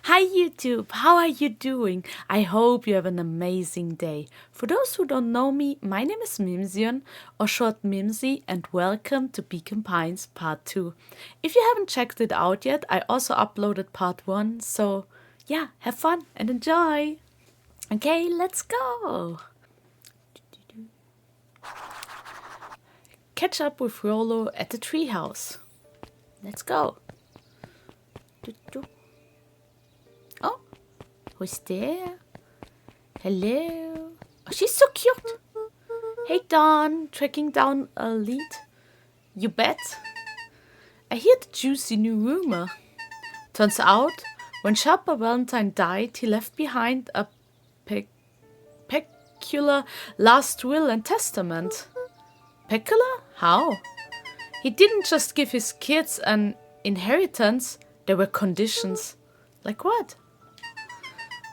Hi YouTube, how are you doing? I hope you have an amazing day. For those who don't know me, my name is Mimsion, or short Mimsy, and welcome to Beacon Pines Part 2. If you haven't checked it out yet, I also uploaded Part 1, so yeah, have fun and enjoy! Okay, let's go! Catch up with Rollo at the treehouse. Let's go! Oh, who's there? Hello. Oh, she's so cute. Hey, Dawn, tracking down a lead? You bet. I hear the juicy new rumor. Turns out, when Sharper Valentine died, he left behind a peculiar last will and testament. Peculiar? How? He didn't just give his kids an inheritance, there were conditions. Like what?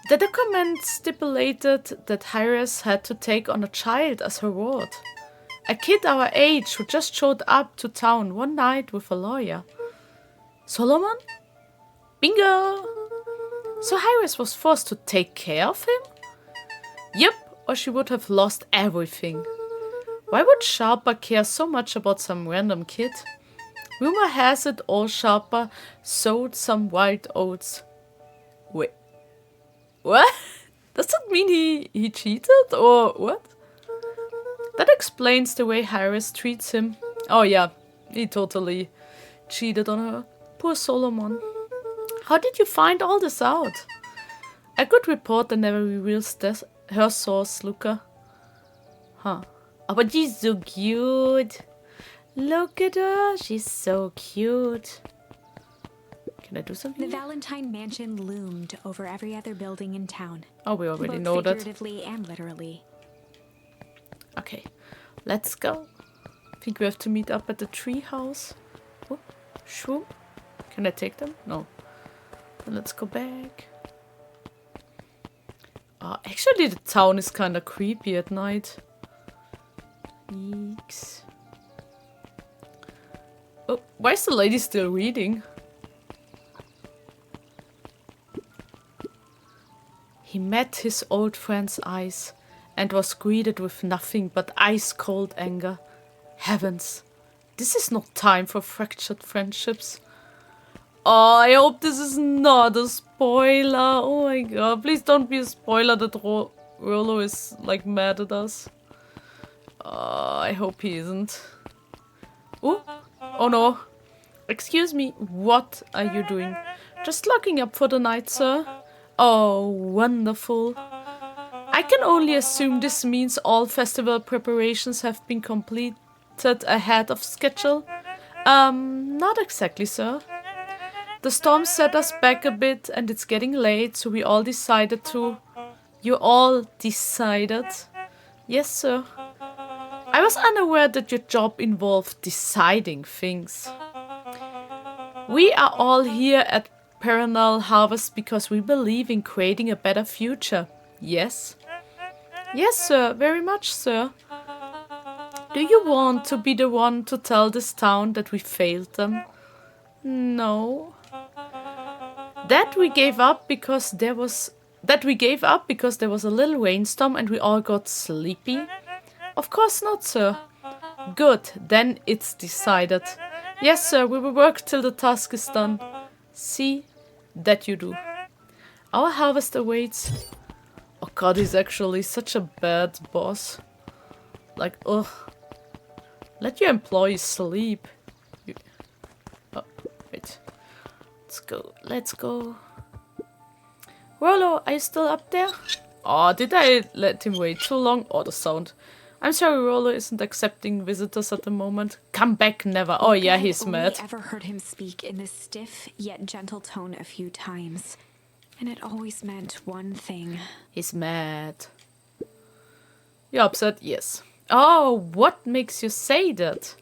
The document stipulated that Iris had to take on a child as her ward. A kid our age who just showed up to town one night with a lawyer. Solomon? Bingo! So Iris was forced to take care of him? Yep, or she would have lost everything. Why would Sharper care so much about some random kid? Rumor has it all Sharper sowed some wild oats. Wait. What? Does that mean he cheated or what? That explains the way Iris treats him. Oh yeah, he totally cheated on her. Poor Solomon. How did you find all this out? A good reporter never reveals her source, Luka. Huh. Oh, but she's so cute. Look at her, she's so cute. Can I do something? The Valentine Mansion loomed over every other building in town. Oh, we already both know that. Figuratively and literally. Okay, let's go. I think we have to meet up at the tree house. Oh, shoo. Can I take them? No. Then let's go back. Actually, the town is kind of creepy at night. Yeeks. Oh, why is the lady still reading? He met his old friend's eyes and was greeted with nothing but ice-cold anger. Heavens, this is not time for fractured friendships. Oh, I hope this is not a spoiler. Oh my god, please don't be a spoiler that Rollo is like mad at us. I hope he isn't. Oh no. Excuse me, what are you doing? Just locking up for the night, sir. Oh, wonderful. I can only assume this means all festival preparations have been completed ahead of schedule. Not exactly, sir. The storm set us back a bit and it's getting late, so we all decided to... You all decided? Yes, sir. I was unaware that your job involved deciding things. We are all here at Perennial Harvest because we believe in creating a better future. Yes? Yes, sir. Very much, sir. Do you want to be the one to tell this town that we failed them? No. That we gave up because there was a little rainstorm and we all got sleepy? Of course not, sir. Good, then it's decided. Yes, sir, we will work till the task is done. See that you do. Our harvest awaits. Oh god, he's actually such a bad boss. Like, ugh. Let your employees sleep. Oh, wait. Let's go. Rollo, are you still up there? Oh, did I let him wait too long? Oh, the sound. I'm sorry, Rollo isn't accepting visitors at the moment. Come back, never. Oh yeah, he's mad. I've ever heard him speak in this stiff yet gentle tone a few times, and it always meant one thing. He's mad. You're upset? Yes. Oh, what makes you say that?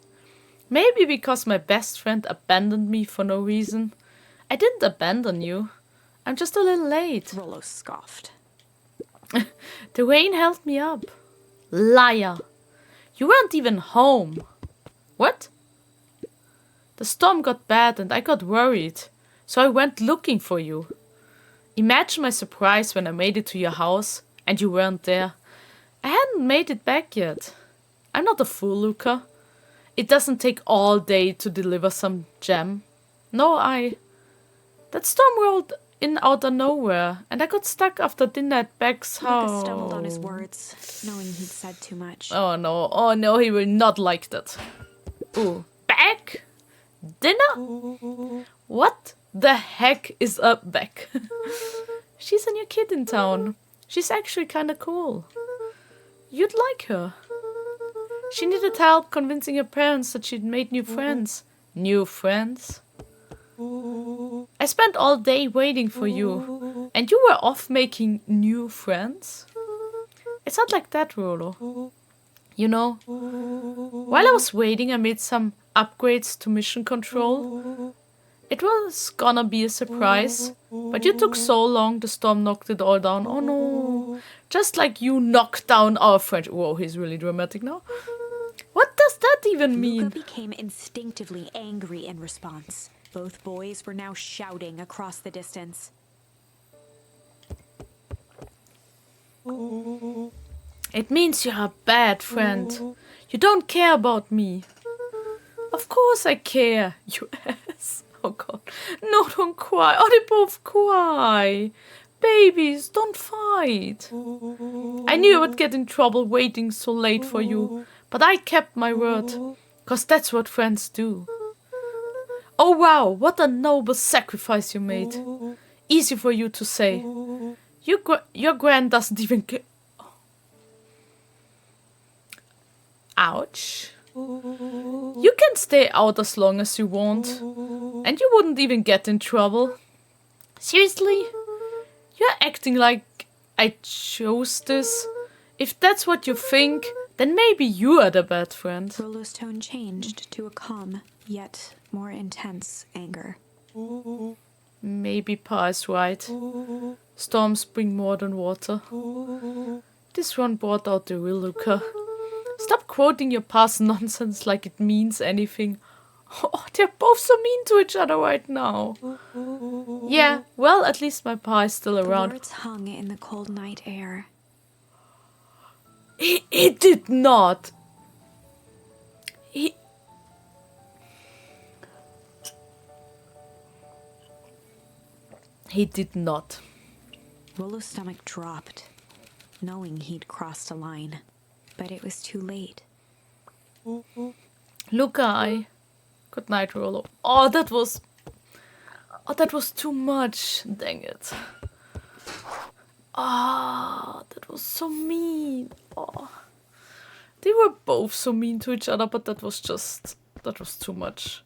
Maybe because my best friend abandoned me for no reason. I didn't abandon you. I'm just a little late. Rollo scoffed. The rain held me up. Liar. You weren't even home. What? The storm got bad and I got worried, so I went looking for you. Imagine my surprise when I made it to your house and you weren't there. I hadn't made it back yet. I'm not a fool, Luka. It doesn't take all day to deliver some jam. No, That storm rolled in out of nowhere, and I got stuck after dinner at Beck's house. Luka stumbled on his words, knowing he'd said too much. Oh no, he will not like that. Ooh, Beck? Dinner? What the heck is a Beck? She's a new kid in town. She's actually kinda cool. You'd like her. She needed help convincing her parents that she'd made new friends. New friends? I spent all day waiting for you, and you were off making new friends? It's not like that, Rolo. You know, while I was waiting, I made some upgrades to mission control. It was gonna be a surprise, but you took so long, the storm knocked it all down. Oh no. Just like you knocked down our friend. Whoa, he's really dramatic now. What does that even mean? Luka became instinctively angry in response. Both boys were now shouting across the distance. It means you're a bad friend. You don't care about me. Of course I care, you ass. Oh god. No, don't cry. Oh, they both cry. Babies, don't fight. I knew I would get in trouble waiting so late for you, but I kept my word. 'Cause that's what friends do. Oh wow, what a noble sacrifice you made. Easy for you to say. Your grand doesn't even care. Ouch. You can stay out as long as you want, and you wouldn't even get in trouble. Seriously? You're acting like I chose this? If that's what you think, then maybe you are the bad friend. Rolo's tone changed to a calm, yet more intense anger. Maybe Pa is right. Storms bring more than water. This one brought out the real Luka. Stop quoting your past nonsense like it means anything. Oh, they're both so mean to each other right now. Yeah, well, at least my Pa is still around. The words hung in the cold night air. He did not. He did not. Rolo's stomach dropped, knowing he'd crossed a line. But it was too late. Luka, Good night, Rolo. Oh, that was too much. Dang it. Ah, that was so mean. Oh. They were both so mean to each other, but that was too much.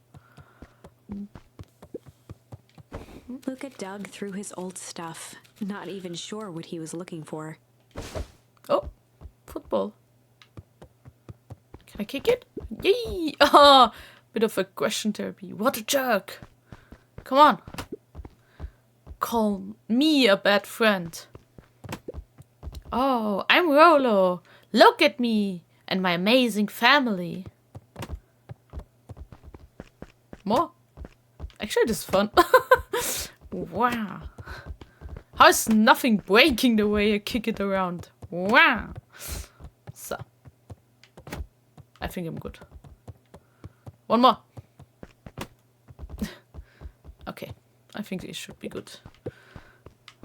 Luka dug through his old stuff, not even sure what he was looking for. Oh, football. Can I kick it? Yay! Ah, bit of aggression therapy. What a jerk. Come on. Call me a bad friend. Oh, I'm Rolo. Look at me and my amazing family. More? Actually, this is fun. Wow. How is nothing breaking the way I kick it around? Wow. So. I think I'm good. One more. Okay. I think this should be good.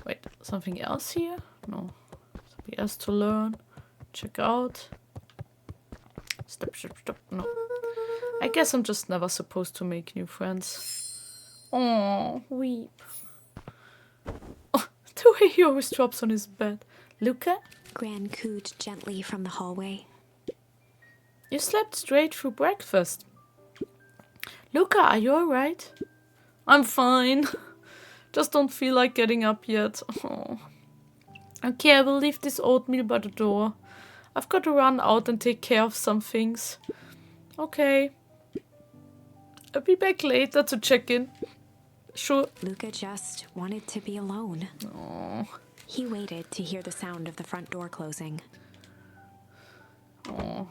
Wait, something else here? No. Something else to learn. Check out. Stop. No. I guess I'm just never supposed to make new friends. Oh, weep. Oh, the way he always drops on his bed. Luka? Gran cooed gently from the hallway. You slept straight through breakfast. Luka, are you alright? I'm fine. Just don't feel like getting up yet. Oh. Okay, I will leave this oatmeal by the door. I've got to run out and take care of some things. Okay. I'll be back later to check in. Sure. Luka just wanted to be alone. Oh. He waited to hear the sound of the front door closing. Oh.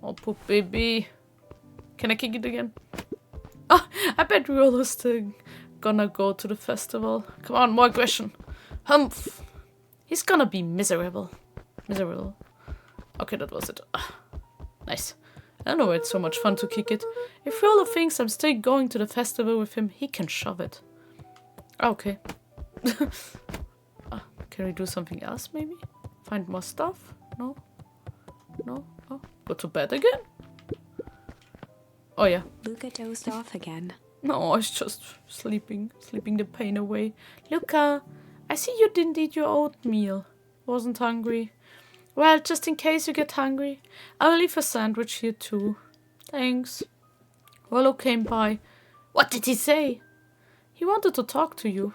Oh, poor baby. Can I kick it again? Oh, I bet Rolo's still gonna go to the festival. Come on, more aggression. Humph. He's gonna be miserable. Miserable. Okay, that was it. Nice. I don't know why it's so much fun to kick it. If Rollo thinks I'm still going to the festival with him, he can shove it. Okay. Can we do something else, maybe? Find more stuff? No? No? Oh, go to bed again? Oh, yeah. Luka dozed off again. No, it's just sleeping. Sleeping the pain away. Luka, I see you didn't eat your oatmeal. Wasn't hungry. Well, just in case you get hungry, I'll leave a sandwich here too. Thanks. Rollo came by. What did he say? He wanted to talk to you.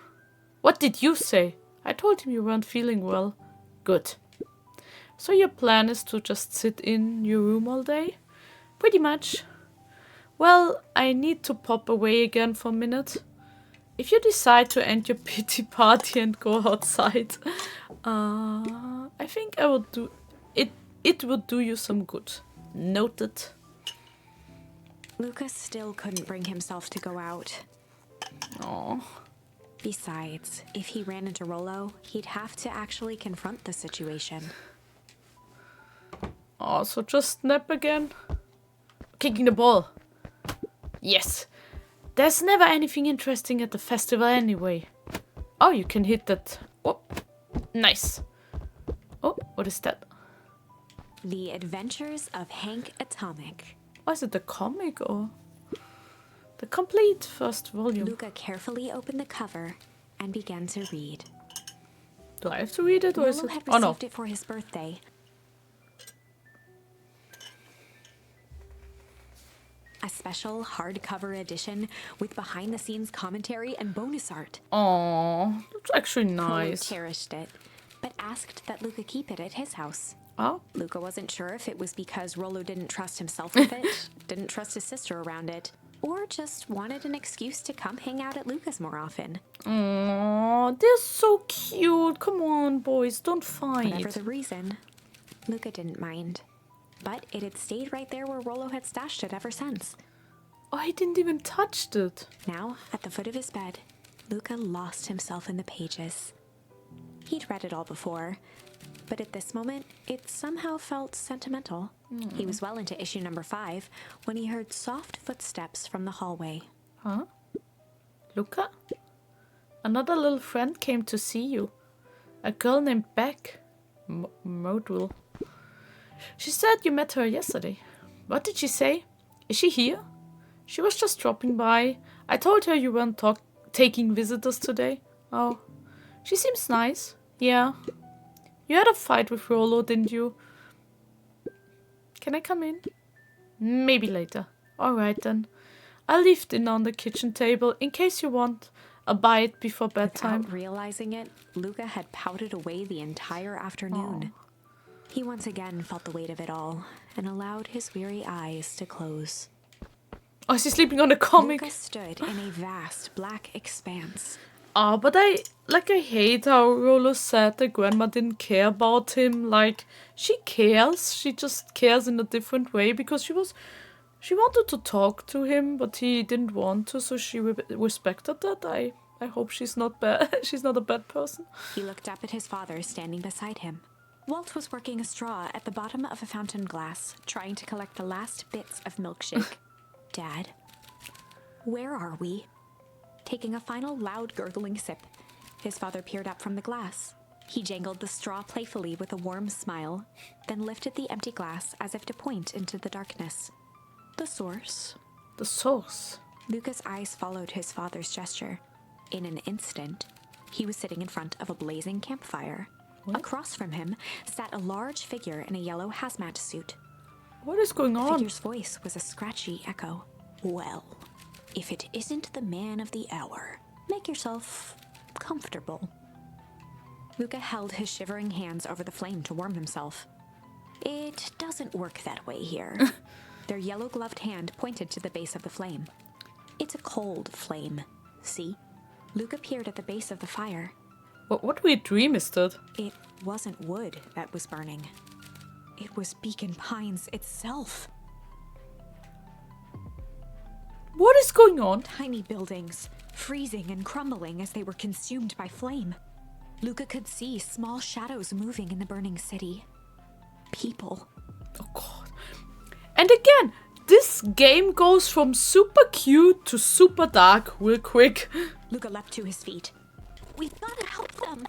What did you say? I told him you weren't feeling well. Good. So your plan is to just sit in your room all day? Pretty much. Well, I need to pop away again for a minute. If you decide to end your pity party and go outside, I think I will do it. It would do you some good. Noted. Luka still couldn't bring himself to go out. Oh. Besides, if he ran into Rollo, he'd have to actually confront the situation. Oh, so just nap again? Kicking the ball. Yes. There's never anything interesting at the festival anyway. Oh, you can hit that. Oh, nice. Oh, what is that? The Adventures of Hank Atomic. Oh, is it the comic or the complete first volume? Luka carefully opened the cover and began to read. Do I have to read it or is Rollo it? had Oh no. received it for his birthday. A special hardcover edition with behind-the-scenes commentary and bonus art. Oh, that's actually Rollo nice. cherished it, but asked that Luka keep it at his house. Oh, Luka wasn't sure if it was because Rollo didn't trust himself with it, didn't trust his sister around it, or just wanted an excuse to come hang out at Luka's more often. oh, they're so cute. Come on, boys, don't Whatever fight. the reason, Luka didn't mind. But it had stayed right there where Rollo had stashed it ever since. Oh, he didn't even touch it. Now, at the foot of his bed, Luka lost himself in the pages. He'd read it all before, but at this moment, it somehow felt sentimental. He was well into issue number 5 when he heard soft footsteps from the hallway. Huh? Luka? Another little friend came to see you. A girl named Beck. Modul. She said you met her yesterday. What did she say? Is she here? She was just dropping by. I told her you weren't taking visitors today. Oh. She seems nice. Yeah. You had a fight with Rollo, didn't you? Can I come in? Maybe later. Alright then. I'll leave dinner on the kitchen table in case you want a bite before bedtime. Without realizing it, Luka had pouted away the entire afternoon. He once again felt the weight of it all and allowed his weary eyes to close. Oh, is he sleeping on a comic? Luka stood in a vast black expanse. Oh, but I hate how Rollo said that grandma didn't care about him. Like, she cares. She just cares in a different way because she wanted to talk to him, but he didn't want to, so she respected that. I hope she's not bad. She's not a bad person. He looked up at his father standing beside him. Walt was working a straw at the bottom of a fountain glass, trying to collect the last bits of milkshake. Dad, where are we? Taking a final loud gurgling sip, his father peered up from the glass. He jangled the straw playfully with a warm smile, then lifted the empty glass as if to point into the darkness. The source. The source. Luka's eyes followed his father's gesture. In an instant, he was sitting in front of a blazing campfire. What? Across from him sat a large figure in a yellow hazmat suit. What is going The on? figure's voice was a scratchy echo. Well, if it isn't the man of the hour, make yourself comfortable. Luka held his shivering hands over the flame to warm himself. It doesn't work that way here. Their yellow-gloved hand pointed to the base of the flame. It's a cold flame, see? Luka peered at the base of the fire. What weird dream is that? It wasn't wood that was burning. It was Beacon Pines itself. What is going on? Tiny buildings, freezing and crumbling as they were consumed by flame. Luka could see small shadows moving in the burning city. People. Oh god. And again, this game goes from super cute to super dark real quick. Luka leapt to his feet. We've got to help them.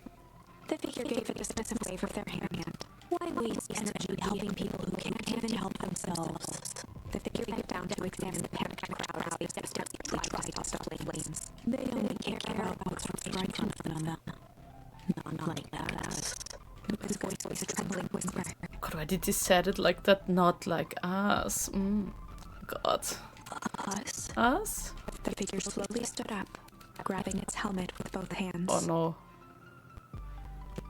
The figure gave a dismissive wave of their hand. Why waste energy helping people who can't even help themselves? The figure bent down to examine the panicked crowd as they desperately tried to stop the flames. They only care about what's right in front of them. Not like us. Luka's voice was a trembling whisper. God, why did he said it like that? Not like us. God. Us. Us? The figure slowly stood up, grabbing its helmet with both hands. Oh no.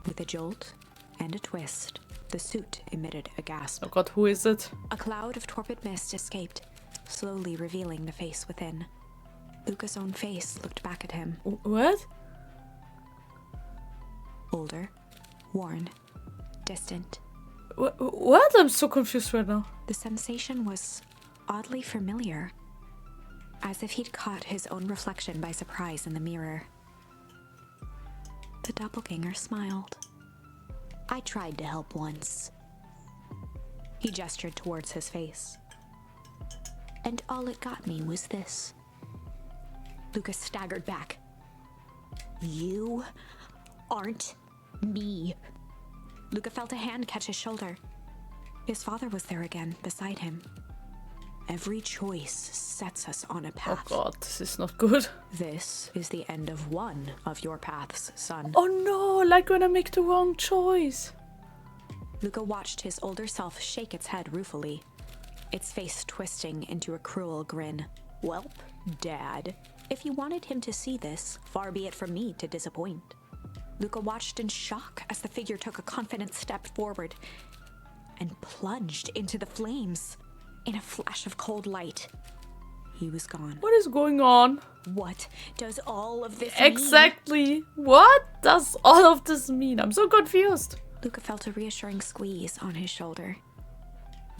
With a jolt and a twist, the suit emitted a gasp. Oh god, who is it? A cloud of torpid mist escaped, slowly revealing the face within. Luka's own face looked back at him. What? Older, worn, distant. What? I'm so confused right now. The sensation was oddly familiar, as if he'd caught his own reflection by surprise in the mirror. The doppelganger smiled. I tried to help once. He gestured towards his face. And all it got me was this. Luka staggered back. You aren't me. Luka felt a hand catch his shoulder. His father was there again, beside him. Every choice sets us on a path. Oh god, this is not good. This is the end of one of your paths, son. Oh no, like when I make the wrong choice. Luka watched his older self shake its head ruefully, its face twisting into a cruel grin. Welp, Dad, if you wanted him to see this, far be it from me to disappoint. Luka watched in shock as the figure took a confident step forward and plunged into the flames. In a flash of cold light, he was gone. What is going on? What does all of this mean? Exactly. What does all of this mean? I'm so confused. Luka felt a reassuring squeeze on his shoulder.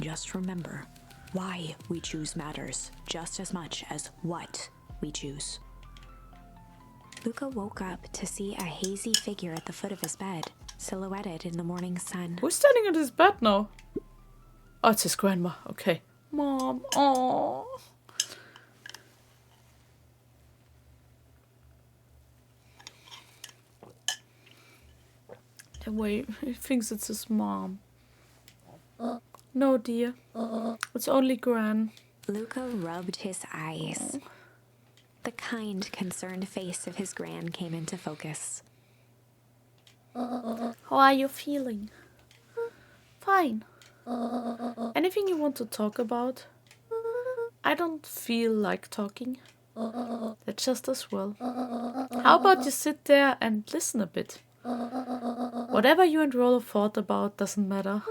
Just remember, why we choose matters just as much as what we choose. Luka woke up to see a hazy figure at the foot of his bed, silhouetted in the morning sun. Who's standing at his bed now? Oh, it's his grandma. Okay. Mom. Oh. Wait, he thinks it's his mom. No, dear. It's only Gran. Luka rubbed his eyes. The kind, concerned face of his gran came into focus. How are you feeling? Fine. Anything you want to talk about? I don't feel like talking. That's just as well. How about you sit there and listen a bit? Whatever you and Rollo thought about doesn't matter.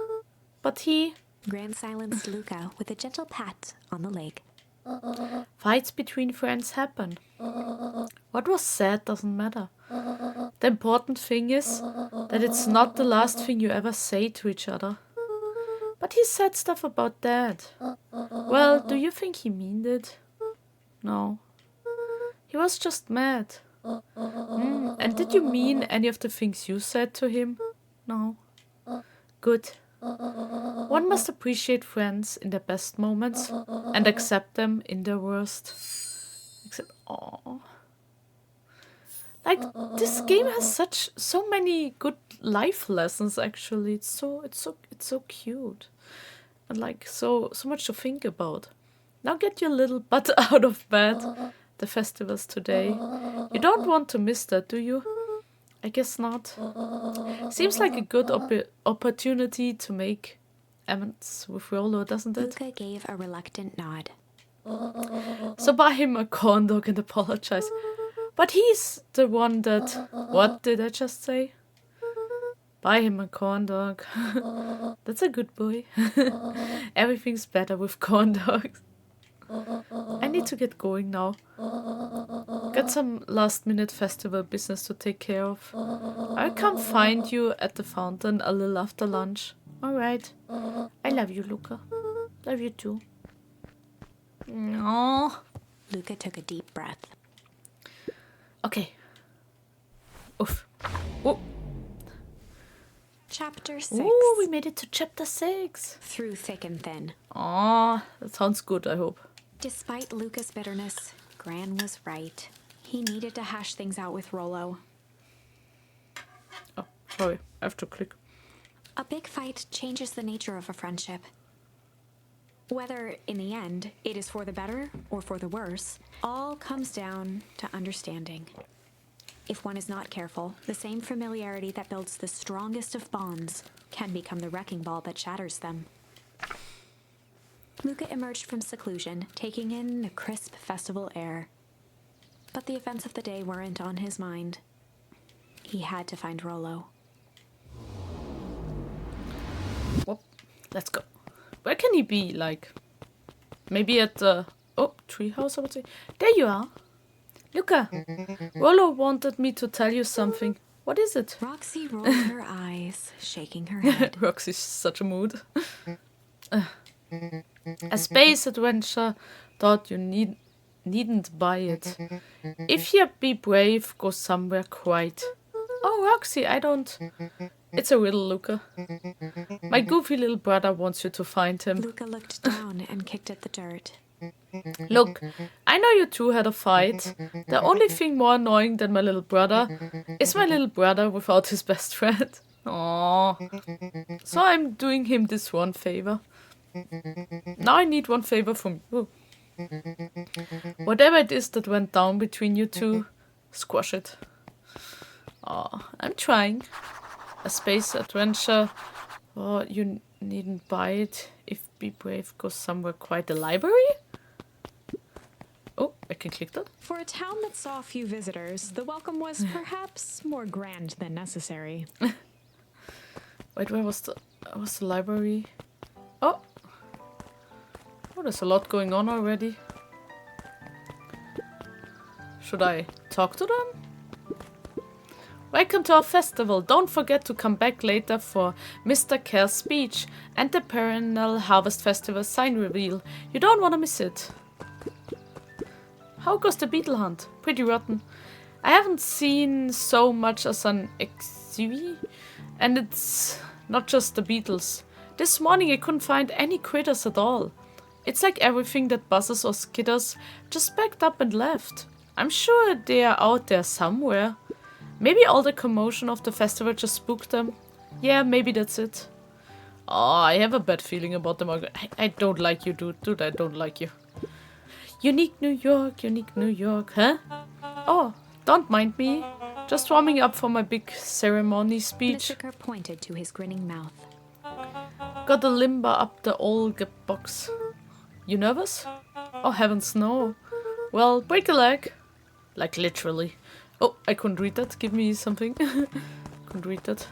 But he... Gran silenced Luka with a gentle pat on the leg. Fights between friends happen. What was said doesn't matter. The important thing is that it's not the last thing you ever say to each other. But he said stuff about Dad. Well, do you think he meant it? No. He was just mad. And did you mean any of the things you said to him? No. Good. One must appreciate friends in their best moments and accept them in their worst. Except, oh, like this game has so many good life lessons. Actually, it's so cute, and like so much to think about. Now get your little butt out of bed. The festival's today. You don't want to miss that, do you? I guess not. Seems like a good opportunity to make amends with Rollo, doesn't it? Luka gave a reluctant nod. So buy him a corn dog and apologize. But he's the one that... What did I just say? Buy him a corn dog. That's a good boy. Everything's better with corn dogs. I need to get going now. Got some last minute festival business to take care of. I'll come find you at the fountain a little after lunch. Alright. I love you, Luka. Love you too. No. Luka took a deep breath. Okay. Oof. Oh. Chapter 6. Ooh, we made it to chapter 6. Through thick and thin. Aw, that sounds good, I hope. Despite Luka's bitterness, Gran was right. He needed to hash things out with Rollo. Oh, sorry, I have to click. A big fight changes the nature of a friendship. Whether, in the end, it is for the better or for the worse, all comes down to understanding. If one is not careful, the same familiarity that builds the strongest of bonds can become the wrecking ball that shatters them. Luka emerged from seclusion, taking in the crisp festival air. But the events of the day weren't on his mind. He had to find Rollo. Whoop, let's go. Where can he be? Like, maybe at the treehouse, I would say. There you are. Luka, Rollo wanted me to tell you something. What is it? Roxy rolled her eyes, shaking her head. Roxy's such a mood. A space adventure. Thought you needn't buy it. If you be brave, go somewhere quiet. Oh, Roxy, I don't. It's a riddle, Luka. My goofy little brother wants you to find him. Luka looked down and kicked at the dirt. Look, I know you two had a fight. The only thing more annoying than my little brother is my little brother without his best friend. Aww. So I'm doing him this one favor. Now I need one favor from you. Whatever it is that went down between you two, squash it. Aw, I'm trying. A space adventure. Oh, you needn't buy it. If be brave, go somewhere quiet. The library? Oh, I can click that. For a town that saw few visitors, the welcome was perhaps more grand than necessary. Wait, where was the library? Oh, there's a lot going on already. Should I talk to them? Welcome to our festival. Don't forget to come back later for Mr. Kerr's speech and the Perennial Harvest Festival sign reveal. You don't want to miss it. How goes the beetle hunt? Pretty rotten. I haven't seen so much as an exhibit, and it's not just the beetles. This morning I couldn't find any critters at all. It's like everything that buzzes or skitters just packed up and left. I'm sure they are out there somewhere. Maybe all the commotion of the festival just spooked them. Yeah, maybe that's it. Oh, I have a bad feeling about them. I don't like you, dude. Dude, I don't like you. Unique New York, huh? Oh, don't mind me. Just warming up for my big ceremony speech. Mr. Kerr pointed to his grinning mouth. Got a limber up the old box. You nervous? Oh, heavens no. Well, break a leg. Like literally. Oh, I couldn't read that. Give me something. Couldn't read that.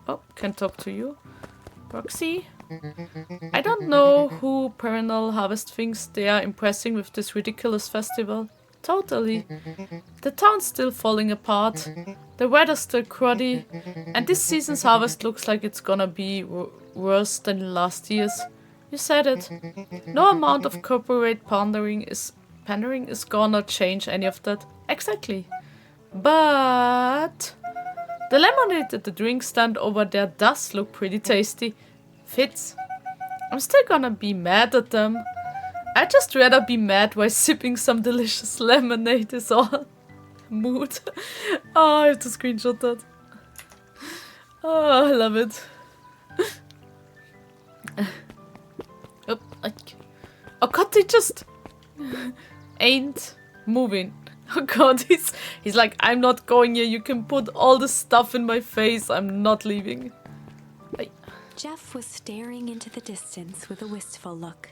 Oh, can't talk to you. Roxy? I don't know who Perennial Harvest thinks they are impressing with this ridiculous festival. Totally. The town's still falling apart. The weather's still cruddy. And this season's harvest looks like it's gonna be worse than last year's. You said it. No amount of corporate pandering is gonna change any of that. Exactly. But the lemonade at the drink stand over there does look pretty tasty. Fits. I'm still gonna be mad at them. I'd just rather be mad while sipping some delicious lemonade is all. Mood. Oh, I have to screenshot that. Oh, I love it. Oh god, they just ain't moving. Oh god, he's like, I'm not going here. You can put all the stuff in my face. I'm not leaving. Jeff was staring into the distance with a wistful look.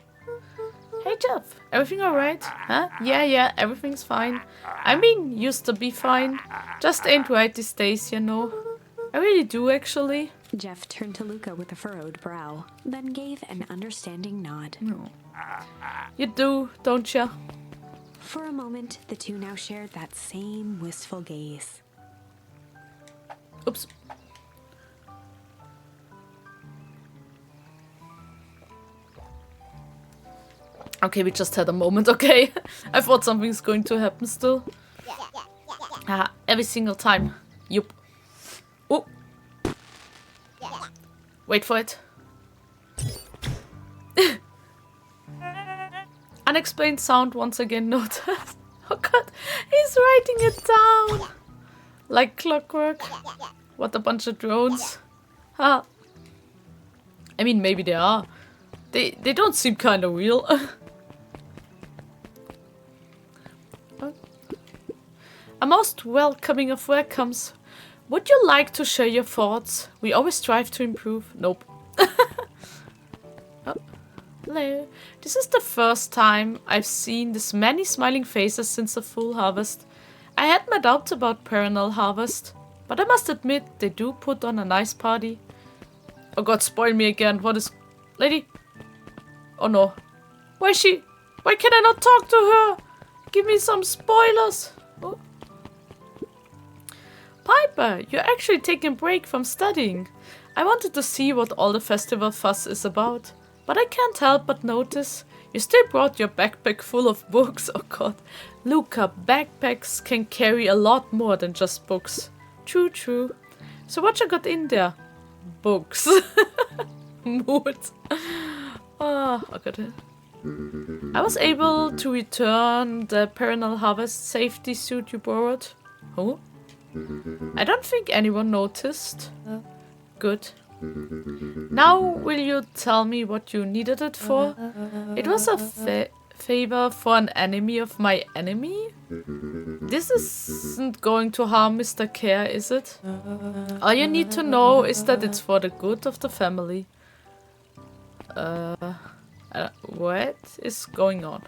Hey Jeff, everything alright? Huh? Yeah, everything's fine. I mean, used to be fine. Just ain't right these days, you know. I really do, actually. Jeff turned to Luka with a furrowed brow, then gave an understanding nod. No. You do, don't ya? For a moment, the two now shared that same wistful gaze. Oops. Okay, we just had a moment, okay? I thought something's going to happen still. Ah, every single time. Yup. Oh. Wait for it. Unexplained sound once again noted. Oh god, he's writing it down. Like clockwork. What a bunch of drones. Ha. I mean, maybe they are. They don't seem kind of real. A most welcoming of welcomes. Would you like to share your thoughts? We always strive to improve. Nope. Oh. Hello. This is the first time I've seen this many smiling faces since the full harvest. I had my doubts about perennial harvest, but I must admit they do put on a nice party. Oh god, spoil me again. What is... Lady? Oh no. Why is she... Why can I not talk to her? Give me some spoilers. Oh. Piper, you're actually taking a break from studying. I wanted to see what all the festival fuss is about. But I can't help but notice you still brought your backpack full of books. Oh god. Luka, backpacks can carry a lot more than just books. True, true. So what you got in there? Books. Mood. Oh, okay. I was able to return the perennial harvest safety suit you borrowed. Oh? I don't think anyone noticed. Good. Now will you tell me what you needed it for? It was a favor for an enemy of my enemy? This isn't going to harm Mr. Care, is it? All you need to know is that it's for the good of the family. What is going on?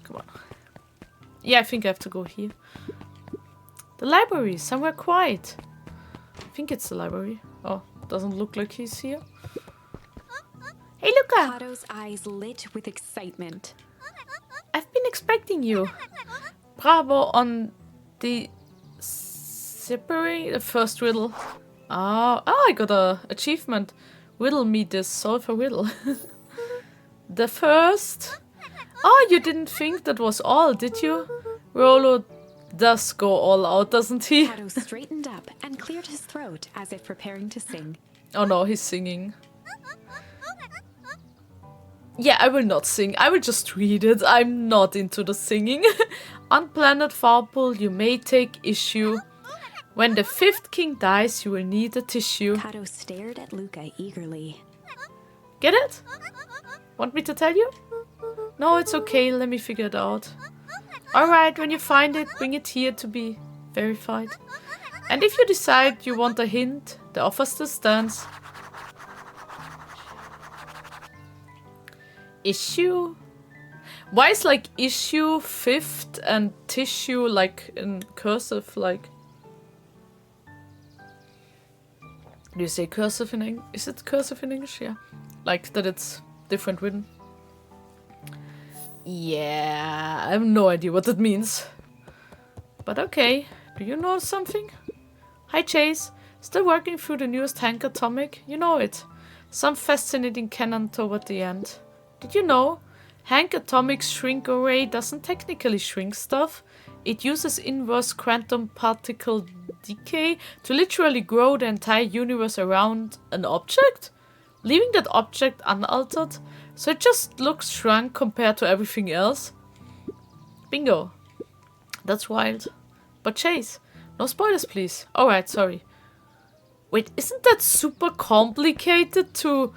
Come on. Yeah, I think I have to go here. The library, somewhere quiet. I think it's the library. Oh, doesn't look like he's here. Hey, Luka! Otto's eyes lit with excitement. I've been expecting you. Bravo on the separate the first riddle. Oh, I got a achievement. Riddle me this, solve a riddle. The first. Oh, you didn't think that was all, did you? Rolo does go all out, doesn't he? Otto straightened up and cleared his throat as if preparing to sing. Oh no, he's singing. Yeah, I will not sing. I will just read it. I'm not into the singing. On planet Farpool, you may take issue. When the fifth king dies, you will need a tissue. Otto stared at Luka eagerly. Get it? Want me to tell you? No, it's okay. Let me figure it out. Alright, when you find it, bring it here to be verified. And if you decide you want a hint, the offer still stands. Issue? Why is like issue, fifth, and tissue like in cursive? Like, do you say cursive in English? Is it cursive in English? Yeah, like that it's different written. Yeah, I have no idea what that means. But okay, do you know something? Hi Chase, still working through the newest Hank Atomic? You know it. Some fascinating canon toward the end. Did you know? Hank Atomic's shrink array doesn't technically shrink stuff. It uses inverse quantum particle decay to literally grow the entire universe around an object, leaving that object unaltered, so it just looks shrunk compared to everything else. Bingo. That's wild. But Chase, no spoilers please. Alright, sorry. Wait, isn't that super complicated to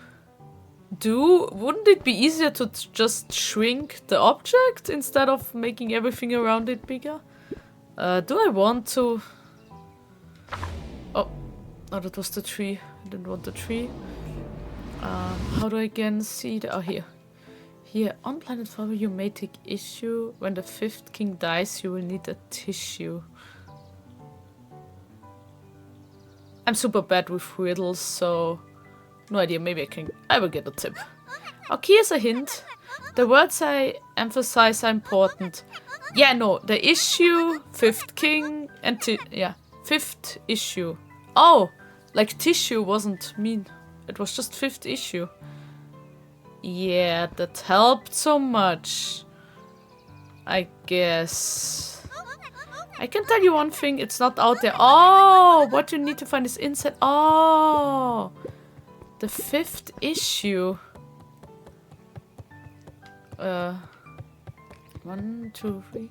do? Wouldn't it be easier to just shrink the object instead of making everything around it bigger? Do I want to... Oh, that was the tree. I didn't want the tree. How do I again see the... Oh, here. Here, on Planet Flower you may take issue. When the fifth king dies, you will need a tissue. I'm super bad with riddles, so... No idea, maybe I will get a tip. Okay, here's a hint. The words I emphasize are important. Yeah, no, the issue, fifth king, and yeah, fifth issue. Oh, like tissue wasn't mean. It was just fifth issue. Yeah, that helped so much. I guess. I can tell you one thing, it's not out there. Oh, what you need to find is inside. Oh, the 5th issue. 1, 2, 3.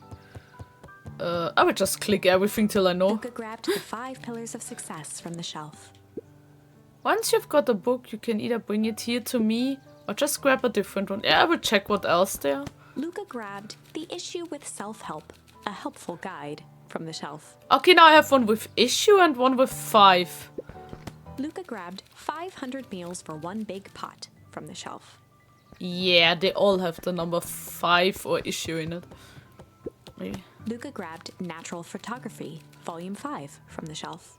I would just click everything till I know. Luka grabbed the 5 pillars of success from the shelf. Once you've got a book, you can either bring it here to me or just grab a different one. Yeah, I will check what else there. Luka grabbed the issue with self-help, a helpful guide, from the shelf. Okay, now I have one with issue and one with 5. Luka grabbed 500 meals for one big pot from the shelf. Yeah, they all have the number 5 or issue in it. Maybe. Luka grabbed Natural Photography, Volume 5, from the shelf.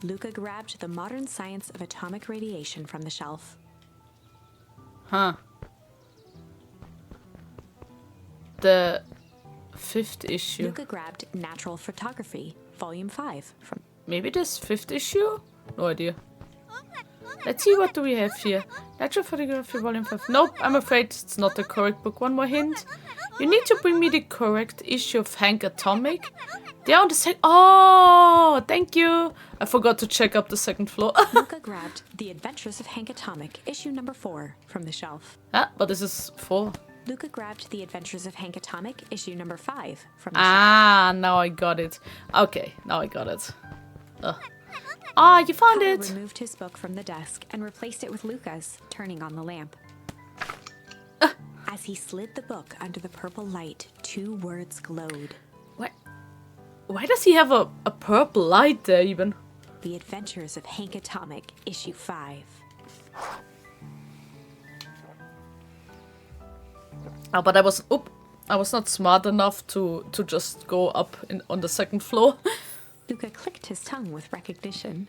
Luka grabbed The Modern Science of Atomic Radiation from the shelf. Huh. The 5th issue. Luka grabbed Natural Photography, Volume 5, from... Maybe this 5th issue? No idea. Let's see, what do we have here? Natural Photography Volume 5. Nope, I'm afraid it's not the correct book. One more hint. You need to bring me the correct issue of Hank Atomic. They're on the second... Oh, thank you. I forgot to check up the 2nd floor. Luka grabbed The Adventures of Hank Atomic, issue number 4, from the shelf. Ah, but this is 4. Luka grabbed The Adventures of Hank Atomic, issue number 5, from the Ah, now I got it. Okay, now I got it. Ah, you found Kyle it. removed his book from the desk and replaced it with Luka's, turning on the lamp. As he slid the book under the purple light, 2 words glowed. What? Why does he have a purple light there even? The Adventures of Hank Atomic, issue 5. Oh, but I was not smart enough to just go up on the 2nd floor. Luka clicked his tongue with recognition.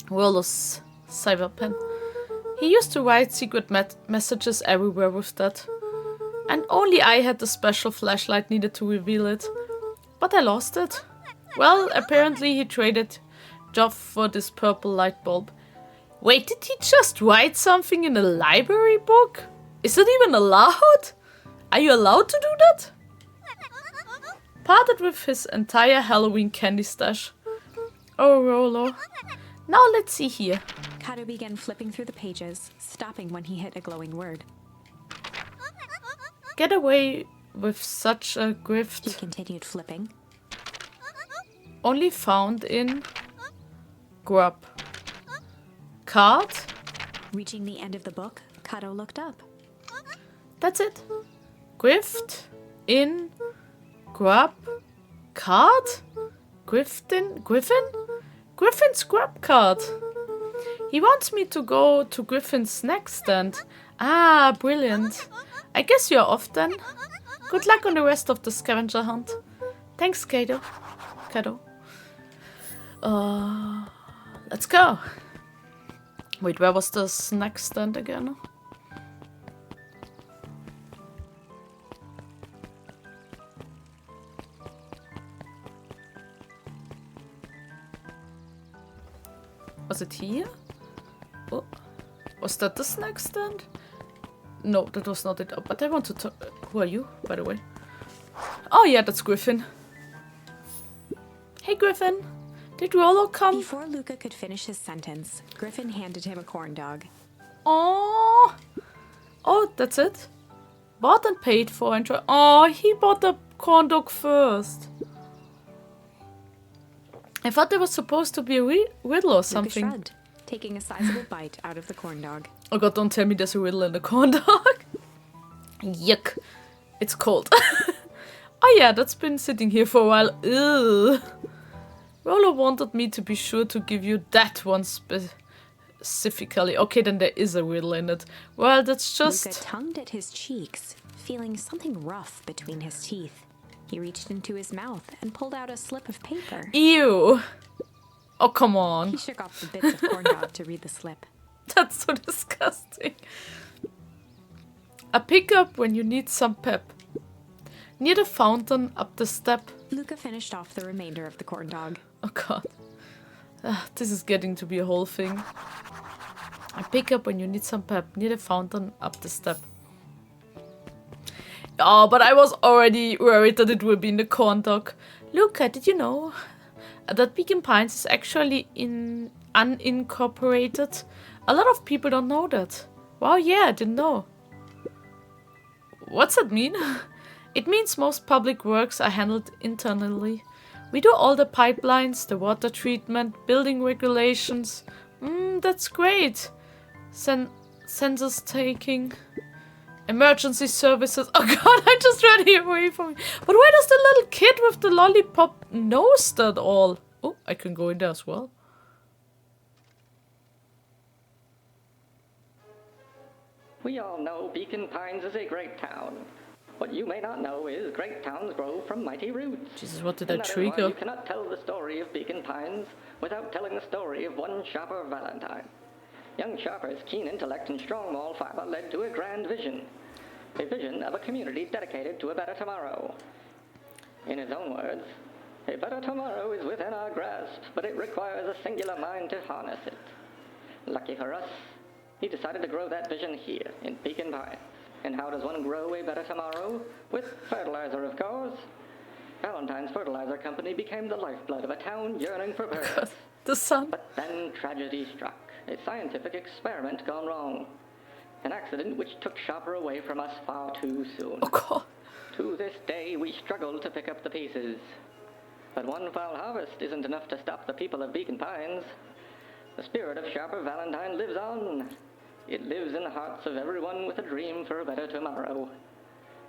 Rollo's cyber pen. He used to write secret messages everywhere with that. And only I had the special flashlight needed to reveal it. But I lost it. Well, apparently he traded Joff for this purple light bulb. Wait, did he just write something in a library book? Is it even allowed? Are you allowed to do that? Parted with his entire Halloween candy stash. Oh, Rollo. Now let's see here. Kato began flipping through the pages, stopping when he hit a glowing word. Get away with such a He gift. continued flipping. Only found in Grub. Card? Reaching the end of the book, Kato looked up. That's it. Gift in Grub card? Griffin? Griffin's Grub card. He wants me to go to Griffin's snack stand. Ah, brilliant. I guess you're off then. Good luck on the rest of the scavenger hunt. Thanks, Kato. Let's go. Wait, where was the snack stand again? Was it here? Oh, was that the snack stand? No, that was not it. But I want to talk. Who are you, by the way? Oh yeah, that's Griffin. Hey, Griffin. Did Rollo come? Before Luka could finish his sentence, Griffin handed him a corn dog. Oh, that's it. Bought and paid for. Oh, he bought the corn dog first. I thought there was supposed to be a riddle or something. Luka shrugged, taking a sizable bite out of the corn dog. Oh god, don't tell me there's a riddle in the corn dog. Yuck. It's cold. Oh yeah, that's been sitting here for a while. Ugh. Rollo wanted me to be sure to give you that one specifically. Okay, then there is a riddle in it. Well, that's just... Luka tongued at his cheeks, feeling something rough between his teeth. He reached into his mouth and pulled out a slip of paper. Ew. Oh, come He on. shook off the bits of corn dog to read the slip. That's so disgusting. A pickup when you need some pep. Near the fountain, up the step. Luka finished off the remainder of the corn dog. Oh god. This is getting to be a whole thing. A pickup when you need some pep. Near the fountain, up the step. Oh, but I was already worried that it will be in the corn dog. Luka, did you know that Beacon Pines is actually unincorporated? A lot of people don't know that. Wow, yeah, I didn't know. What's that mean? It means most public works are handled internally. We do all the pipelines, the water treatment, building regulations. That's great. Census taking. Emergency services. Oh god, I'm just running away from it. But why does the little kid with the lollipop knows that all? Oh, I can go in there as well. We all know Beacon Pines is a great town. What you may not know is great towns grow from mighty roots. Jesus, what did I And that is trigger? why you cannot tell the story of Beacon Pines without telling the story of one shopper Valentine. Young Sharper's keen intellect and strong moral fiber led to a grand vision. A vision of a community dedicated to a better tomorrow. In his own words, a better tomorrow is within our grasp, but it requires a singular mind to harness it. Lucky for us, he decided to grow that vision here in Beacon Pines. And how does one grow a better tomorrow? With fertilizer, of course. Valentine's Fertilizer Company became the lifeblood of a town yearning for birds. The sun. But then tragedy struck. A scientific experiment gone wrong. An accident which took Shopper away from us far too soon. Oh god. To this day, we struggle to pick up the pieces. But one foul harvest isn't enough to stop the people of Beacon Pines. The spirit of Sharper Valentine lives on. It lives in the hearts of everyone with a dream for a better tomorrow.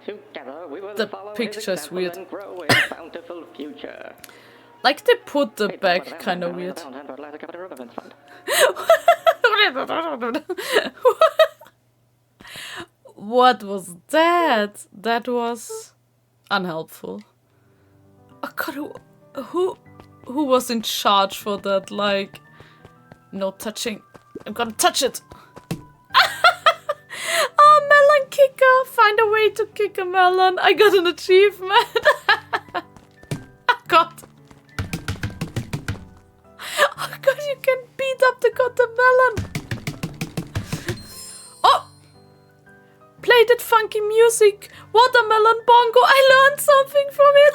Together, we will follow his example weird. and grow a bountiful future. Like they put the back kind of weird. What was that? That was unhelpful. Oh god, who was in charge for that? Like, no touching. I'm gonna touch it. Oh, melon kicker! Find a way to kick a melon. I got an achievement. Oh god. Oh god, you can beat up the goddamn melon. Oh! Play that funky music. Watermelon bongo. I learned something from it.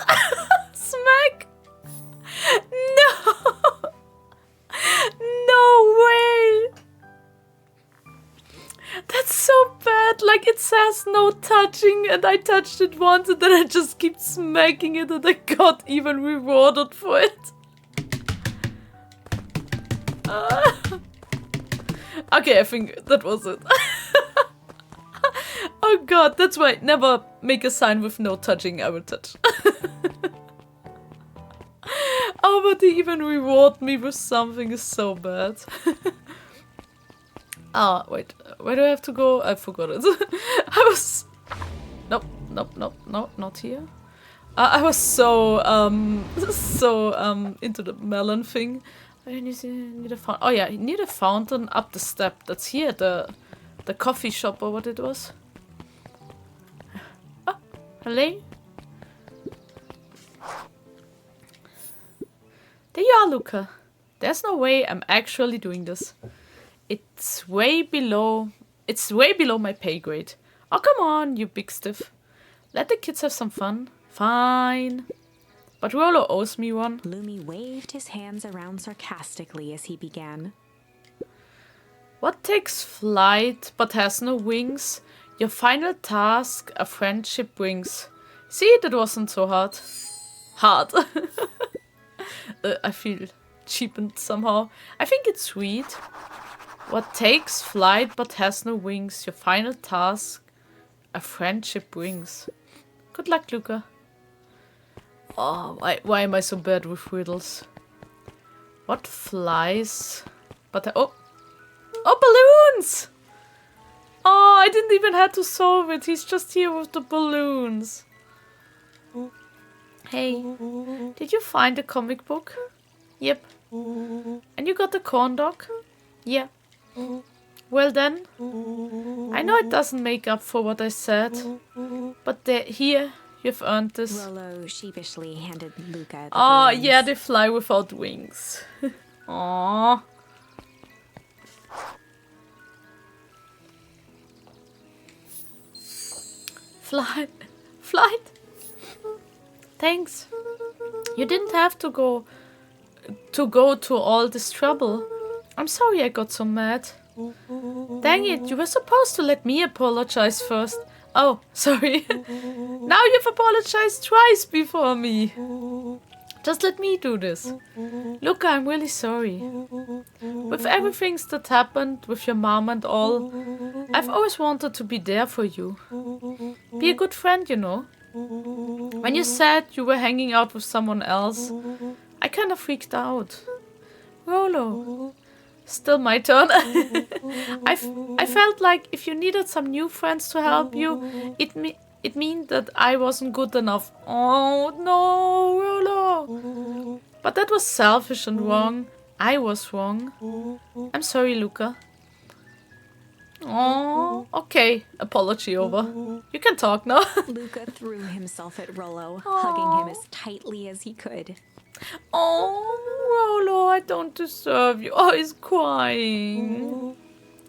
Smack. No. No way. That's so bad. Like, it says no touching and I touched it once and then I just keep smacking it and I got even rewarded for it. Okay, I think that was it. Oh god, that's why never make a sign with no touching, I will touch. Oh, but they even reward me with something is so bad. Ah, wait, where do I have to go? I forgot it. I was... Nope, not here. I was so into the melon thing. I need a fountain. Oh yeah, I need a fountain up the step. That's here, the coffee shop or what it was. Oh, hello? There you are, Luka. There's no way I'm actually doing this. It's way below my pay grade. Oh, come on, you big stiff. Let the kids have some fun. Fine. But Rolo owes me one. Lumi waved his hands around sarcastically as he began. What takes flight but has no wings? Your final task a friendship brings. See, that wasn't so hard. Hard. I feel cheapened somehow. I think it's sweet. What takes flight but has no wings? Your final task a friendship brings. Good luck, Luka. Oh, why am I so bad with riddles? What flies? But oh, balloons! Oh, I didn't even have to solve it. He's just here with the balloons. Hey, did you find the comic book? Yep. And you got the corn dog? Yeah. Well then, I know it doesn't make up for what I said, but here, you've earned this. Rolo sheepishly handed Luka the Oh, balloons. yeah, they fly without wings. Aww. Fly. flight. Thanks. You didn't have to go to all this trouble. I'm sorry I got so mad. Dang it, you were supposed to let me apologize first. Oh, sorry. Now you've apologized twice before me. Just let me do this. Luka, I'm really sorry. With everything that happened with your mom and all, I've always wanted to be there for you. Be a good friend, you know. When you said you were hanging out with someone else, I kind of freaked out. Rolo. Still my turn. I felt like if you needed some new friends to help you, it meant that I wasn't good enough. Oh no, Rolo. But that was selfish and wrong. I was wrong. I'm sorry, Luka. Oh, okay. Apology over. You can talk now. Luka threw himself at Rollo, hugging him as tightly as he could. Oh, Rolo, I don't deserve you. Oh, he's crying.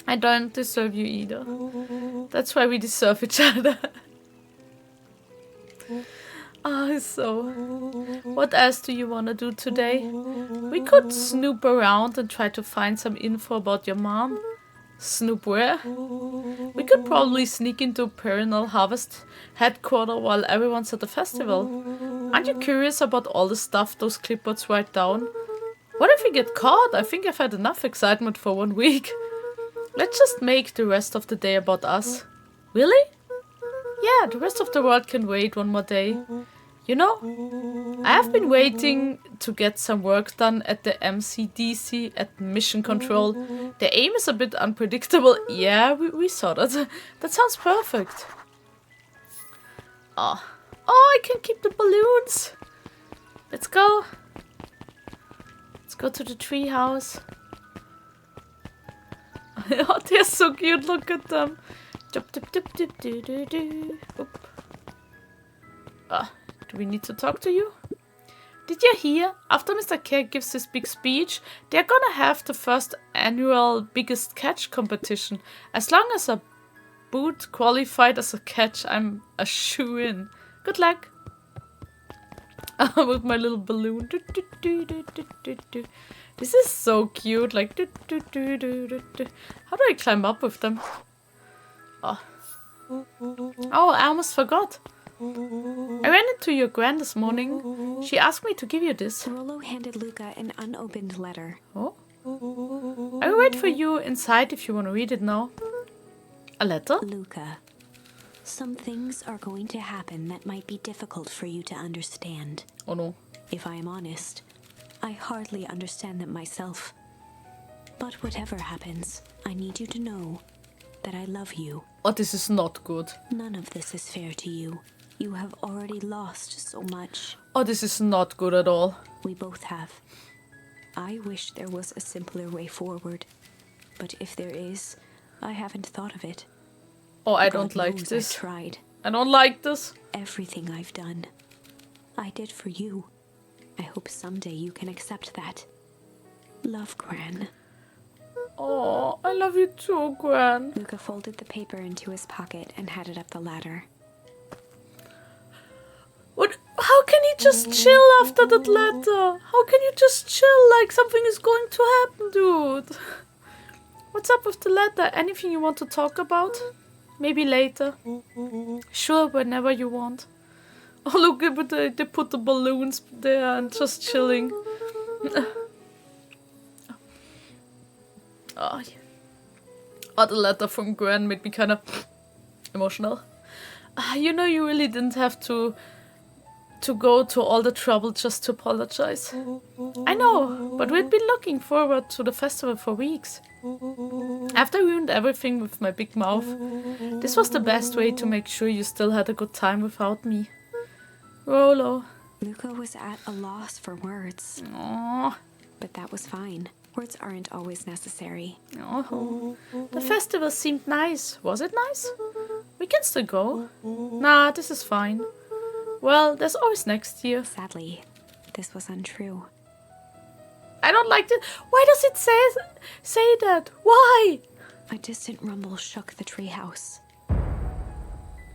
I don't deserve you either. That's why we deserve each other. So, what else do you want to do today? We could snoop around and try to find some info about your mom. Snoop where? We could probably sneak into Perennial Harvest headquarters while everyone's at the festival. Aren't you curious about all the stuff those clipboards write down? What if we get caught? I think I've had enough excitement for 1 week. Let's just make the rest of the day about us. Really? Yeah, the rest of the world can wait 1 more day. You know, I have been waiting to get some work done at the MCDC at Mission Control. The aim is a bit unpredictable. Yeah, we saw that. That sounds perfect. Oh, I can keep the balloons. Let's go. Let's go to the tree house. Oh, they're so cute. Look at them. Oop. Do we need to talk to you? Did you hear? After Mr. K gives his big speech, they're gonna have the first annual biggest catch competition. As long as a boot qualified as a catch, I'm a shoo-in. Good luck. With my little balloon. This is so cute. Like, how do I climb up with them? Oh, I almost forgot. I ran into your gran this morning. She asked me to give you this. Rollo handed Luka an unopened letter. Oh? I will wait for you inside if you want to read it now. A letter? Luka, some things are going to happen that might be difficult for you to understand. Oh no. If I am honest, I hardly understand them myself. But whatever happens, I need you to know that I love you. Oh, this is not good. None of this is fair to you. You have already lost so much. Oh, this is not good at all. We both have. I wish there was a simpler way forward. But if there is, I haven't thought of it. Oh, I God don't like knows this. I tried. I don't like this. Everything I've done, I did for you. I hope someday you can accept that. Love, Gran. Oh, I love you too, Gran. Luka folded the paper into his pocket and headed up the ladder. What? How can he just chill after that letter? How can you just chill like something is going to happen, dude? What's up with the letter? Anything you want to talk about? Maybe later. Sure, whenever you want. Oh, look, they put the balloons there and just chilling. Oh, yeah. Oh, the letter from Gran made me kind of emotional. You know, you really didn't have to go to all the trouble just to apologize. I know, but we'd been looking forward to the festival for weeks. After I ruined everything with my big mouth, this was the best way to make sure you still had a good time without me. Rolo. Luka was at a loss for words. Aww. But that was fine. Words aren't always necessary. Oh. The festival seemed nice. Was it nice? We can still go. Nah, this is fine. Well, there's always next year. Sadly, this was untrue. I don't like it. Why does it say that? Why? A distant rumble shook the treehouse.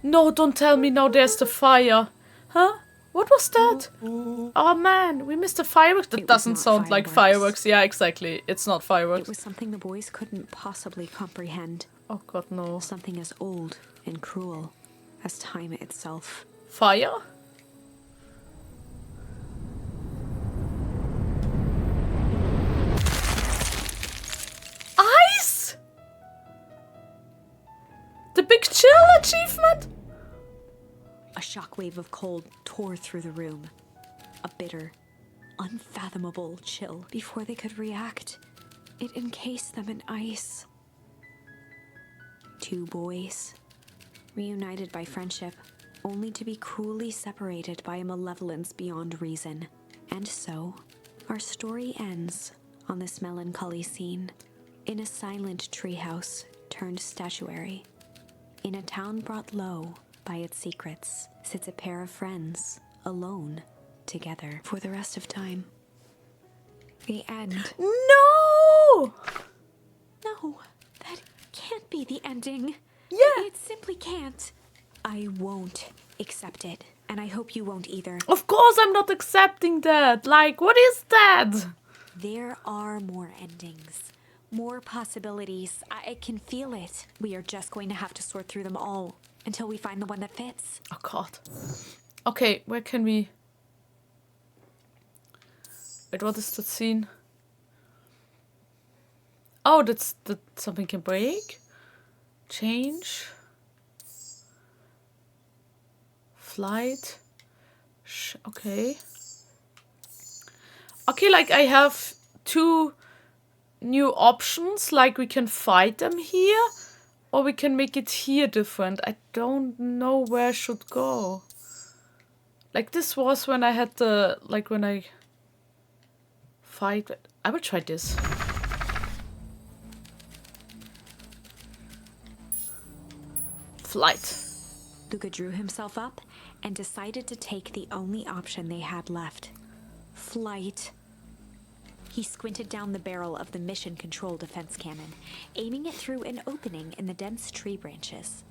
No, don't tell me now there's the fire. Huh? What was that? Oh man, we missed the fireworks. That It was doesn't not sound like fireworks. Yeah, exactly. It's not It fireworks. was something the boys couldn't possibly comprehend. Oh god, no. Something as old and cruel as time itself. Fire? Ice? The big chill achievement? A shockwave of cold tore through the room. A bitter, unfathomable chill. Before they could react, it encased them in ice. Two boys, reunited by friendship, only to be cruelly separated by a malevolence beyond reason. And so, our story ends on this melancholy scene. In a silent treehouse turned statuary, in a town brought low by its secrets, sits a pair of friends, alone, together for the rest of time. The end. No! No, that can't be the ending. Yeah. It simply can't. I won't accept it, and I hope you won't either. Of course I'm not accepting that. Like, what is that? There are more endings, more possibilities. I can feel it. We are just going to have to sort through them all until we find the one that fits. Oh god. Okay, where can we... Wait, what is that scene? Oh, that's that something can break? Change? Flight? Okay. Okay, like I have two new options. Like we can fight them here, or we can make it here different. I don't know where I should go. Like this was when I had the, like when I fight. I will try this. Flight. Luka drew himself up and decided to take the only option they had left. Flight. He squinted down the barrel of the mission control defense cannon, aiming it through an opening in the dense tree branches.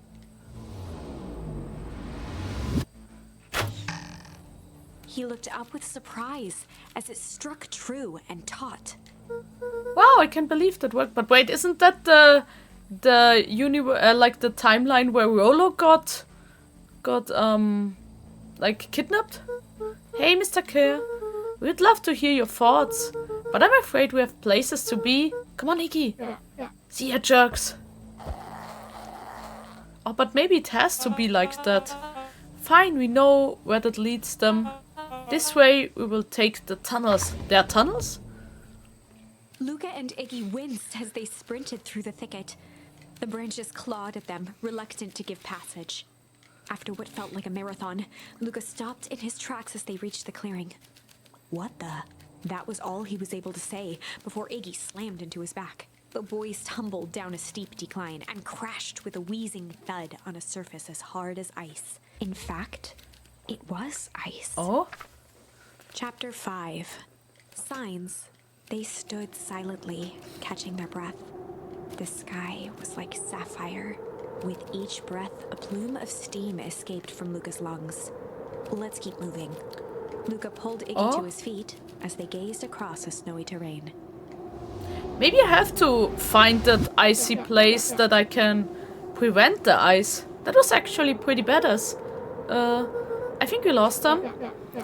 He looked up with surprise as it struck true and taut. Wow, I can't believe that worked. But wait, isn't that the like the timeline where Rolo got like kidnapped? Hey, Mr. Kerr, we'd love to hear your thoughts, but I'm afraid we have places to be. Come on, Iggy. See ya, jerks. Oh, but maybe it has to be like that. Fine, we know where that leads them. This way, we will take the tunnels. There are tunnels? Luka and Iggy winced as they sprinted through the thicket. The branches clawed at them, reluctant to give passage. After what felt like a marathon, Luka stopped in his tracks as they reached the clearing. What the? That was all he was able to say before Iggy slammed into his back. The boys tumbled down a steep decline and crashed with a wheezing thud on a surface as hard as ice. In fact, it was ice. Oh? Chapter 5. Signs. They stood silently, catching their breath. The sky was like sapphire. With each breath, a plume of steam escaped from Luka's lungs. Let's keep moving. Luka pulled Iggy to his feet as they gazed across the snowy terrain. Maybe I have to find that icy place that I can prevent the ice. That was actually pretty badass. I think we lost them.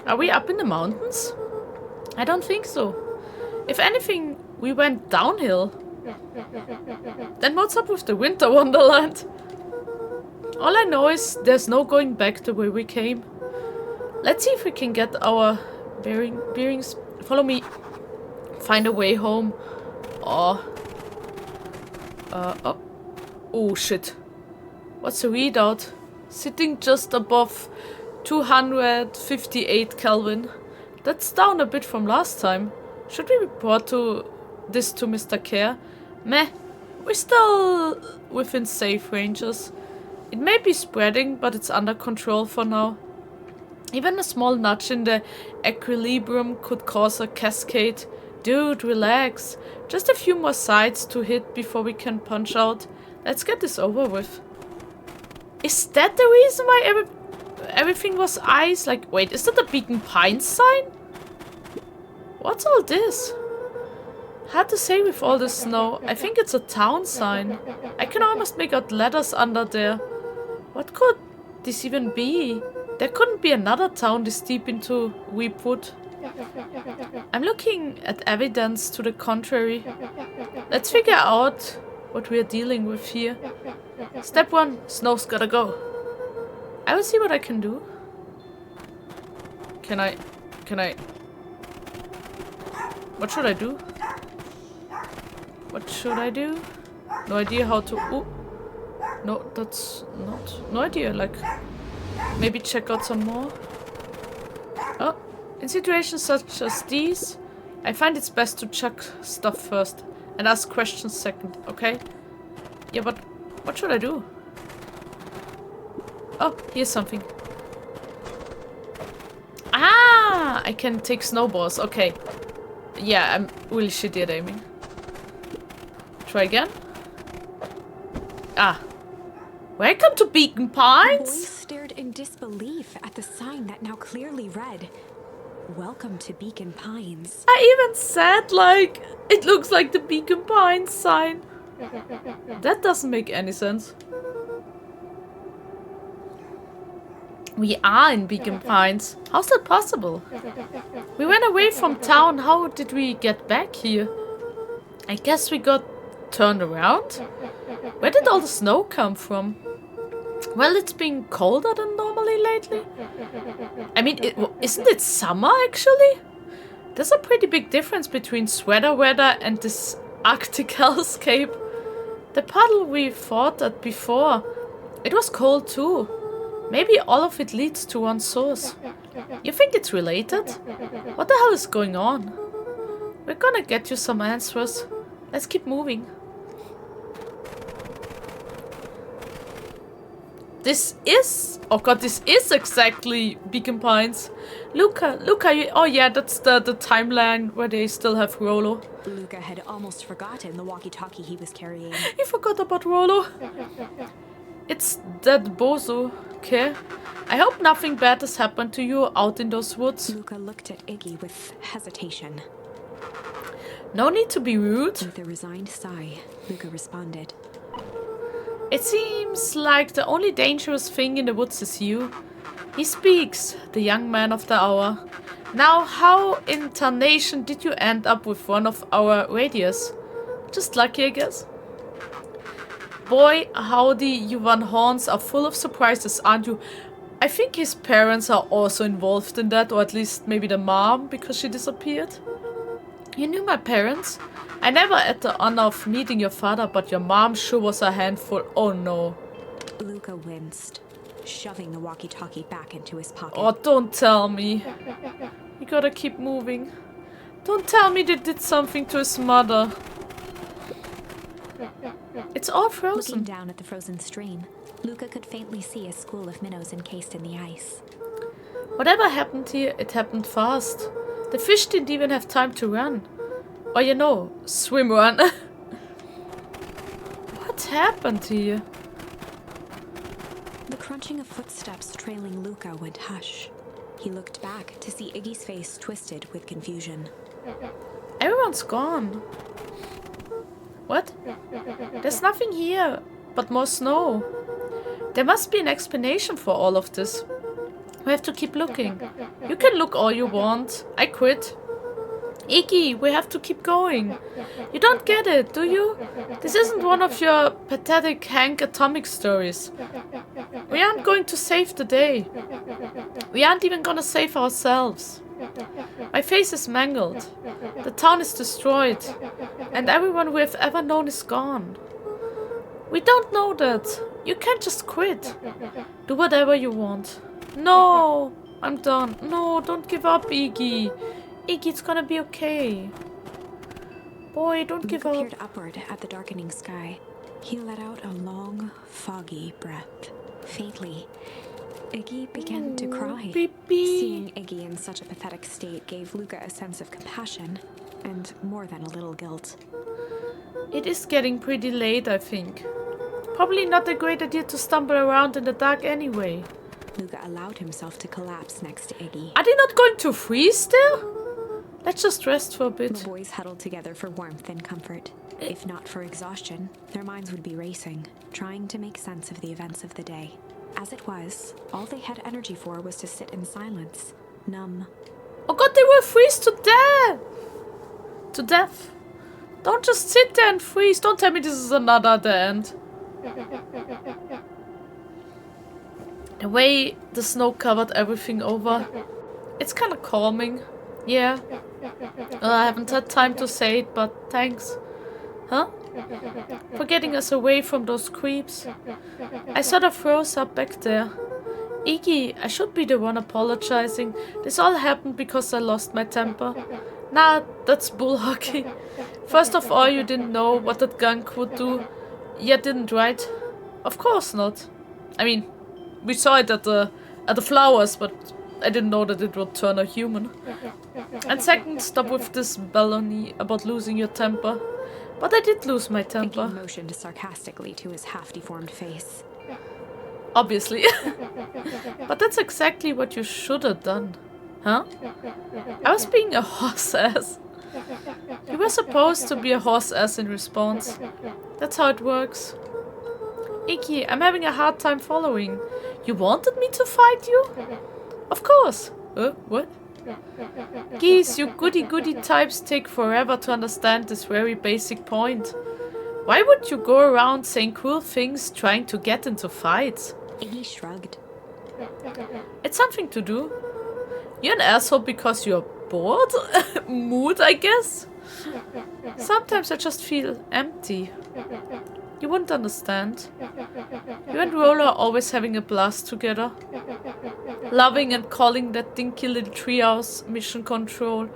Are we up in the mountains? I don't think so. If anything, we went downhill. Then what's up with the Winter Wonderland? All I know is there's no going back the way we came. Let's see if we can get our bearings. Follow me. Find a way home. Or... Oh shit. What's the readout? Sitting just above 258 Kelvin. That's down a bit from last time. Should we report this to Mr. Kerr? Meh. We're still within safe ranges. It may be spreading, but it's under control for now. Even a small nudge in the equilibrium could cause a cascade. Dude, relax. Just a few more sides to hit before we can punch out. Let's get this over with. Is that the reason why everything was ice? Like, wait, is that the Beacon Pines sign? What's all this? Hard to say with all the snow. I think it's a town sign. I can almost make out letters under there. What could this even be? There couldn't be another town this deep into Weepwood. I'm looking at evidence to the contrary. Let's figure out what we are dealing with here. Step 1, snow's gotta go. I will see what I can do. Can I... What should I do? What should I do? No idea how to... Ooh. No, that's not... No idea, like... Maybe check out some more. Oh, in situations such as these, I find it's best to check stuff first and ask questions second, okay? Yeah, but what should I do? Oh, here's something. Ah, I can take snowballs, okay. Yeah, I'm really shitty at aiming. Try again. Ah. Welcome to Beacon The boy Pines! stared in disbelief at the sign that now clearly read, "Welcome to Beacon Pines." I even said, like, it looks like the Beacon Pines sign. That doesn't make any sense. We are in Beacon Pines. How's that possible? We went away from town. How did we get back here? I guess we got turned around? Where did all the snow come from? Well, it's been colder than normally lately. I mean, isn't it summer actually? There's a pretty big difference between sweater weather and this Arctic hellscape. The puddle we fought at before, it was cold too. Maybe all of it leads to one source. You think it's related? What the hell is going on? We're gonna get you some answers. Let's keep moving. This is... Oh god, this is exactly Beacon Pines. Luka, oh yeah, that's the timeline where they still have Rollo. Luka had almost forgotten the walkie-talkie he was carrying. He forgot about Rollo. It's that bozo, okay? I hope nothing bad has happened to you out in those woods. Luka looked at Iggy with hesitation. No need to be rude. With a resigned sigh, Luka responded, It seems like the only dangerous thing in the woods is you. He speaks, the young man of the hour. Now, how in tarnation did you end up with one of our radios? Just lucky, I guess. Boy, howdy, you Van Horns are full of surprises, aren't you? I think his parents are also involved in that, or at least maybe the mom, because she disappeared. You knew my parents? I never had the honor of meeting your father, but your mom sure was a handful. Oh no. Luka winced, shoving the walkie-talkie back into his pocket. Oh, don't tell me. We gotta keep moving. Don't tell me they did something to his mother. It's all Looking frozen. down at the frozen stream, Luka could faintly see a school of minnows encased in the ice. Whatever happened here, it happened fast. The fish didn't even have time to run. Or you know, swim run. What happened here? The crunching of footsteps trailing Luka went hush. He looked back to see Iggy's face twisted with confusion. Everyone's gone. What? There's nothing here but more snow. There must be an explanation for all of this. We have to keep looking. You can look all you want. I quit. Iggy, we have to keep going. You don't get it, do you? This isn't one of your pathetic Hank Atomic stories. We aren't going to save the day. We aren't even gonna save ourselves. My face is mangled. The town is destroyed. And everyone we have ever known is gone. We don't know that. You can't just quit. Do whatever you want. No, I'm done. No, don't give up, Iggy. Iggy, it's gonna be okay. Boy, don't give Luka up. peered upward at the darkening sky. He let out a long, foggy breath. Faintly, Iggy began to cry. Baby. Seeing Iggy in such a pathetic state gave Luka a sense of compassion and more than a little guilt. It is getting pretty late, I think. Probably not a great idea to stumble around in the dark anyway. Luka allowed himself to collapse next to Iggy. Are they not going to freeze there? Let's just rest for a The bit. boys huddled together for warmth and comfort. If not for exhaustion, their minds would be racing, trying to make sense of the events of the day. As it was, all they had energy for was to sit in silence, numb. Oh god, they will freeze to death! To death. Don't just sit there and freeze. Don't tell me this is another the end. The way the snow covered everything over, it's kind of calming. Yeah. I haven't had time to say it, but thanks. Huh? For getting us away from those creeps. I sort of froze up back there. Iggy, I should be the one apologizing. This all happened because I lost my temper. Nah, that's bull hockey. First of all, you didn't know what that gunk would do. You didn't, right? Of course not. I mean, we saw it at the flowers, but I didn't know that it would turn a human. And second, stop with this baloney about losing your temper. But I did lose my temper. Iggy motioned sarcastically to his half-deformed face. Obviously. But that's exactly what you should have done. Huh? I was being a horse ass. You were supposed to be a horse ass in response. That's how it works. Iggy, I'm having a hard time following. You wanted me to fight you? Of course. What? Geez, you goody-goody types take forever to understand this very basic point. Why would you go around saying cool things trying to get into fights? Iggy shrugged. It's something to do. You're an asshole because you're bored? Mood, I guess? Sometimes I just feel empty. You wouldn't understand. You and Roller are always having a blast together. Loving and calling that dinky little treehouse mission control.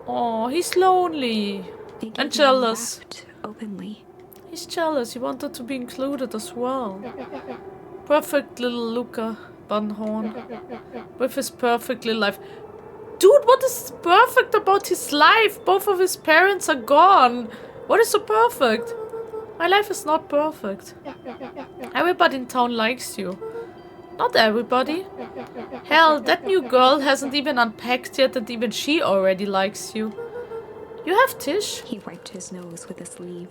Oh, he's lonely. Iggy And jealous. laughed openly. He's jealous. He wanted to be included as well. Perfect little Luka Bunhorn. With his perfect little life. Dude, what is perfect about his life? Both of his parents are gone. What is so perfect? My life is not perfect. Everybody in town likes you. Not everybody. Hell, that new girl hasn't even unpacked yet and even she already likes you. You have Tish. He wiped his nose with a sleeve.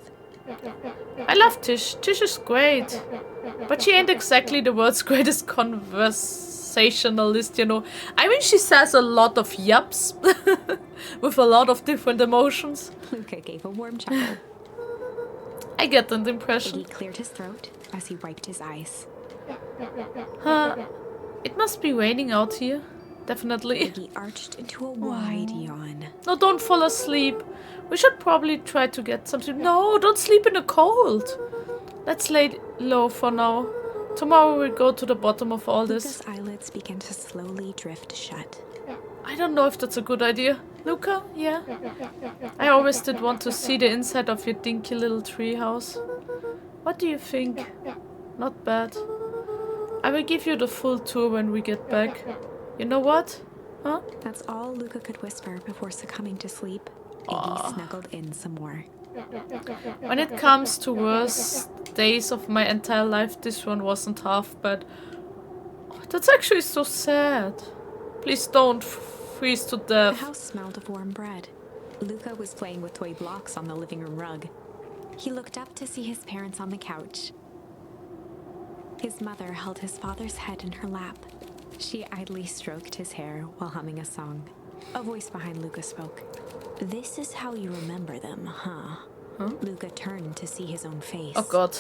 I love Tish. Tish is great. But she ain't exactly the world's greatest conversationalist, you know. I mean, she says a lot of yups. With a lot of different emotions. Luka gave a warm chuckle. I get that impression. Iggy cleared his throat as he wiped his eyes. It must be raining out here. Definitely. Iggy arched into a wide yawn. No, don't fall asleep. We should probably try to get something. No, don't sleep in the cold. Let's lay low for now. Tomorrow we'll go to the bottom of all this. Luka's eyelids began to slowly drift shut. I don't know if that's a good idea. Luka, yeah? I always did want to see the inside of your dinky little treehouse. What do you think? Not bad. I will give you the full tour when we get back. You know what? Huh? That's all Luka could whisper before succumbing to sleep. Iggy snuggled in some more. When it comes to worst days of my entire life, this one wasn't half bad. Oh, that's actually so sad. Please don't freeze to The death. house smelled of warm bread. Luka was playing with toy blocks on the living room rug. He looked up to see his parents on the couch. His mother held his father's head in her lap. She idly stroked his hair while humming a song. A voice behind Luka spoke. This is how you remember them, huh? Luka turned to see his own face. Oh god.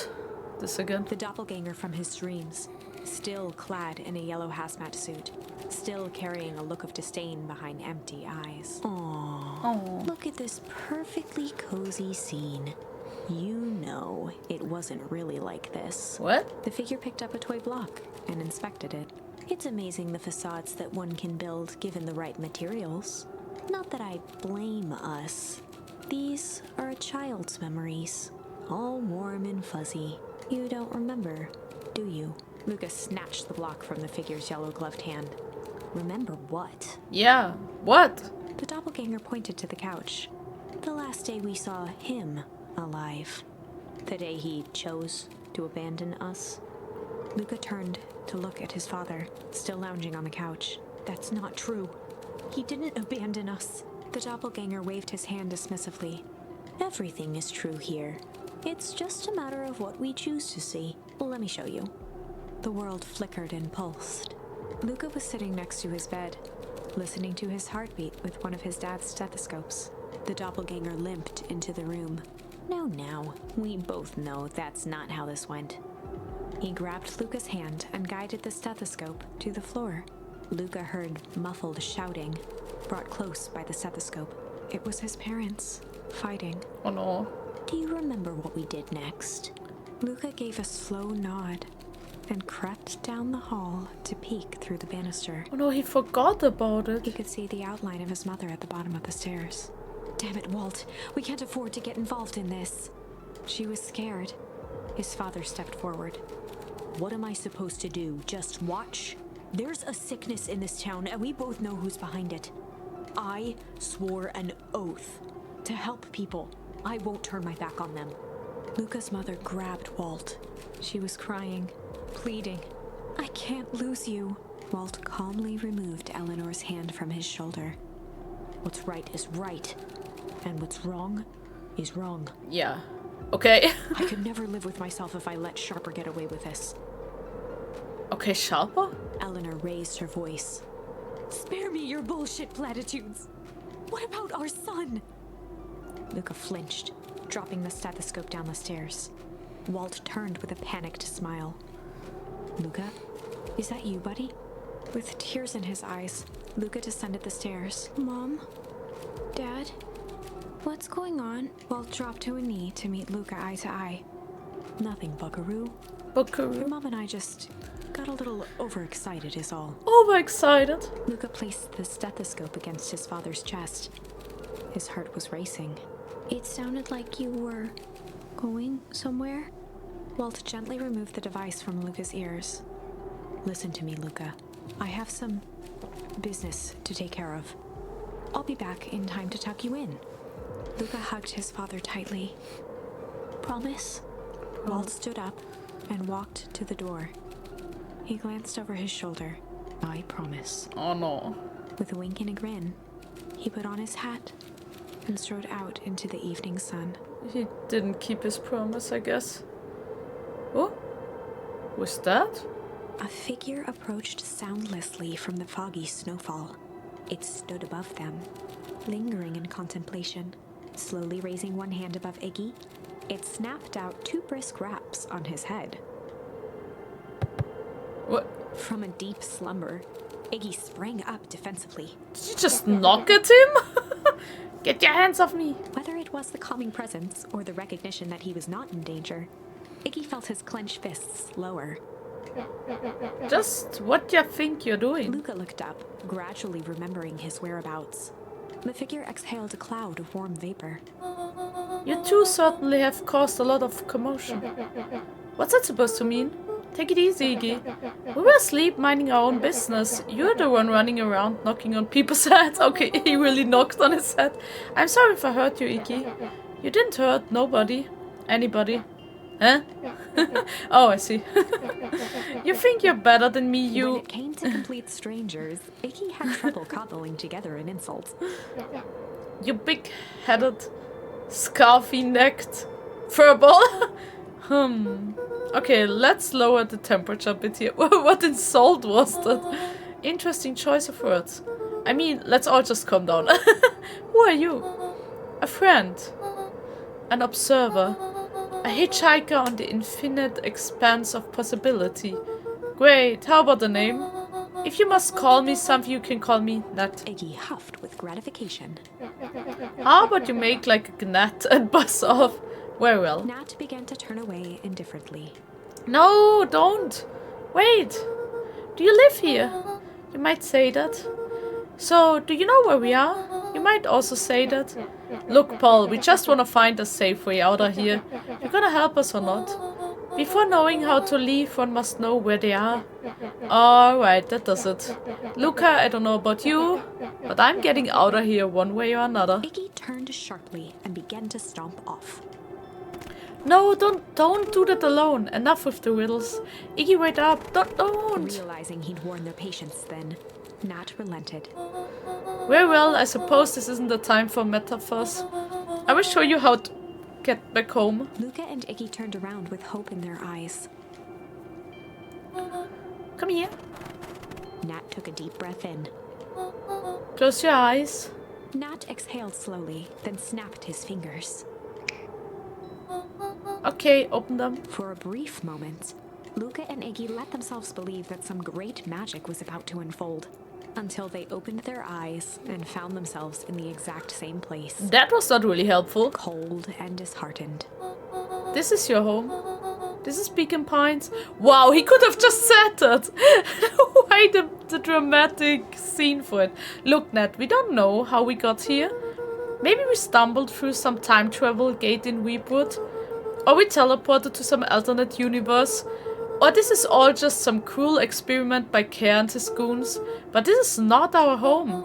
This again. The doppelganger from his dreams, still clad in a yellow hazmat suit, still carrying a look of disdain behind empty eyes. Aww. Look at this perfectly cozy scene. You know it wasn't really like this. What? The figure picked up a toy block and inspected it. It's amazing the facades that one can build given the right materials. Not that I blame us. These are a child's memories, all warm and fuzzy. You don't remember, do you? Luka snatched the block from the figure's yellow-gloved hand. Remember what? Yeah. What? The doppelganger pointed to the couch. The last day we saw him alive. The day he chose To abandon us? Luka turned to look at his father, still lounging on the couch. That's not true. He didn't abandon us. The doppelganger waved his hand dismissively. Everything is true here. It's just a matter of what we choose to see. Let me show you. The world flickered and pulsed. Luka was sitting next to his bed, listening to his heartbeat with one of his dad's stethoscopes. The doppelganger limped into the room. Now, we both know that's not how this went. He grabbed Luka's hand and guided the stethoscope to the floor. Luka heard muffled shouting, brought close by the stethoscope. It was his parents, fighting. Oh no. Do you remember what we did next? Luka gave a slow nod and crept down the hall to peek through the banister. Oh no, he forgot about He it. could see the outline of his mother at the bottom of the stairs. Damn it, Walt. We can't afford to get involved in this. She was scared. His father stepped forward. What am I supposed to do? Just watch? There's a sickness in this town, and we both know who's behind it. I swore an oath to help people. I won't turn my back on them. Luka's mother grabbed Walt. She was crying, pleading. I can't lose you. Walt calmly removed Eleanor's hand from his shoulder. What's right is right, and what's wrong is wrong. Yeah. Okay. I could never live with myself if I let Sharper get away with this. Okay, Sharper? Eleanor raised her voice. Spare me your bullshit platitudes. What about our son? Luka flinched, dropping the stethoscope down the stairs. Walt turned with a panicked smile. Luka, is that you, buddy? With tears in his eyes, Luka descended the stairs. Mom? Dad? What's going on? Walt dropped to a knee to meet Luka eye to eye. Nothing, buckaroo. Your mom and I just got a little overexcited is all. Overexcited. Luka placed the stethoscope against his father's chest. His heart was racing. It sounded like you were going somewhere. Walt gently removed the device from Luka's ears. Listen to me, Luka. I have some business to take care of. I'll be back in time to tuck you in. Luka hugged his father tightly. Promise? Walt stood up and walked to the door. He glanced over his shoulder. I promise. Oh no. With a wink and a grin, he put on his hat and strode out into the evening sun. He didn't keep his promise, I guess. Oh? Was that? A figure approached soundlessly from the foggy snowfall. It stood above them, lingering in contemplation. Slowly raising one hand above Iggy, it snapped out 2 brisk raps on his head. What? From a deep slumber, Iggy sprang up defensively. Did you just knock at him? Get your hands off me. Whether it was the calming presence or the recognition that he was not in danger, Iggy felt his clenched fists lower. Just what you think you're doing. Luka looked up, gradually remembering his whereabouts. The figure exhaled a cloud of warm vapor. You two certainly have caused a lot of commotion. What's that supposed to mean? Take it easy, Iggy. We were asleep, minding our own business. You're the one running around, knocking on people's heads. Okay, he really knocked on his head. I'm sorry if I hurt you, Iggy. You didn't hurt nobody. Anybody. Huh? Oh, I see. You think you're better than me, you... When it came to complete strangers, Iggy had trouble cobbling together an insult. You big-headed, scarfy-necked furball. Okay, let's lower the temperature a bit here. What insult was that? Interesting choice of words. I mean, let's all just calm down. Who are you? A friend. An observer. A hitchhiker on the infinite expanse of possibility. Great, how about the name? If you must call me something, you can call me Nat. Iggy huffed with gratification. How about you make like a gnat and buzz off? Very well. Nat began to turn away indifferently. No, don't. Wait. Do you live here? You might say that. So, do you know where we are? You might also say that. Look, Paul, we just want to find a safe way out of here. You're gonna help us or not? Before knowing how to leave, one must know where they are. Alright, that does it. Luka, I don't know about you, but I'm getting out of here one way or another. Iggy turned sharply and began to stomp off. No, don't do that alone. Enough with the riddles. Iggy, wait up. Don't. Realizing he'd worn their patience thin, Nat relented. Very well, I suppose this isn't the time for metaphors. I will show you how to get back home. Luka and Iggy turned around with hope in their eyes. Come here. Nat took a deep breath in. Close your eyes. Nat exhaled slowly, then snapped his fingers. Okay, open them. For a brief moment, Luka and Iggy let themselves believe that some great magic was about to unfold, until they opened their eyes and found themselves in the exact same place. That was not really helpful. Cold and disheartened. This is your home. This is Beacon Pines. Wow, he could have just said that. Why the dramatic scene for it? Look, Nat, we don't know how we got here. Maybe we stumbled through some time travel gate in Weepwood. Or we teleported to some alternate universe. Or this is all just some cruel experiment by Care and his goons. But this is not our home.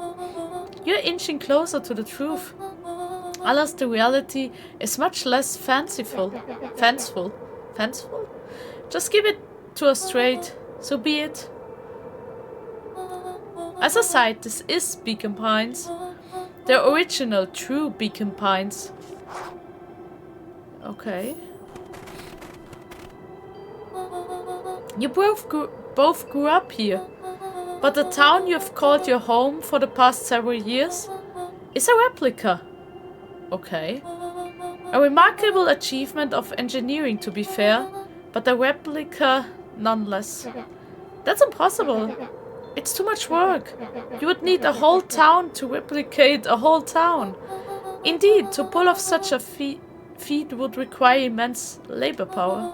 You're inching closer to the truth. Alas, the reality is much less fanciful. Fanciful? Just give it to us straight. So be it. As a side, this is Beacon Pines. The original, true Beacon Pines. Okay. You both grew up here. But the town you've called your home for the past several years is a replica. Okay. A remarkable achievement of engineering, to be fair, but a replica nonetheless. That's impossible. It's too much work. You would need a whole town to replicate a whole town. Indeed, to pull off such a feat would require immense labor power.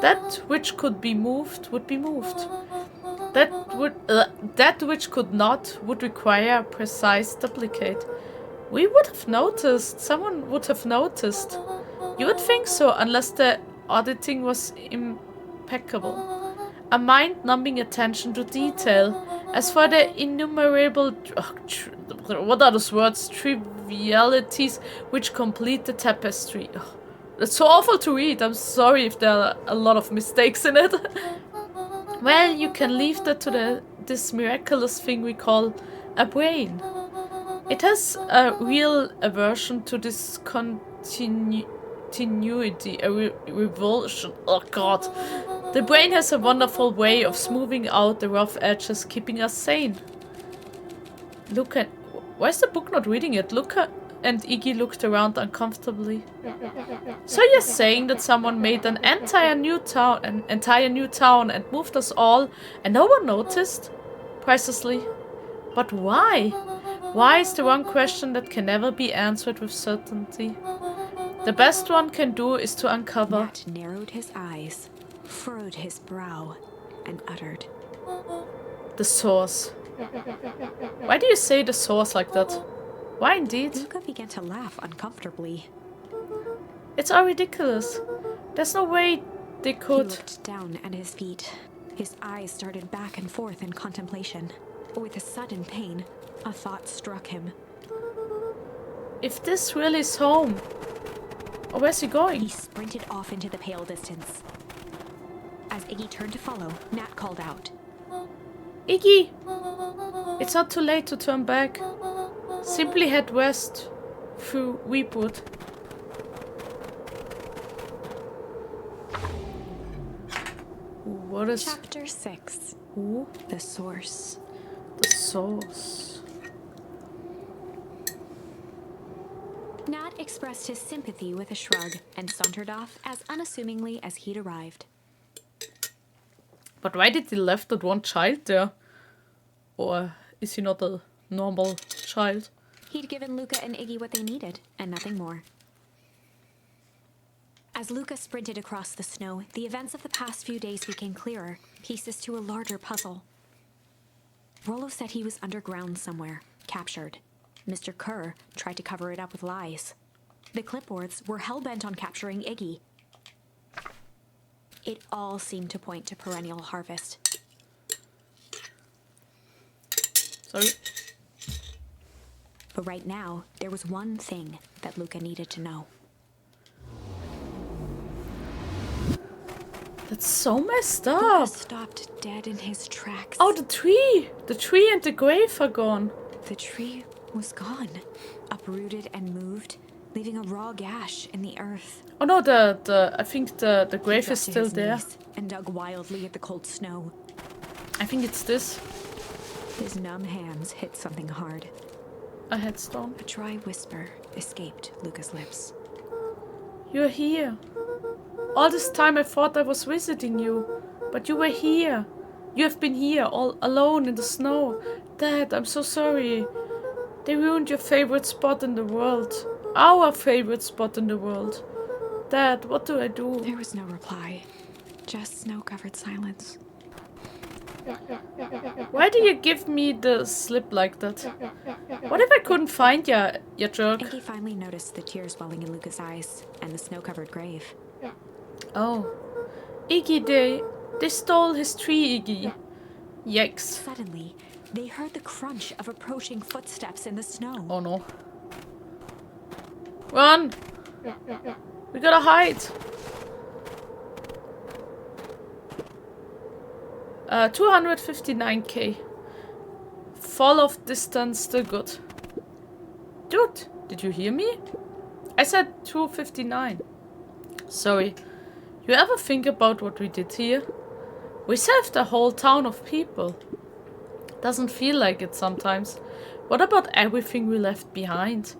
That which could be moved would be moved. That which could not would require a precise duplicate. We would have noticed. Someone would have noticed. You would think so, unless the auditing was impeccable. A mind-numbing attention to detail. As for the innumerable... what are those words? Trivialities which complete the tapestry. It's so awful to read. I'm sorry if there are a lot of mistakes in it. Well, you can leave that to this miraculous thing we call a brain. It has a real aversion to discontinuity, a revulsion. Oh god. The brain has a wonderful way of smoothing out the rough edges, keeping us sane. Luka... Why is the book not reading it? Luka and Iggy looked around uncomfortably. So you're saying that someone made an entire new town and moved us all and no one noticed? Precisely. But why? Why is the one question that can never be answered with certainty. The best one can do is to uncover. Nat narrowed his eyes, furrowed his brow, and uttered, The source. Why do you say the source like that? Why indeed? Luka began to laugh uncomfortably. It's all ridiculous. There's no way they He could. looked down at his feet. His eyes darted back and forth in contemplation. With a sudden pain, a thought struck him. If this really is home. Or where's he going? He sprinted off into the pale distance. As Iggy turned to follow, Nat called out. Iggy! It's not too late to turn back. Simply head west through Weepwood. What is... Chapter 6. Ooh, The Source. the source. Nat expressed his sympathy with a shrug and sauntered off as unassumingly as he'd arrived. But why did he left that one child there? Or is he not a normal child? He'd given Luka and Iggy what they needed, and nothing more. As Luka sprinted across the snow, the events of the past few days became clearer, pieces to a larger puzzle. Rollo said he was underground somewhere, captured. Mr. Kerr tried to cover it up with lies. The clipboards were hell-bent on capturing Iggy. It all seemed to point to perennial harvest. Sorry. But right now, there was one thing that Luka needed to know. That's so messed Luka up. stopped dead in his tracks. Oh, the tree! The tree and the grave are gone. The tree was gone, uprooted and moved, leaving a raw gash in the earth. Oh no, I think the He grave dropped is to still his there. knees and dug wildly at the cold snow. I think it's this. His numb hands hit something hard. A headstone. A dry whisper escaped Luka's lips. You're here. All this time I thought I was visiting you, but you were here. You have been here, all alone in the snow. Dad, I'm so sorry. They ruined your favorite spot in the world. Our favorite spot in the world. Dad, what do I do? There was no reply, just snow-covered silence. Why do you give me the slip like that? What if I couldn't find ya, you jerk? Iggy finally noticed the tears welling in Luka's eyes and the snow-covered grave. Oh. Iggy, they stole his tree, Iggy. Yikes. Suddenly, they heard the crunch of approaching footsteps in the snow. Oh no. Run! We gotta hide! 259k. Fall of distance, still good. Dude, did you hear me? I said 259. Sorry. You ever think about what we did here? We saved a whole town of people. Doesn't feel like it sometimes. What about everything we left behind?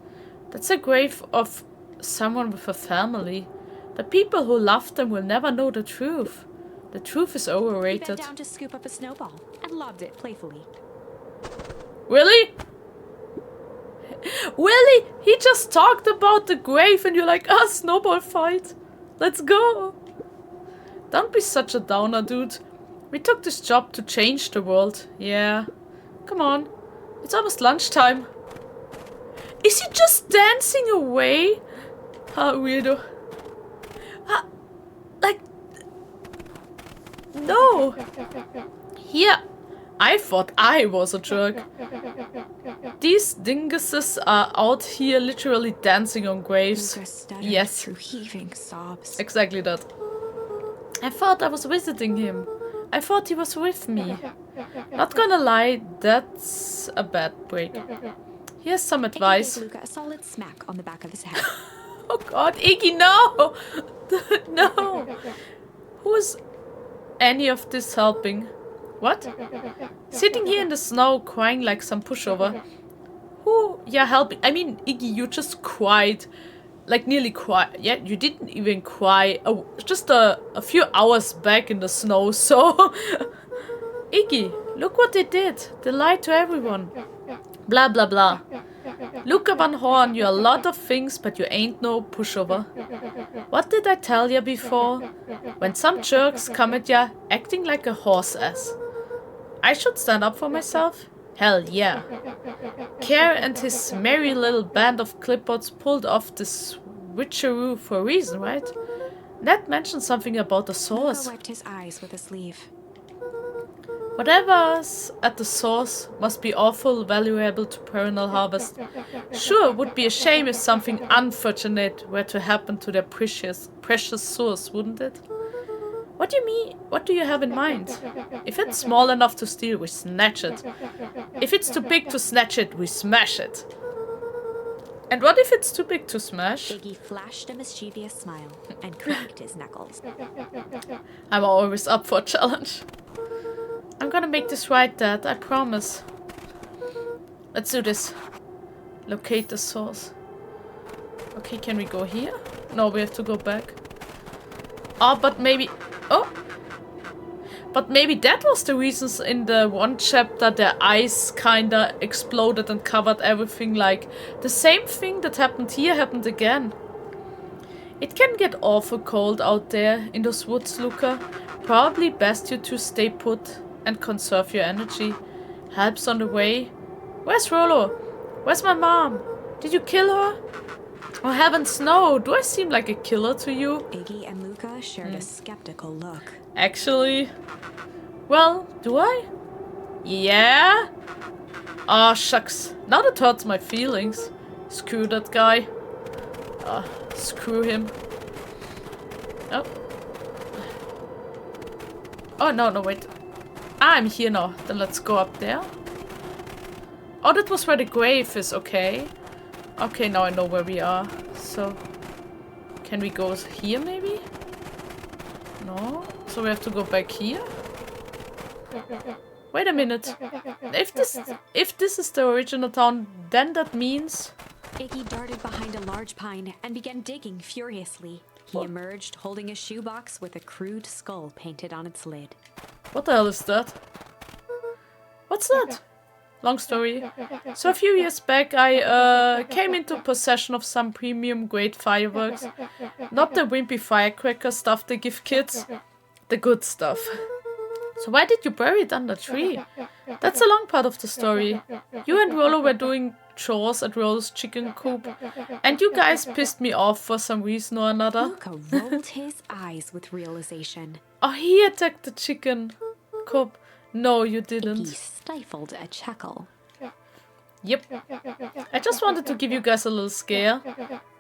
That's a grave of someone with a family. The people who loved them will never know the truth. The truth is He bent overrated. down to scoop up a snowball and lobbed it playfully. Really? Really? He just talked about the grave and you're like, ah, snowball fight. Let's go. Don't be such a downer, dude. We took this job to change the world. Yeah. Come on. It's almost lunchtime. Is he just dancing away? How weirdo. Like... No. Here. I thought I was a jerk. These dinguses are out here literally dancing on graves. Luka stuttered Yes. through heaving sobs. Exactly that. I thought I was visiting him. I thought he was with me. Not gonna lie, that's a bad break. Here's some Iggy advice. gave Luka a solid smack on the back of his head. Oh god, Iggy, no! No! Who's any of this helping? What? Sitting here in the snow, crying like some pushover. Who you're helping? I mean, Iggy, you just cried. Like, nearly cried. Yeah, you didn't even cry. Oh, just a few hours back in the snow, so... Iggy, look what they did. They lied to everyone. Blah, blah, blah. Luka Van Horn, you're a lot of things, but you ain't no pushover. What did I tell ya before? When some jerks come at ya, acting like a horse ass. I should stand up for myself? Hell yeah. Kerr and his merry little band of clipboards pulled off this witcheroo for a reason, right? Ned mentioned something about the Luka source. wiped his eyes with a sleeve. Whatever's at the source must be awful valuable to Perennial Harvest. Sure, it would be a shame if something unfortunate were to happen to their precious source, wouldn't it? What do you mean? What do you have in mind? If it's small enough to steal, we snatch it. If it's too big to snatch it, we smash it. And what if it's too big to smash? Iggy flashed a mischievous smile and cracked his knuckles. I'm always up for a challenge. I'm gonna make this right, Dad, I promise. Let's do this. Locate the source. Okay, can we go here? No, we have to go back. Oh, but maybe... Oh! But maybe that was the reasons in the one chapter their eyes kinda exploded and covered everything, like the same thing that happened here happened again. It can get awful cold out there in those woods, Luka. Probably best you two stay put and conserve your energy. Help's on the way. Where's Rollo? Where's my mom? Did you kill her? Oh heavens no, do I seem like a killer to you? Iggy and Luka shared a skeptical look. Actually, well, do I? Yeah? Aw, shucks. Now that hurts my feelings. Screw that guy. Screw him. Oh. Oh, no, no, wait. I'm here now. Then let's go up there. Oh, that was where the grave is. Okay. Okay, now I know where we are. So, can we go here maybe? No. So we have to go back here? Wait a minute. If this is the original town, then that means... Iggy darted behind a large pine and began digging furiously. He emerged holding a shoebox with a crude skull painted on its lid. What the hell is that? What's that? Long story. So a few years back I came into possession of some premium grade fireworks. Not the wimpy firecracker stuff they give kids. The good stuff. So why did you bury it under a tree? That's a long part of the story. You and Rollo were doing chores at Rollo's chicken coop, and you guys pissed me off for some reason or another. Luka rolled his eyes with realization. Oh, he attacked the chicken coop. No, you Iggy didn't. stifled a chuckle. Yep. I just wanted to give you guys a little scare.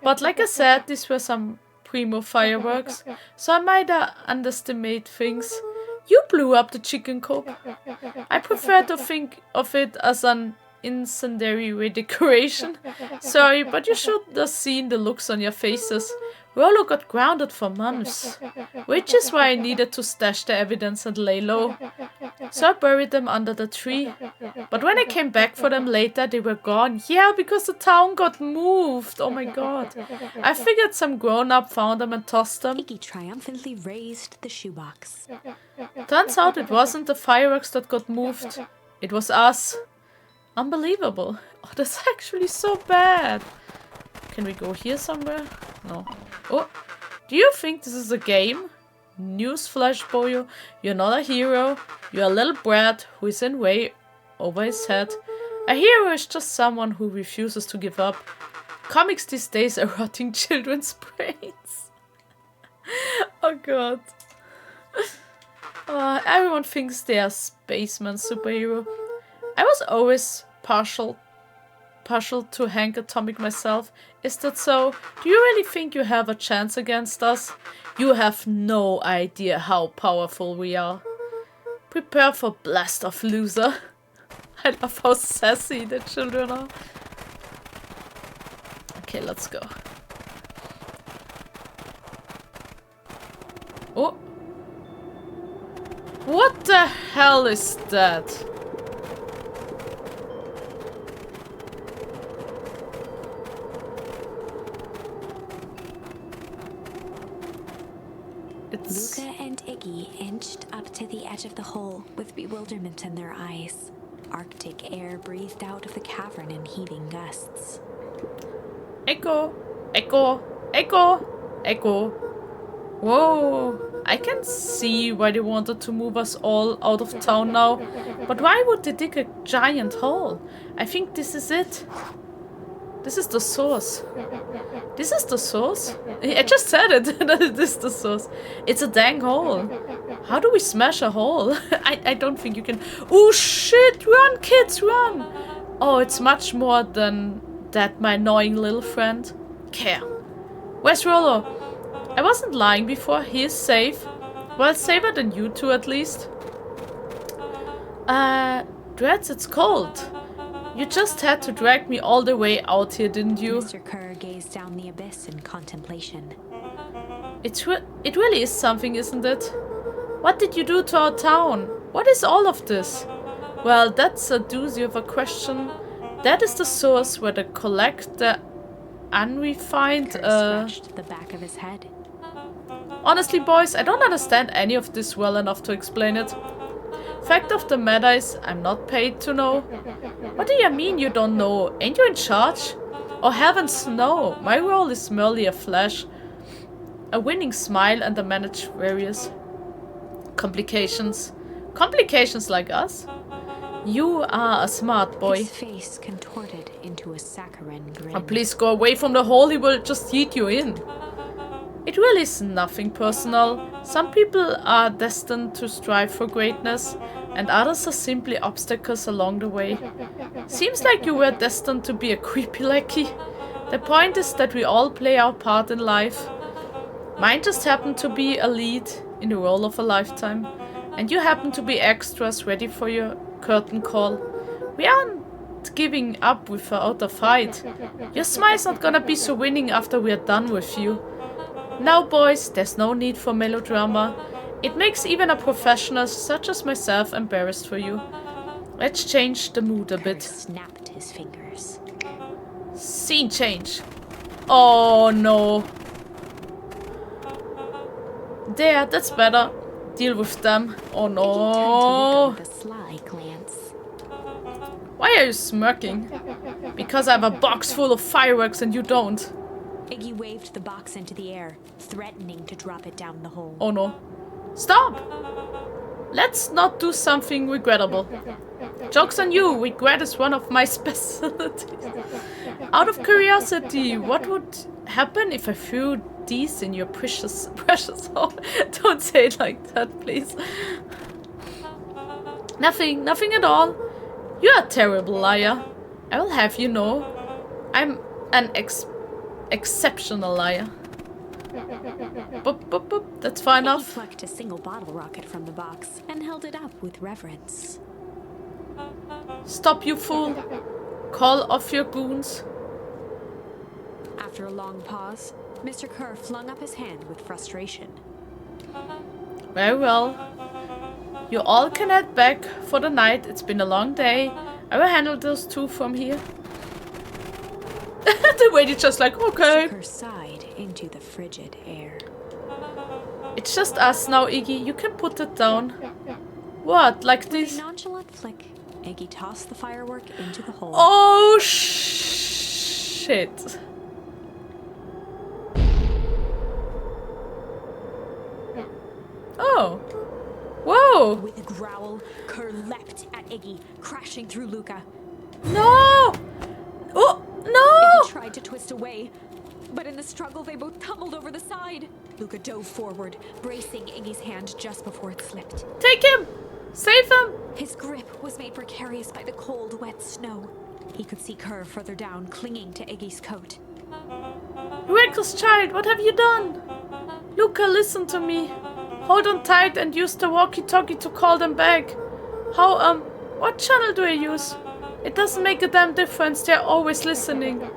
But like I said, these were some primo fireworks, so I might underestimate things. You blew up the chicken coop. I prefer to think of it as an incendiary redecoration. Sorry, but you should have seen the looks on your faces. Rollo got grounded for months, which is why I needed to stash the evidence and lay low. So I buried them under the tree. But when I came back for them later, they were gone. Yeah, because the town got moved. Oh my god. I figured some grown-up found them and tossed them. Iggy triumphantly raised the shoebox. Turns out it wasn't the fireworks that got moved. It was us. Unbelievable. Oh, that's actually so bad. Can we go here somewhere? No. Oh, do you think this is a game? Newsflash, Boyo. You're not a hero. You're a little brat who is in way over his head. A hero is just someone who refuses to give up. Comics these days are rotting children's brains. Oh god. Everyone thinks they are spaceman superhero. I was always partial to Hank Atomic myself. Is that so? Do you really think you have a chance against us? You have no idea how powerful we are. Prepare for blast off, loser. I love how sassy the children are. Okay, let's go. Oh. What the hell is that? Luka and Iggy inched up to the edge of the hole with bewilderment in their eyes. Arctic air breathed out of the cavern in heaving gusts. Echo! Echo! Echo! Echo! Whoa! I can see why they wanted to move us all out of town now. But why would they dig a giant hole? I think this is it. This is the source. This is the source? I just said it. This is the source. It's a dang hole. How do we smash a hole? I don't think you can. Oh shit! Run, kids, run! Oh, it's much more than that, my annoying little friend. Care. Where's Rollo? I wasn't lying before. He is safe. Well, safer than you two at least. Dreads, it's cold. You just had to drag me all the way out here, didn't you? Mr. Kerr gazed down the abyss in contemplation. It really is something, isn't it? What did you do to our town? What is all of this? Well, that's a doozy of a question. That is the source where they collect the unrefined, Kerr scratched the back of his head. Honestly, boys, I don't understand any of this well enough to explain it. Fact of the matter is, I'm not paid to know. What do you mean you don't know? Ain't you in charge? Oh heavens no, my role is merely a flash. A winning smile and I manage various complications. Complications like us? You are a smart boy. His face contorted into a saccharine grin. Oh, please go away from the hole, he will just eat you in. It really is nothing personal. Some people are destined to strive for greatness, and others are simply obstacles along the way. Seems like you were destined to be a creepy lackey. The point is that we all play our part in life. Mine just happened to be a lead in the role of a lifetime. and you happen to be extras ready for your curtain call. We aren't giving up without a fight. Your smile's not gonna be so winning after we're done with you. Now, boys, there's no need for melodrama. It makes even a professional such as myself embarrassed for you. Let's change the mood a Kerr bit. snapped his fingers. Scene change. Oh no. There, that's better. Deal with them. Oh Iggy turned to Luka no. with a sly glance. Why are you smirking? Because I have a box full of fireworks and you don't. Iggy waved the box into the air, threatening to drop it down the hole. Oh no. Stop! Let's not do something regrettable. Joke's on you, regret is one of my specialties. Out of curiosity, what would happen if I threw these in your precious hole? Don't say it like that, please. Nothing at all. You're a terrible liar. I will have you know. I'm an exceptional liar. Boop, boop, boop. That's fine Iggy enough. plucked a single bottle rocket from the box and held it up with reverence. Stop, you fool. Call off your goons. After a long pause, Mr. Kerr flung up his hand with frustration. Very well. You all can head back for the night. It's been a long day. I will handle those two from here. The way it's just like, okay. Mr. Kerr sighed into the frigid air. It's just us now, Iggy. You can put it down. What? Like With a this? nonchalant flick, Iggy tossed the firework into the hole. Oh, shit. Oh. Whoa. With a growl, Kerr leapt at Iggy, crashing through Luka. No. Oh, Iggy no. tried to twist away, but in the struggle they both tumbled over the side. Luka dove forward, bracing Iggy's hand just before it slipped. Take him. Save him. His grip was made precarious by the cold, wet snow. He could see Kerr further down, clinging to Iggy's coat. Reckless child, what have you done? Luka, listen to me. Hold on tight and use the walkie-talkie to call them back. What channel do I use? It doesn't make a damn difference, they're always listening.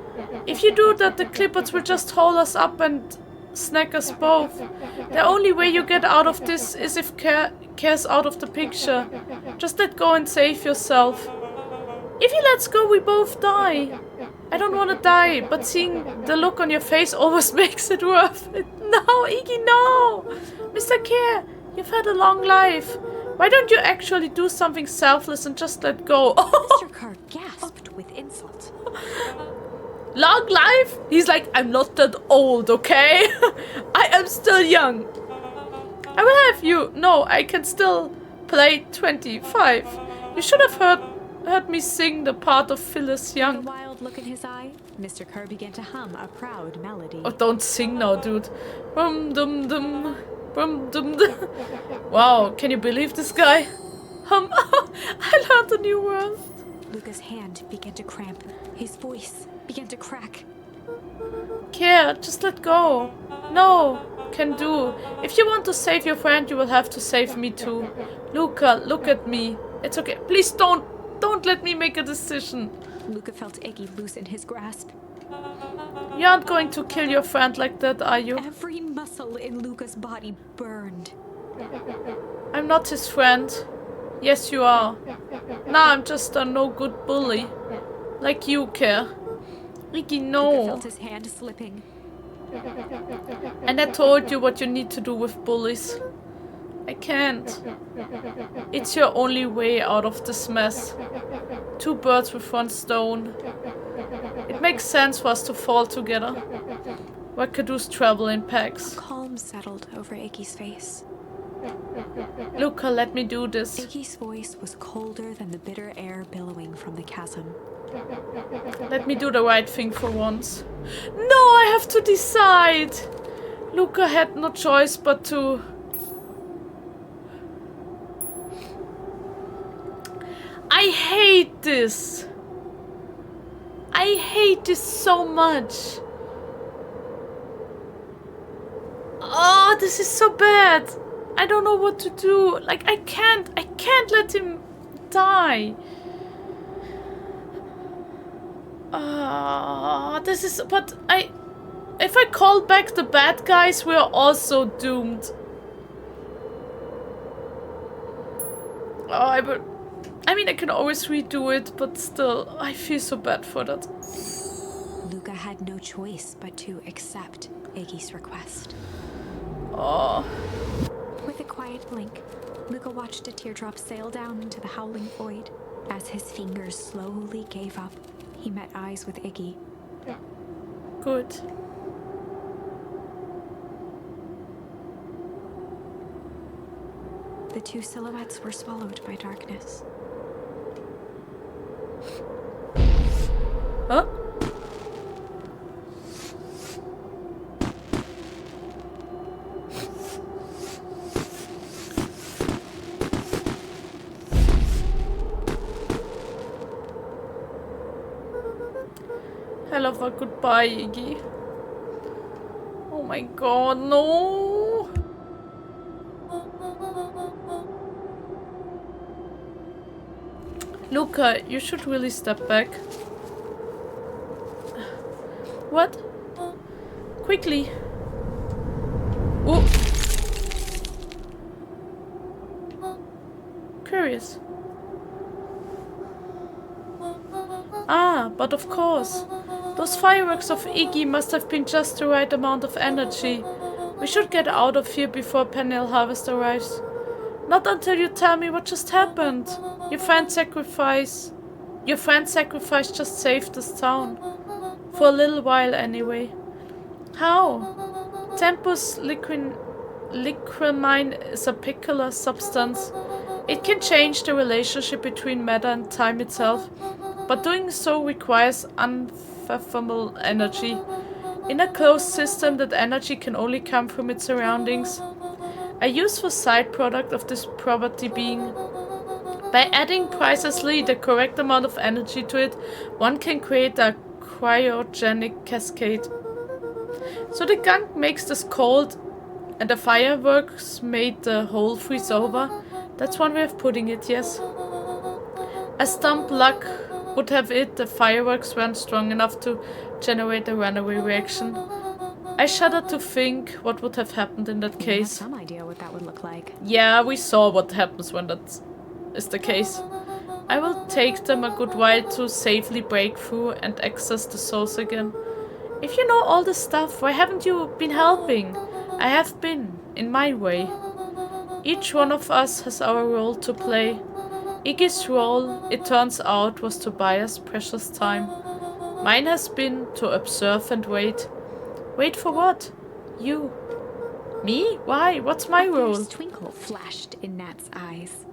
If you do that, the Clipperts will just hold us up and snack us both. The only way you get out of this is if Care's out of the picture. Just let go and save yourself. If he lets go, we both die. I don't want to die, but seeing the look on your face always makes it worth it. No, Iggy, no! Mr. Care, you've had a long life. Why don't you actually do something selfless and just let go? Mr. Kerr gasped with insult. Long life? He's like, I'm not that old, okay? I am still young. I will have you. No, I can still play 25. You should have heard me sing the part of Phyllis With a Young. wild look in his eye, Mr. Kerr began to hum a proud melody. Oh, don't sing now, dude. Bum dum dum. Bum dum dum. Wow, can you believe this guy? I learned a new word. Luka's hand began to cramp. His voice began to crack. Care, just let go. No, can do. If you want to save your friend, you will have to save me too. Luka, look at me. It's okay. Please don't let me make a decision. Luka felt Iggy loosen his grasp. You aren't going to kill your friend like that, are you? Every muscle in Luka's body burned. I'm not his friend. Yes, you are. Nah, I'm just a no-good bully. Like you, Care. Iggy, Luka no. felt his hand slipping. And I told you what you need to do with bullies. I can't. It's your only way out of this mess. Two birds with one stone. It makes sense for us to fall together. Wackadoos travel in packs. Calm settled over Iggy's face. Luka, let me do this. Iggy's voice was colder than the bitter air billowing from the chasm. Let me do the right thing for once. No, I have to decide. Luka had no choice but to... I hate this. I hate this so much. Oh, this is so bad. I don't know what to do. Like, I can't let him die. This is, but if I call back the bad guys, we're also doomed. I mean, I can always redo it, but still, I feel so bad for that. Luka had no choice but to accept Iggy's request. Oh. With a quiet blink, Luka watched a teardrop sail down into the howling void. As his fingers slowly gave up, he met eyes with Iggy. Good. The two silhouettes were swallowed by darkness. Huh? Hell of a goodbye, Iggy. Oh my god, no! Luka, you should really step back. What? Quickly! Oh! Curious. Ah, but of course. Those fireworks of Iggy must have been just the right amount of energy. We should get out of here before Perennial Harvest arrives. Not until you tell me what just happened. Your friend's sacrifice just saved this town. For a little while anyway. How? Tempus liquamine is a peculiar substance. It can change the relationship between matter and time itself, but doing so requires unfathomable energy. In a closed system, that energy can only come from its surroundings. A useful side product of this property being, by adding precisely the correct amount of energy to it, one can create a cryogenic cascade. So the gunk makes this cold, and the fireworks made the whole freeze over. That's one way of putting it, yes. As dumb luck would have it, the fireworks weren't strong enough to generate a runaway reaction. I shudder to think what would have happened in that You case. have some idea what that would look like. Yeah, we saw what happens when that is the case. I will take them a good while to safely break through and access the source again. If you know all this stuff, why haven't you been helping? I have been, in my way. Each one of us has our role to play. Iggy's role, it turns out, was to buy us precious time. Mine has been to observe and wait. Wait for what? You. Me? Why? What's my A role? fierce twinkle flashed in Nat's eyes.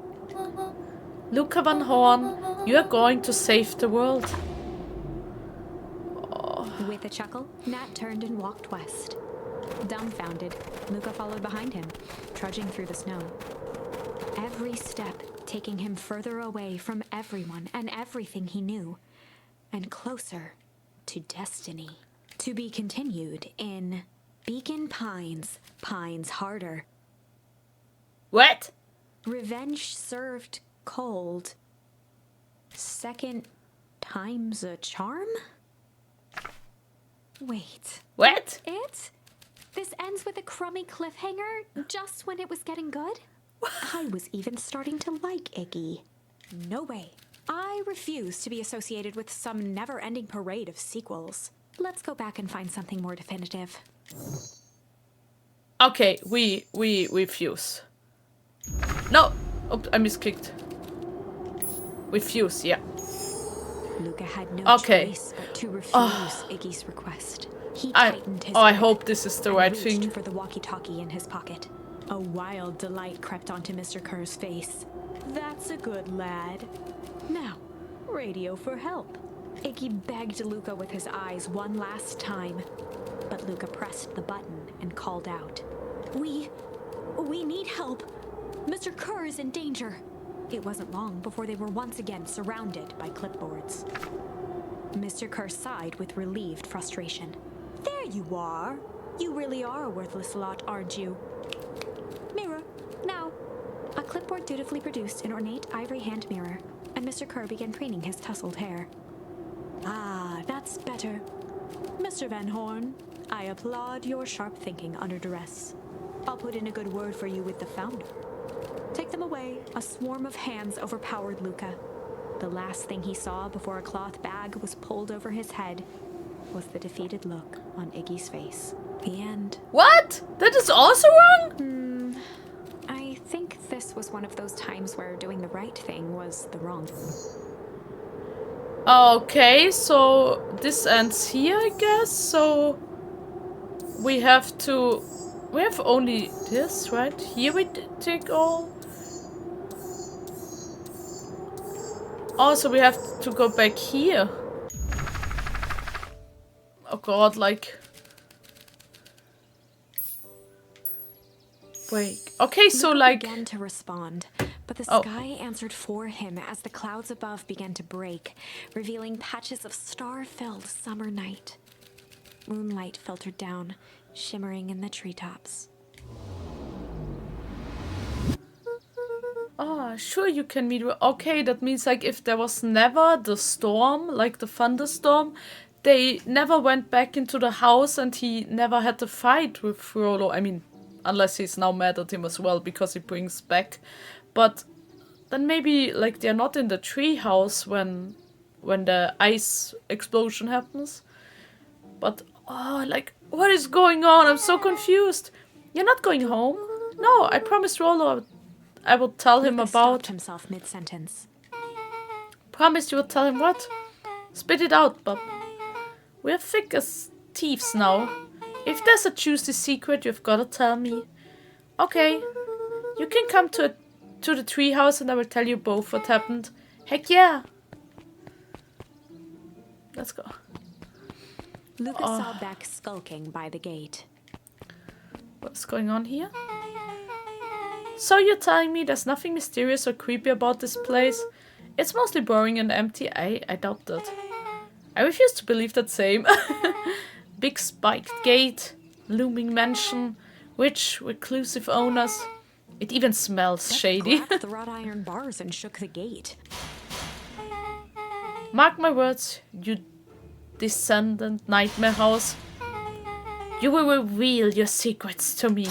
Luka Van Horn, you are going to save the world. With a chuckle, Nat turned and walked west. Dumbfounded, Luka followed behind him, trudging through the snow. Every step taking him further away from everyone and everything he knew, and closer to destiny. To be continued in Beacon Pines, Pines Harder. What? Revenge served cold. Second time's a charm? Wait. What? It? This ends with a crummy cliffhanger just when it was getting good? I was even starting to like Iggy. No way. I refuse to be associated with some never-ending parade of sequels. Let's go back and find something more definitive. Okay, we refuse. No! Oops, I misclicked. Refuse, yeah. Luka had no Okay. choice but to refuse Iggy's request. He tightened his I grip hope this is the and right reached thing. for the walkie-talkie in his pocket. A wild delight crept onto Mr. Kerr's face. That's a good lad. Now, radio for help. Iggy begged Luka with his eyes one last time, but Luka pressed the button and called out. We need help. Mr. Kerr is in danger. It wasn't long before they were once again surrounded by clipboards. Mr. Kerr sighed with relieved frustration. There you are. You really are a worthless lot, aren't you? Mirror, cardboard dutifully produced an ornate ivory hand mirror, and Mr. Kerr began preening his tousled hair. Ah, that's better. Mr. Van Horn, I applaud your sharp thinking under duress. I'll put in a good word for you with the founder. Take them away. A swarm of hands overpowered Luka. The last thing he saw before a cloth bag was pulled over his head was the defeated look on Iggy's face. The end. What? That is also wrong? I think this was one of those times where doing the right thing was the wrong thing. Okay, so this ends here, I guess. So we have to... We have only this, right? Here we take all. Oh, so we have to go back here. Oh god, like... Wait. Okay, so Luka like... began to respond, but the Oh. sky answered for him as the clouds above began to break, revealing patches of star-filled summer night. Moonlight filtered down, shimmering in the treetops. Oh, sure you can meet... Okay, that means like if there was never the storm, like the thunderstorm, they never went back into the house and he never had to fight with Rollo. I mean, unless he's now mad at him as well because he brings back. But then maybe like they're not in the tree house when the ice explosion happens. But oh, like what is going on? I'm so confused. You're not going home? No, I promised Rollo I will tell him Luka about... stopped himself mid-sentence. Promised you would tell him what? Spit it out, Bob. We're thick as thieves now. If there's a juicy secret, you've gotta tell me. Okay. You can come to the treehouse and I will tell you both what happened. Heck yeah! Let's go. Luka saw Beck skulking by the gate. What's going on here? So you're telling me there's nothing mysterious or creepy about this place? It's mostly boring and empty. I doubt that. I refuse to believe that same. Big spiked gate, looming mansion, rich, reclusive owners. It even smells shady. Cracked the wrought iron bars and shook the gate. Mark my words, you descendant nightmare house. You will reveal your secrets to me.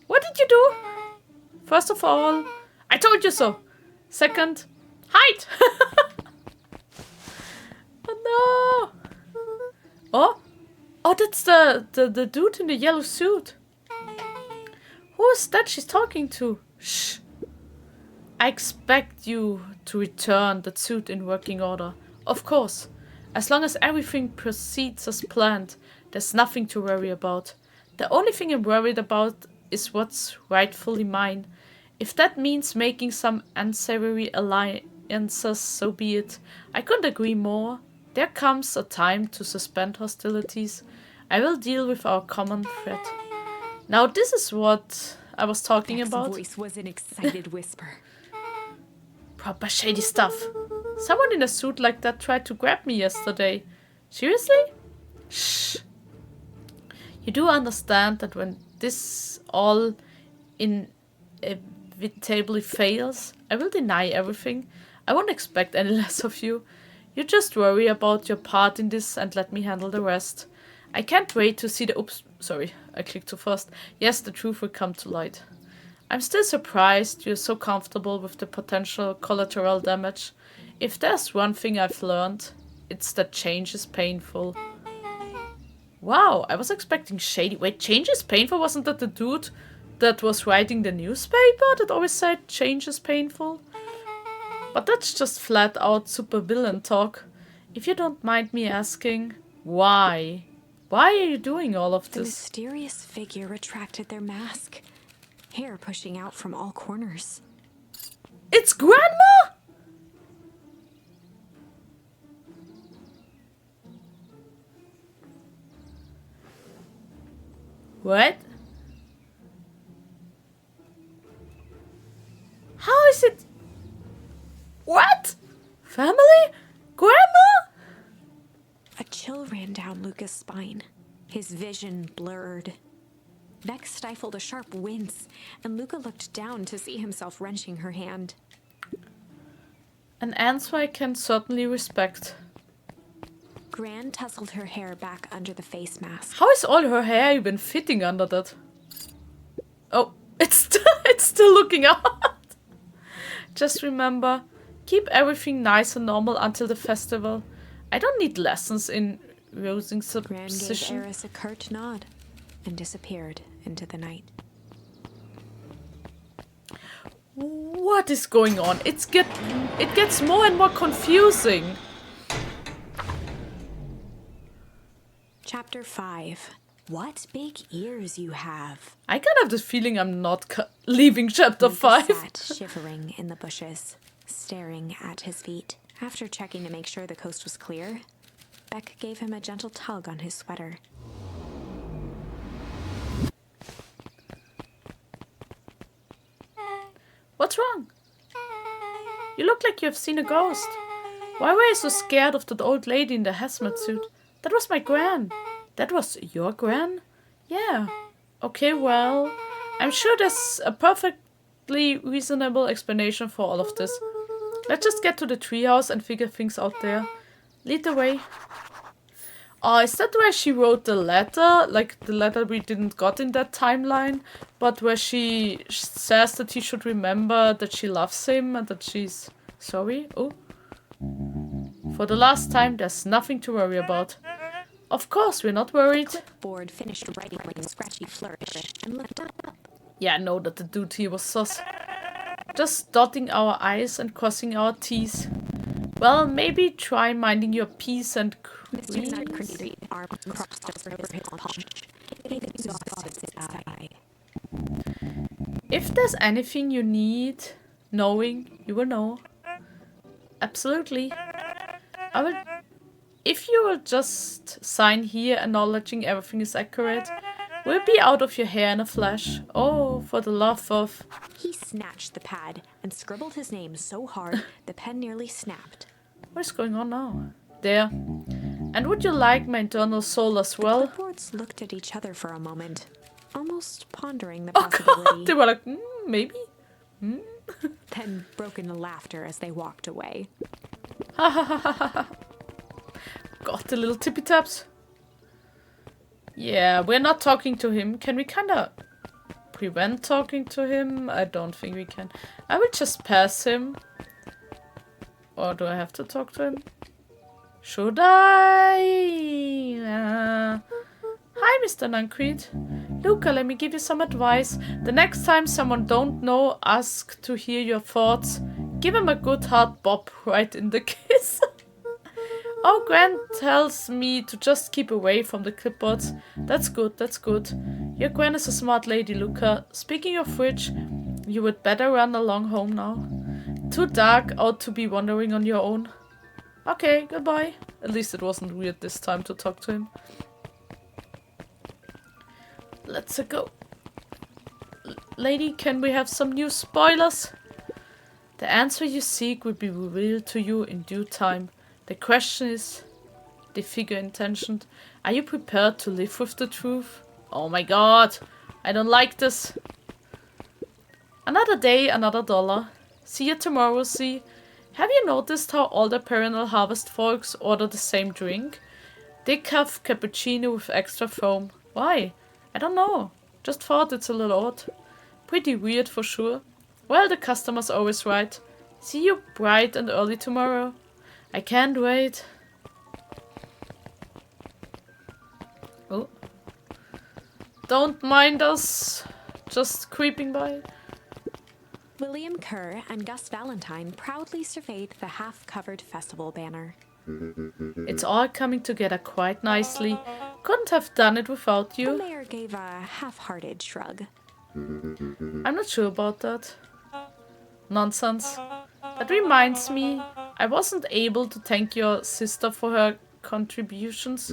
What did you do? First of all, I told you so. Second, hide! Oh no! Oh? Oh, that's the dude in the yellow suit. Who is that she's talking to? Shh. I expect you to return that suit in working order. Of course. As long as everything proceeds as planned, there's nothing to worry about. The only thing I'm worried about is what's rightfully mine. If that means making some unsavory alliances, so be it. I couldn't agree more. There comes a time to suspend hostilities. I will deal with our common threat. Now this is what I was talking Beck's about. voice was an excited whisper. Proper shady stuff. Someone in a suit like that tried to grab me yesterday. Seriously? Shh. You do understand that when this all inevitably fails, I will deny everything. I won't expect any less of you. You just worry about your part in this and let me handle the rest. I can't wait to see the... Oops, sorry, I clicked too fast. Yes, the truth will come to light. I'm still surprised you're so comfortable with the potential collateral damage. If there's one thing I've learned, it's that change is painful. Wow, I was expecting shady... Wait, change is painful? Wasn't that the dude that was writing the newspaper that always said change is painful? But that's just flat out supervillain talk. If you don't mind me asking, why? Why are you doing all of The this? mysterious figure retracted their mask, hair pushing out from all corners. It's Grandma? What? How is it? What? Family? Grandma? A chill ran down Luca's spine. His vision blurred. Vex stifled a sharp wince, and Luka looked down to see himself wrenching her hand. An answer I can certainly respect. Gran tousled her hair back under the face mask. How is all her hair even fitting under that? Oh, it's still looking out. Just remember, keep everything nice and normal until the festival. I don't need lessons in rosing Gran gave subposition. Eris a curt nod and disappeared into the night. What is going on? It gets more and more confusing. Chapter 5. What big ears you have. I kind of have the feeling I'm not leaving chapter Luka 5. sat shivering in the bushes, staring at his feet. After checking to make sure the coast was clear, Beck gave him a gentle tug on his sweater. What's wrong? You look like you have seen a ghost. Why were you so scared of that old lady in the hazmat suit? That was my gran. That was your gran? Yeah. Okay, well, I'm sure there's a perfectly reasonable explanation for all of this. Let's just get to the treehouse and figure things out there. Lead the way. Oh, is that where she wrote the letter? Like the letter we didn't got in that timeline, but where she says that he should remember that she loves him and that she's sorry? Oh. For the last time, there's nothing to worry about. Of course, we're not worried. Clipboard finished writing with a scratchy flourish and looked up. Yeah, I know that the dude here was sus. Just dotting our I's and crossing our T's. Well, maybe try minding your P's and Mr. Q's. Nutcrazy, arms crossed over his paunch. It exhausted sigh. If there's anything you need knowing, you will know. Absolutely. If you will just sign here acknowledging everything is accurate, we'll be out of your hair in a flash. Oh, for the love of... He snatched the pad and scribbled his name so hard the pen nearly snapped. What is going on now? There. And would you like my internal soul as well? Clipboards looked at each other for a moment, almost pondering the Oh possibility. god, they were like, maybe? Then broke into laughter as they walked away. Got the little tippy taps. Yeah, we're not talking to him. Can we kind of prevent talking to him? I don't think we can. I will just pass him. Or do I have to talk to him? Should I? Hi, Mr. Nuncreed. Luka, let me give you some advice. The next time someone don't know asks to hear your thoughts, give him a good hard bop right in the kiss. Oh, Grant tells me to just keep away from the clipboards. That's good, that's good. Your Gran is a smart lady, Luka. Speaking of which, you would better run along home now. Too dark out to be wandering on your own. Okay, goodbye. At least it wasn't weird this time to talk to him. Let's go. Lady, can we have some new spoilers? The answer you seek will be revealed to you in due time. The question is, the figure intentioned, are you prepared to live with the truth? Oh my god, I don't like this. Another day, another dollar. See you tomorrow, see. Have you noticed how all the perennial harvest folks order the same drink? Decaf cappuccino with extra foam. Why? I don't know. Just thought it's a little odd. Pretty weird for sure. Well, the customer's always right. See you bright and early tomorrow. I can't wait. Oh. Don't mind us. Just creeping by. William Kerr and Gus Valentine proudly surveyed the half-covered festival banner. It's all coming together quite nicely. Couldn't have done it without The you. mayor gave a half-hearted shrug. I'm not sure about that. Nonsense. That reminds me, I wasn't able to thank your sister for her contributions.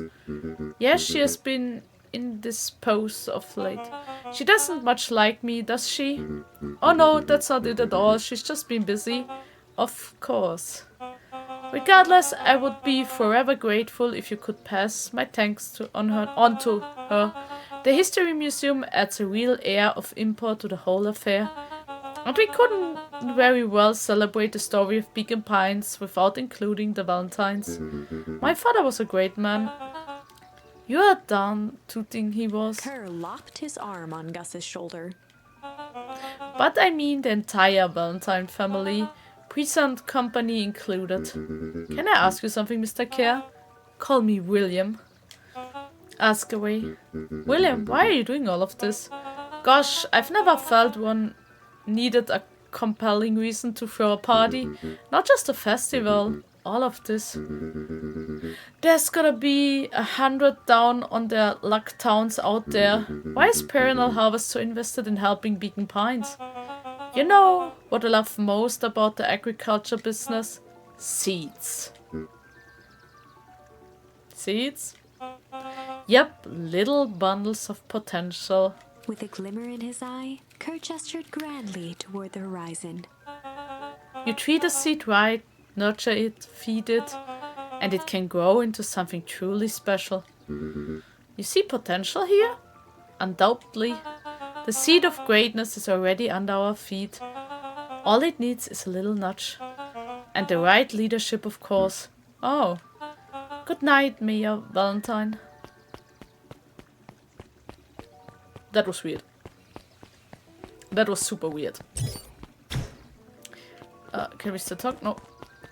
Yes, she has been indisposed of late. She doesn't much like me, does she? Oh no, that's not it at all. She's just been busy. Of course. Regardless, I would be forever grateful if you could pass my thanks on to her. The History Museum adds a real air of import to the whole affair, and we couldn't very well celebrate the story of Beacon Pines without including the Valentines. My father was a great man. You're darn tooting he was. Kerr lopped his arm on Gus's shoulder. But I mean the entire Valentine family, present company included. Can I ask you something, Mr. Kerr? Call me William. Ask away. William, why are you doing all of this? Gosh, I've never felt one needed a compelling reason to throw a party. Not just a festival. All of this. There's gotta be 100 down on their luck towns out there. Why is Perennial Harvest so invested in helping Beacon Pines? You know what I love most about the agriculture business? Seeds. Seeds? Yep, little bundles of potential. With a glimmer in his eye, Kerr gestured grandly toward the horizon. You treat a seed right, nurture it, feed it, and it can grow into something truly special. You see potential here? Undoubtedly. The seed of greatness is already under our feet. All it needs is a little nudge. And the right leadership, of course. Oh. Good night, Mayor Valentine. That was weird. That was super weird. Can we still talk? No.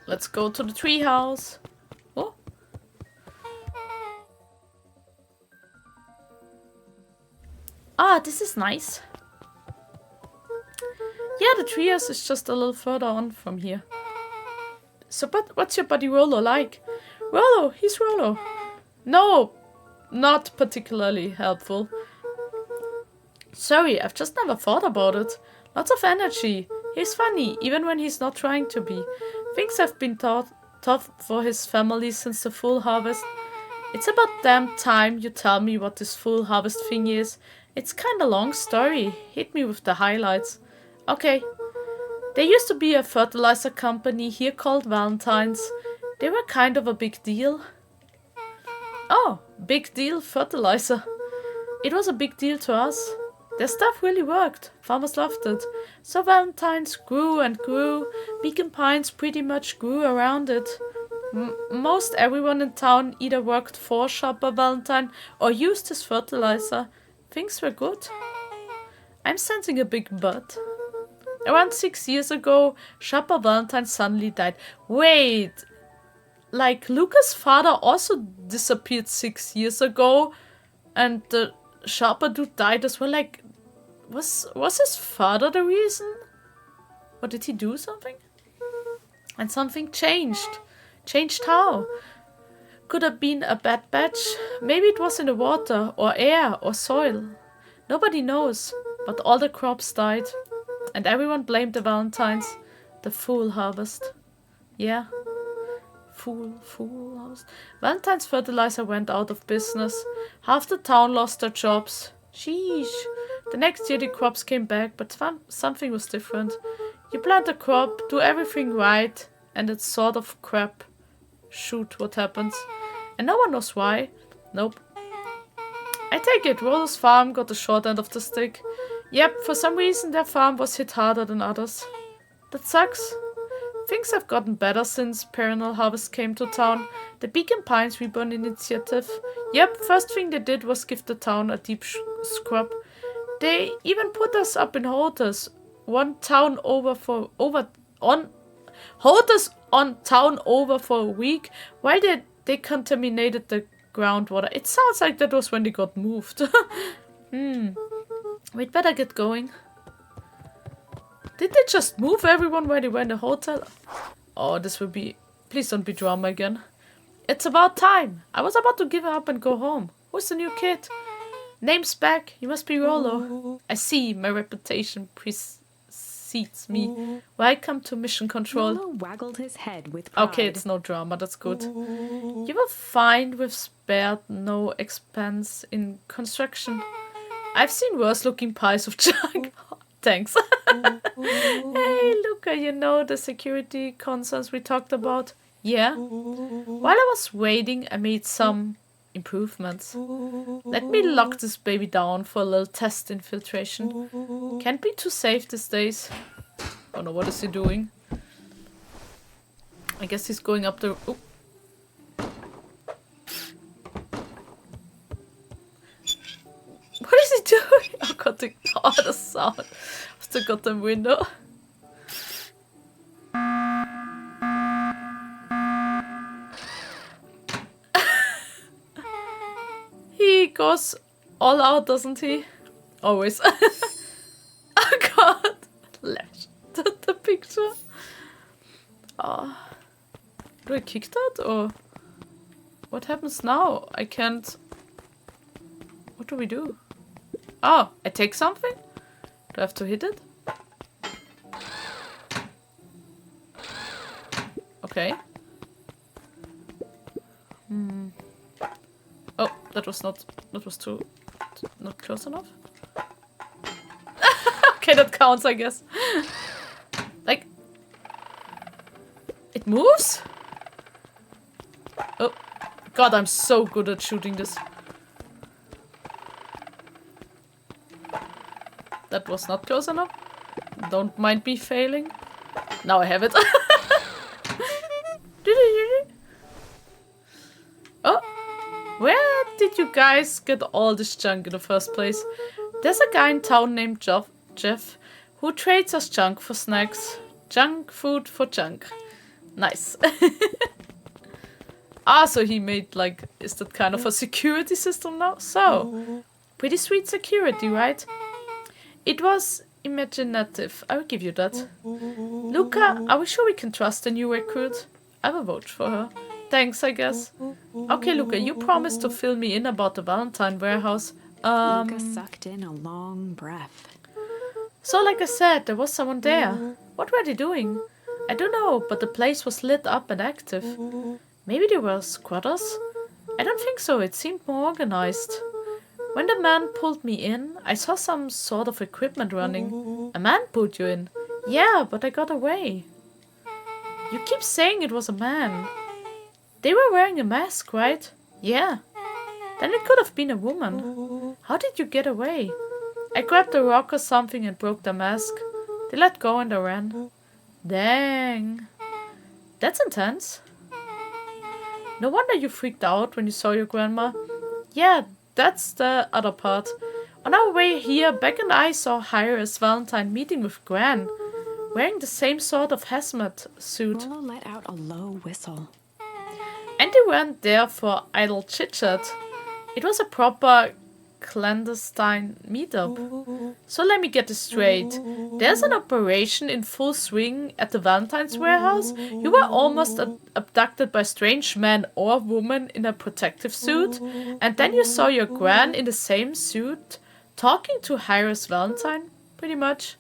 Let's go to the treehouse. Oh. Ah, this is nice. Yeah, the treehouse is just a little further on from here. So, but what's your buddy Rollo like? Rollo, he's Rollo. No, not particularly helpful. Sorry, I've just never thought about it. Lots of energy. He's funny, even when he's not trying to be. Things have been tough for his family since the full harvest. It's about damn time you tell me what this full harvest thing is. It's kinda long story. Hit me with the highlights. Okay. There used to be a fertilizer company here called Valentine's. They were kind of a big deal. Oh, big deal fertilizer. It was a big deal to us. Their stuff really worked. Farmers loved it. So Valentine's grew and grew. Beacon Pines pretty much grew around it. Most everyone in town either worked for Shopper Valentine or used his fertilizer. Things were good. I'm sensing a big but. Around 6 years ago, Shopper Valentine suddenly died. Wait, like Luka's father also disappeared 6 years ago, and the Shopper dude died as well. Like, was his father the reason? Or did he do something? And something changed. Changed how? Could have been a bad batch. Maybe it was in the water, or air, or soil. Nobody knows, but all the crops died. And everyone blamed the Valentines. The fool harvest. Yeah. Fool harvest. Valentine's fertilizer went out of business. Half the town lost their jobs. Sheesh. The next year the crops came back, but something was different. You plant a crop, do everything right, and it's sort of crap. Shoot, what happens? And no one knows why. Nope. I take it, Rollo's farm got the short end of the stick. Yep, for some reason their farm was hit harder than others. That sucks. Things have gotten better since Perennial Harvest came to town. The Beacon Pines Reborn Initiative. Yep, first thing they did was give the town a deep scrub. They even put us up in Hotas, Hotas on town over for a week while they contaminated the groundwater. It sounds like that was when they got moved. We'd better get going. Did they just move everyone while they were in the hotel? Oh, this will be... Please don't be drama again. It's about time. I was about to give up and go home. Who's the new kid? Name's back. You must be Rollo. I see. My reputation precedes me. Welcome to Mission Control. Rollo waggled his head with pride. Okay, it's no drama. That's good. You were fine with spared no expense in construction. I've seen worse looking piles of junk. Thanks. Hey, Luka, you know the security concerns we talked about? Yeah. While I was waiting, I made some improvements. Let me lock this baby down for a little test infiltration. Can't be too safe these days. Oh no, what is he doing? I guess he's going up the... Oh. What is he doing? Oh god, the sound of the goddamn window. He goes all out, doesn't he? Always. Oh god. Left the picture. Oh. Do I kick that or what happens now? I can't. What do we do? Oh, I take something? Do I have to hit it? Okay. Oh, that was too not close enough. Okay, that counts, I guess. Like, it moves? Oh, god, I'm so good at shooting this. That was not close enough. Don't mind me failing. Now I have it. Oh, where did you guys get all this junk in the first place? There's a guy in town named Jeff who trades us junk for snacks. Junk food for junk. Nice. Ah, so he made like, is that kind of a security system now? So, pretty sweet security, right? It was imaginative, I will give you that. Luka, are we sure we can trust the new recruit? I will vote for her. Thanks, I guess. Okay, Luka, you promised to fill me in about the Valentine warehouse. Luka sucked in a long breath. So like I said, there was someone there. What were they doing? I don't know, but the place was lit up and active. Maybe they were squatters? I don't think so, it seemed more organized. When the man pulled me in, I saw some sort of equipment running. A man pulled you in? Yeah, but I got away. You keep saying it was a man. They were wearing a mask, right? Yeah. Then it could have been a woman. How did you get away? I grabbed a rock or something and broke the mask. They let go and I ran. Dang. That's intense. No wonder you freaked out when you saw your grandma. Yeah, that's the other part. On our way here, Beck and I saw Hyra's Valentine meeting with Gran, wearing the same sort of hazmat suit. Rollo let out a low whistle. And they weren't there for idle chit-chat. It was a proper clandestine meetup. So let me get this straight. There's an operation in full swing at the Valentine's warehouse. You were almost abducted by a strange man or woman in a protective suit. And then you saw your gran in the same suit talking to Hyra's Valentine, pretty much.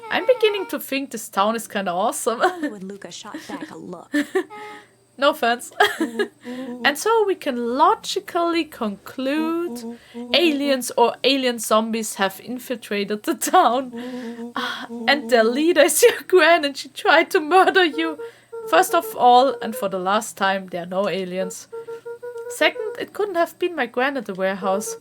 I'm beginning to think this town is kinda awesome. Rollo and Luka shot back a look. No offense. And so we can logically conclude aliens or alien zombies have infiltrated the town. And their leader is your gran and she tried to murder you. First of all, and for the last time, there are no aliens. Second, it couldn't have been my gran at the warehouse.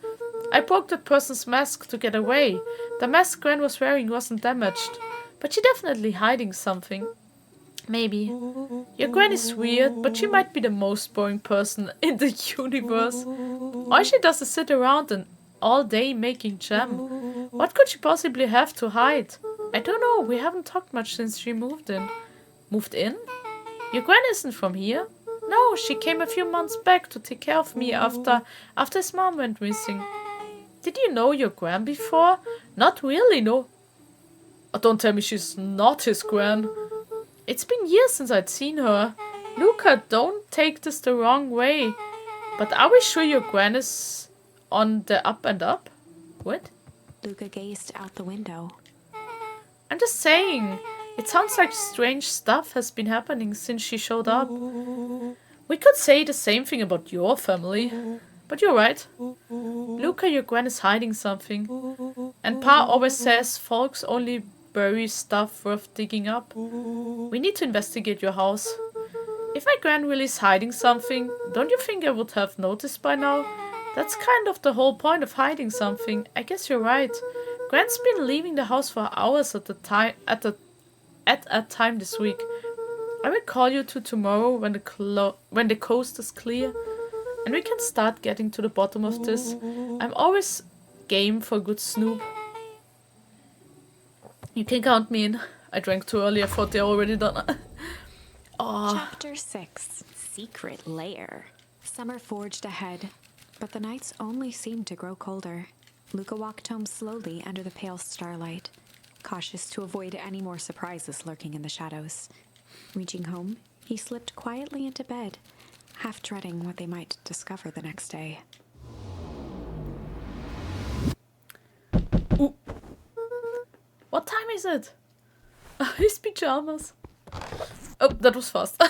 I broke that person's mask to get away. The mask gran was wearing wasn't damaged. But she definitely hiding something. Maybe. Your gran is weird, but she might be the most boring person in the universe. All she does is sit around and all day making jam. What could she possibly have to hide? I don't know, we haven't talked much since she moved in. Moved in? Your gran isn't from here? No, she came a few months back to take care of me after his mom went missing. Did you know your gran before? Not really, no. Oh, don't tell me she's not his gran. It's been years since I'd seen her. Luka, don't take this the wrong way. But are we sure your gran is on the up and up? What? Luka gazed out the window. I'm just saying. It sounds like strange stuff has been happening since she showed up. We could say the same thing about your family. But you're right. Luka, your gran is hiding something. And Pa always says folks only bury stuff worth digging up. We need to investigate your house. If my Gran really is hiding something, don't you think I would have noticed by now? That's kind of the whole point of hiding something. I guess you're right. Gran's been leaving the house for hours at a time this week. I will call you two tomorrow when the coast is clear, and we can start getting to the bottom of this. I'm always game for a good snoop. You can count me in. I drank too early. I thought they're already done. Oh. Chapter 6, Secret Lair. Summer forged ahead, but the nights only seemed to grow colder. Luka walked home slowly under the pale starlight, cautious to avoid any more surprises lurking in the shadows. Reaching home, he slipped quietly into bed, half dreading what they might discover the next day. Ooh. What time is it? His pajamas. Oh, that was fast.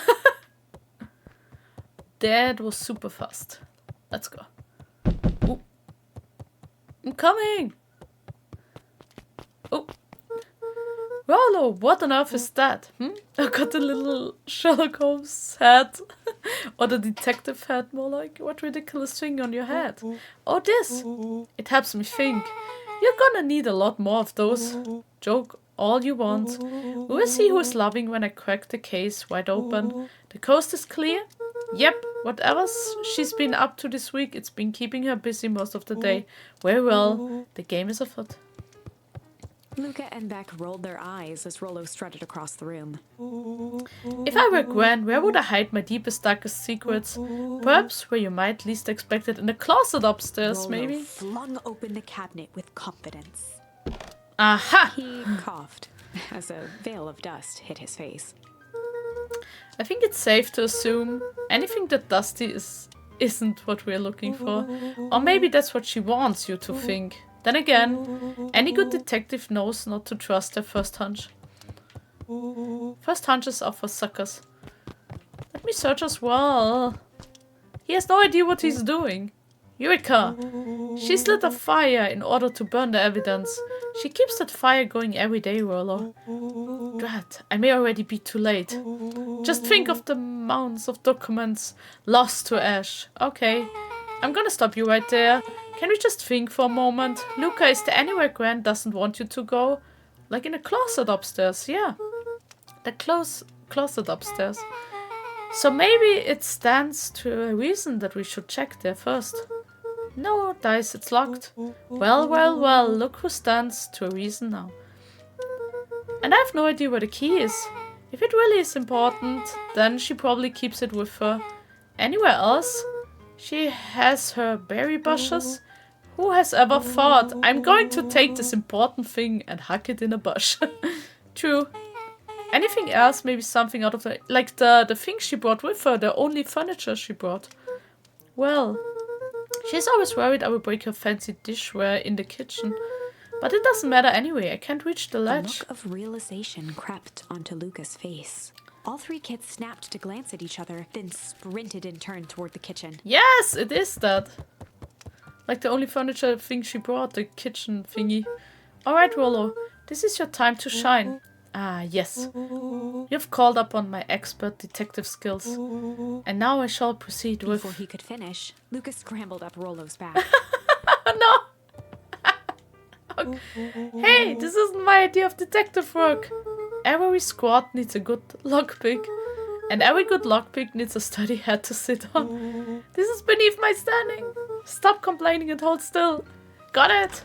That was super fast. Let's go. Ooh. I'm coming. Oh. Rollo, what on earth is that? I got a little Sherlock Holmes hat. Or the detective hat, more like. What ridiculous thing on your head? Oh, this. It helps me think. You're gonna need a lot more of those. Joke all you want. We will see who is loving when I crack the case wide open. The coast is clear? Yep, whatever she's been up to this week, it's been keeping her busy most of the day. Very well, the game is afoot. Luka and Beck rolled their eyes as Rollo strutted across the room. If I were Gran, where would I hide my deepest, darkest secrets? Perhaps where you might least expect it, in the closet upstairs, Rollo maybe? flung open the cabinet with confidence. Aha! He coughed as a veil of dust hit his face. I think it's safe to assume anything that dusty isn't what we're looking for. Or maybe that's what she wants you to think. Then again, any good detective knows not to trust their first hunch. First hunches are for suckers. Let me search as well. He has no idea what he's doing. Eureka! She's lit a fire in order to burn the evidence. She keeps that fire going every day, Rollo. Drat, I may already be too late. Just think of the mounds of documents lost to ash. Okay, I'm gonna stop you right there. Can we just think for a moment? Luka, is there anywhere Gran doesn't want you to go? Like in a closet upstairs, yeah. The closet upstairs. So maybe it stands to a reason that we should check there first. No, dice, it's locked. Well, well, well, look who stands to a reason now. And I have no idea where the key is. If it really is important, then she probably keeps it with her. Anywhere else? She has her berry bushes. Who has ever thought, I'm going to take this important thing and huck it in a bush? True. Anything else? Maybe something out of the... Like the thing she brought with her, the only furniture she brought. Well, she's always worried I will break her fancy dishware in the kitchen. But it doesn't matter anyway, I can't reach the A ledge. look of realization crept onto Luka's face. All three kids snapped to glance at each other, then sprinted in turn toward the kitchen. Yes, it is that. Like the only furniture thing she brought, the kitchen thingy. Alright, Rollo, this is your time to shine. Ah, yes. You've called upon my expert detective skills. And now I shall proceed with... Before he could finish, Luka scrambled up Rollo's back. No! Okay. Hey, this isn't my idea of detective work. Every squad needs a good lockpick. And every good lockpick needs a sturdy head to sit on. This is beneath my standing. Stop complaining and hold still. Got it!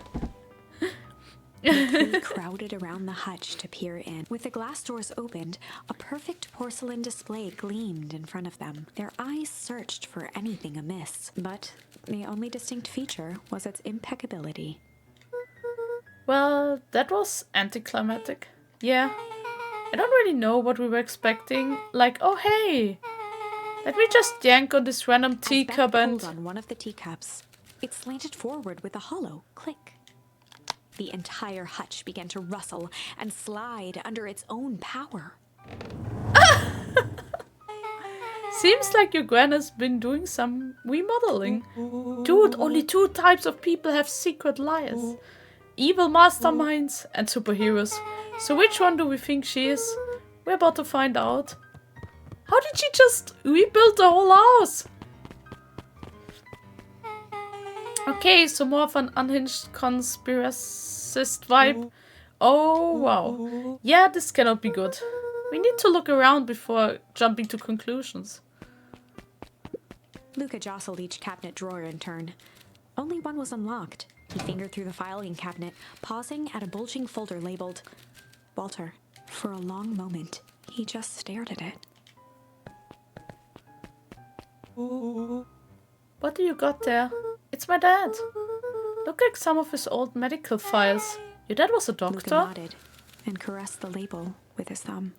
They crowded around the hutch to peer in. With the glass doors opened, a perfect porcelain display gleamed in front of them. Their eyes searched for anything amiss, but the only distinct feature was its impeccability. Well, that was anticlimactic. Yeah. I don't really know what we were expecting. Like, oh hey! Let me just yank on this random teacup and... pulled on one of the teacups. It slanted forward with a hollow click. The entire hutch began to rustle and slide under its own power. Seems like your gran has been doing some remodeling. Dude, only 2 types of people have secret liars. Evil masterminds and superheroes. So which one do we think she is? We're about to find out. How did she just rebuild the whole house? Okay, so more of an unhinged conspiracist vibe. Oh, wow. Yeah, this cannot be good. We need to look around before jumping to conclusions. Luka jostled each cabinet drawer in turn. Only one was unlocked. He fingered through the filing cabinet, pausing at a bulging folder labeled Walter. For a long moment, he just stared at it. What do you got there? It's my dad. Look like some of his old medical files. Your dad was a Luka doctor? nodded and caressed the label with his thumb.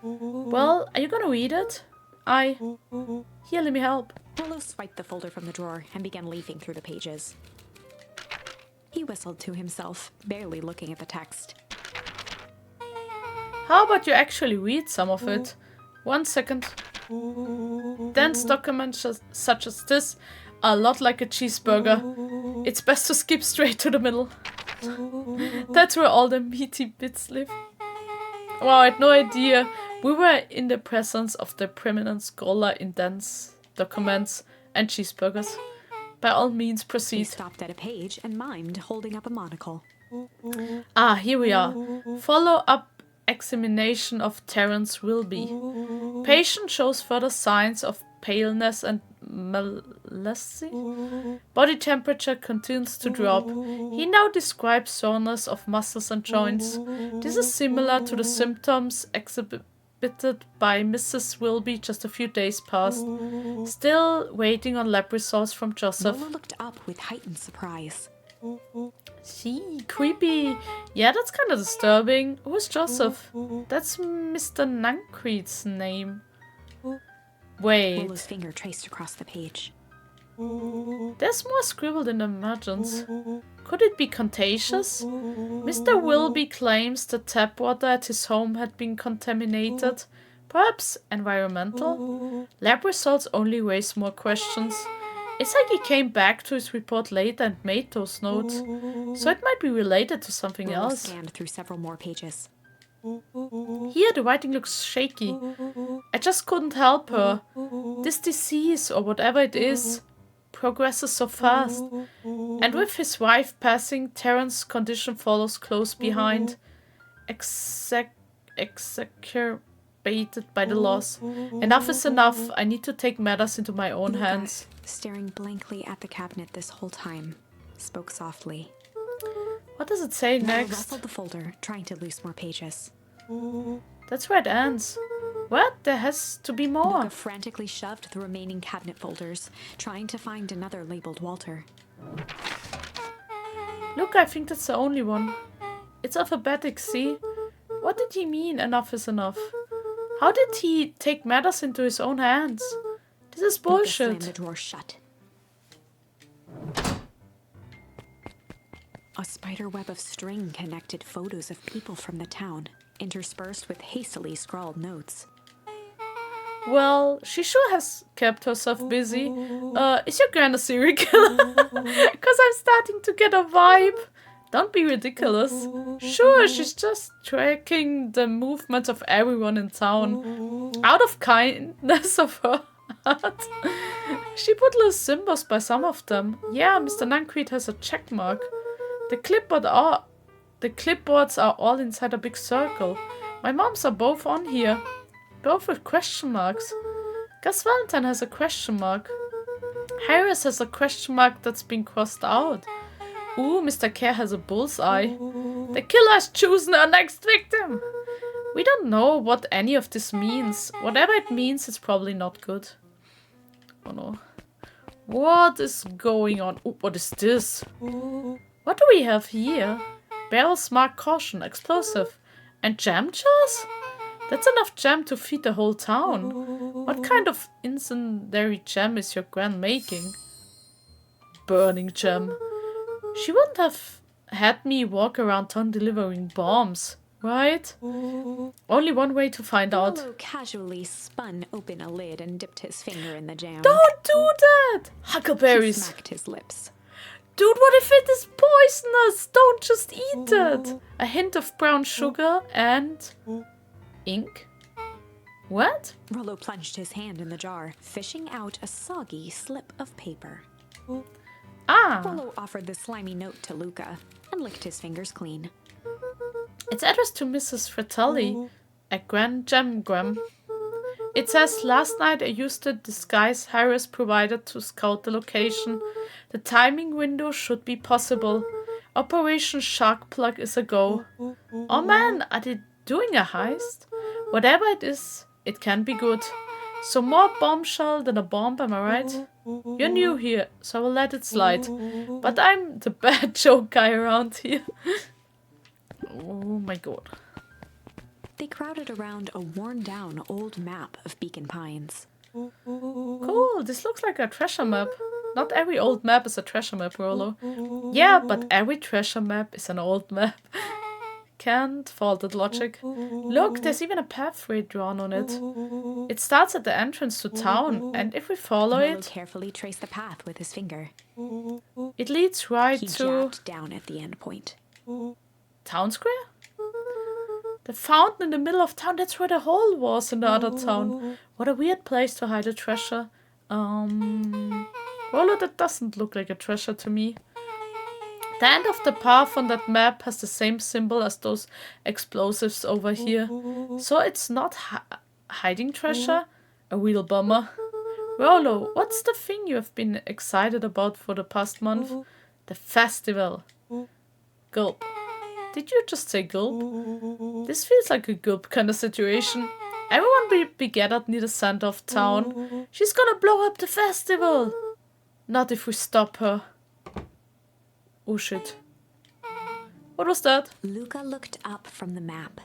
Well, are you gonna read it? Here, let me help. Willow swiped the folder from the drawer and began leafing through the pages. He whistled to himself, barely looking at the text. How about you actually read some of it? 1 second. Dense documents such as this are a lot like a cheeseburger. It's best to skip straight to the middle. That's where all the meaty bits live. Wow, I had no idea. We were in the presence of the preeminent scholar in dense documents and cheeseburgers. By all means, He proceed. stopped at a page and mimed, holding up a monocle. Ah, here we are. Follow-up examination of Terence Wilby. Patient shows further signs of paleness and melancholy. Body temperature continues to drop. He now describes soreness of muscles and joints. This is similar to the symptoms exhibited by Mrs. Wilby just a few days past. Still waiting on lab results from Joseph. Willow looked up with heightened surprise. Gee, creepy. Yeah, that's kind of disturbing. Who's Joseph? That's Mr. Nancreed's name. Wait, Willow's finger traced across the page. there's more scribbled in the margins. Could it be contagious? Mr. Wilby claims the tap water at his home had been contaminated. Perhaps environmental? Lab results only raise more questions. It's like he came back to his report later and made those notes. So it might be related to something Willow else. scanned through several more pages. Here the writing looks shaky. I just couldn't help her. This disease, or whatever it is, progresses so fast. And with his wife passing, Terrence's condition follows close behind. Exacerbated by the loss. Enough is enough. I need to take matters into my own Luka, hands. staring blankly at the cabinet this whole time, spoke softly. What does it say Willow next? rustled the folder, trying to loose more pages. That's where it ends. What? There has to be more. Luka frantically shoved the remaining cabinet folders, trying to find another labeled Walter. Look, I think that's the only one. It's alphabetic, see? What did he mean, enough is enough? How did he take matters into his own hands? This is Luka slammed the bullshit. drawer shut. A spider web of string connected photos of people from the town, interspersed with hastily scrawled notes. Well, she sure has kept herself busy. Is your grand a serial killer? Because I'm starting to get a vibe. Don't be ridiculous. Sure, she's just tracking the movements of everyone in town. Out of kindness of her heart. She put little symbols by some of them. Yeah, Mr. Nancreed has a check mark. The clipboards are all inside a big circle. My mom's are both on here. Both with question marks. Gus Valentine has a question mark. Harris has a question mark that's been crossed out. Ooh, Mr. Kerr has a bullseye. The killer has chosen our next victim. We don't know what any of this means. Whatever it means, it's probably not good. Oh no. What is going on? Ooh, what is this? What do we have here? Barrels marked caution, explosive. And jam jars? That's enough jam to feed the whole town. What kind of incendiary jam is your gran making? Burning jam. She wouldn't have had me walk around town delivering bombs, right? Only one way to find out. Willow casually spun open a lid and dipped his finger in the jam. Don't do that! He Huckleberries. smacked his lips. Dude, what if it is poisonous? Don't just eat it. A hint of brown sugar and ink. What? Rollo plunged his hand in the jar, fishing out a soggy slip of paper. Ah, Rollo offered the slimy note to Luka and licked his fingers clean. it's addressed to Mrs. Fratelli, a Grand Gemgram. It says, last night I used the disguise Harris provided to scout the location. The timing window should be possible. Operation Shark Plug is a go. Oh man, are they doing a heist? Whatever it is, it can be good. So more bombshell than a bomb, am I right? You're new here, so I will let it slide. But I'm the bad joke guy around here. Oh my god. They crowded around a worn-down old map of Beacon Pines. Cool, this looks like a treasure map. Not every old map is a treasure map, Rollo. Yeah, but every treasure map is an old map. Can't fault that logic. Look, there's even a pathway drawn on it. It starts at the entrance to town, and if we follow Rollo it, carefully traced the path with his finger. it leads right He to jabbed down at the end point. Town Square? The fountain in the middle of town, that's where the hole was in the other town. What a weird place to hide a treasure. Rollo, that doesn't look like a treasure to me. The end of the path on that map has the same symbol as those explosives over here. So it's not hiding treasure? A real bummer. Rollo, what's the thing you have been excited about for the past month? The festival. Gulp. Did you just say gulp? This feels like a gulp kind of situation. Everyone will be gathered near the center of town. She's gonna blow up the festival. Not if we stop her. Oh shit. What was that? Luka looked up from the map.